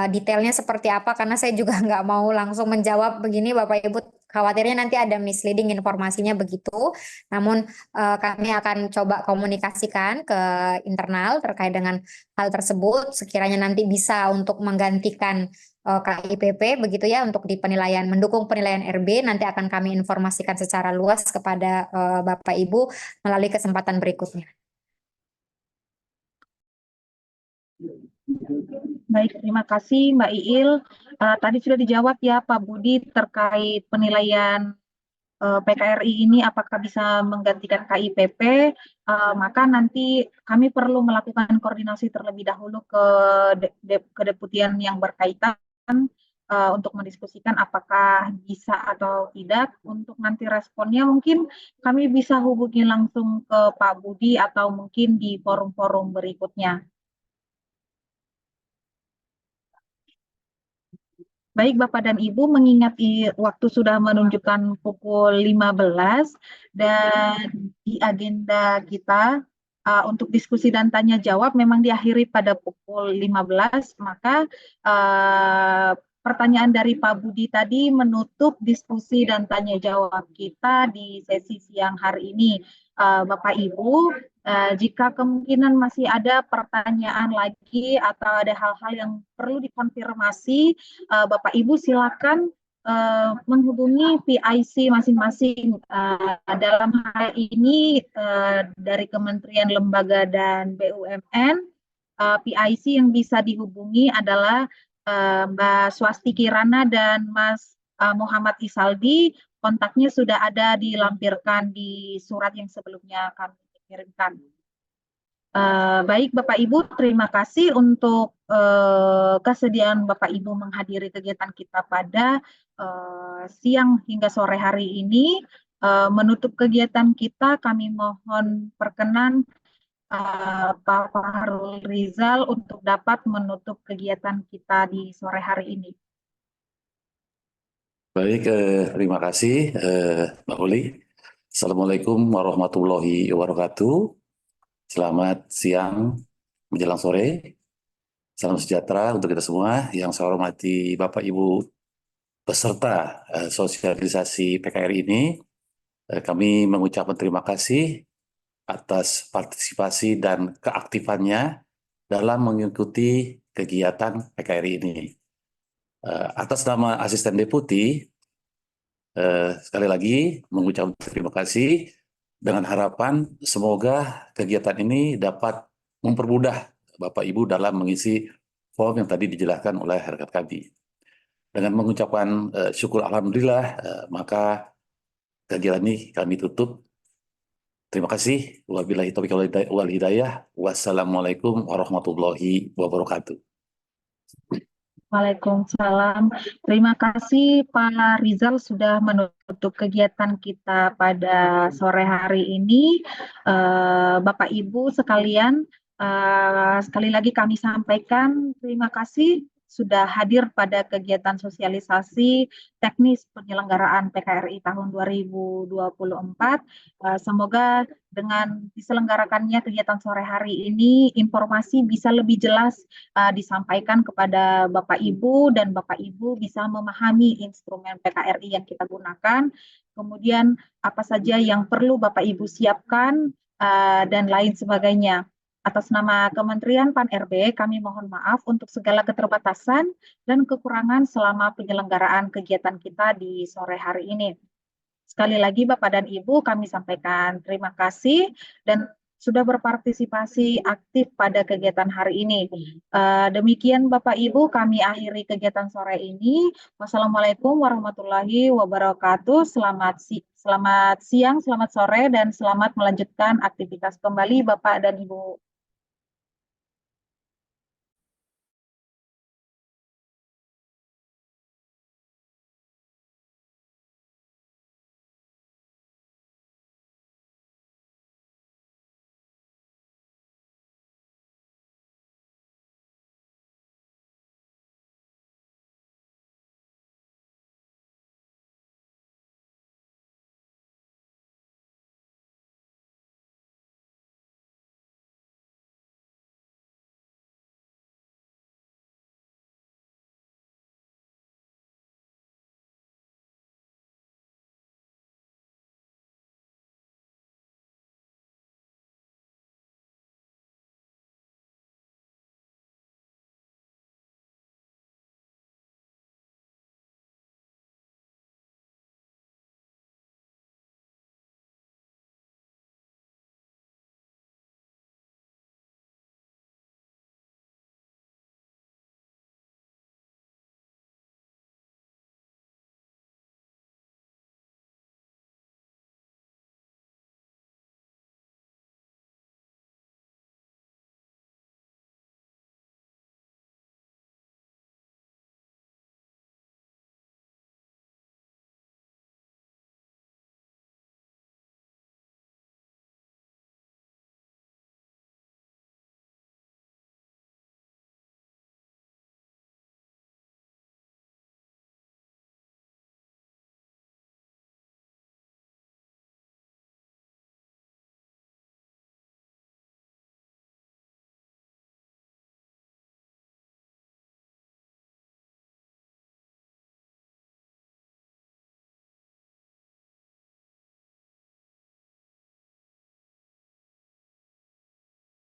detailnya seperti apa karena saya juga nggak mau langsung menjawab begini Bapak Ibu, khawatirnya nanti ada misleading informasinya begitu. Namun kami akan coba komunikasikan ke internal terkait dengan hal tersebut sekiranya nanti bisa untuk menggantikan KIPP begitu ya untuk di penilaian mendukung penilaian RB nanti akan kami informasikan secara luas kepada Bapak Ibu melalui kesempatan berikutnya. Baik, terima kasih Mbak Iil. Tadi sudah dijawab ya Pak Budi terkait penilaian PKRI ini apakah bisa menggantikan KIPP, maka nanti kami perlu melakukan koordinasi terlebih dahulu ke kedeputian yang berkaitan untuk mendiskusikan apakah bisa atau tidak. Untuk nanti responnya mungkin kami bisa hubungi langsung ke Pak Budi atau mungkin di forum-forum berikutnya. Baik Bapak dan Ibu, mengingat waktu sudah menunjukkan pukul 15 dan di agenda kita untuk diskusi dan tanya jawab memang diakhiri pada pukul 15, maka pertanyaan dari Pak Budi tadi menutup diskusi dan tanya jawab kita di sesi siang hari ini. Bapak Ibu, jika kemungkinan masih ada pertanyaan lagi atau ada hal-hal yang perlu dikonfirmasi, Bapak Ibu silakan menghubungi PIC masing-masing. Dalam hal ini dari Kementerian Lembaga dan BUMN, PIC yang bisa dihubungi adalah Mbak Swasti Kirana dan Mas Muhammad Isaldi. Kontaknya sudah ada dilampirkan di surat yang sebelumnya kami kirimkan. Baik Bapak Ibu, terima kasih untuk kesediaan Bapak Ibu menghadiri kegiatan kita pada siang hingga sore hari ini. Menutup kegiatan kita, kami mohon perkenan Pak Fahrul Rizal untuk dapat menutup kegiatan kita di sore hari ini. Baik, terima kasih Mbak Uli. Assalamualaikum warahmatullahi wabarakatuh. Selamat siang menjelang sore. Salam sejahtera untuk kita semua. Yang saya hormati Bapak Ibu peserta sosialisasi PKRI ini. Kami mengucapkan terima kasih atas partisipasi dan keaktifannya dalam mengikuti kegiatan PKRI ini. Atas nama Asisten Deputi, sekali lagi mengucapkan terima kasih dengan harapan semoga kegiatan ini dapat mempermudah Bapak Ibu dalam mengisi form yang tadi dijelaskan oleh rekan kami. Dengan mengucapkan syukur alhamdulillah, maka kegiatan ini kami tutup. Terima kasih. Wabillahi taufiq wal hidayah. Wassalamualaikum warahmatullahi wabarakatuh. Waalaikumsalam. Terima kasih Pak Rizal sudah menutup kegiatan kita pada sore hari ini. Bapak Ibu sekalian, sekali lagi kami sampaikan terima kasih sudah hadir pada kegiatan sosialisasi teknis penyelenggaraan PKRI tahun 2024. Semoga dengan diselenggarakannya kegiatan sore hari ini, informasi bisa lebih jelas disampaikan kepada Bapak Ibu dan Bapak Ibu bisa memahami instrumen PKRI yang kita gunakan, kemudian apa saja yang perlu Bapak Ibu siapkan dan lain sebagainya. Atas nama Kementerian Pan-RB, kami mohon maaf untuk segala keterbatasan dan kekurangan selama penyelenggaraan kegiatan kita di sore hari ini. Sekali lagi Bapak dan Ibu, kami sampaikan terima kasih dan sudah berpartisipasi aktif pada kegiatan hari ini. Demikian Bapak Ibu, kami akhiri kegiatan sore ini. Wassalamualaikum warahmatullahi wabarakatuh. Selamat siang, selamat sore, dan selamat melanjutkan aktivitas kembali Bapak dan Ibu.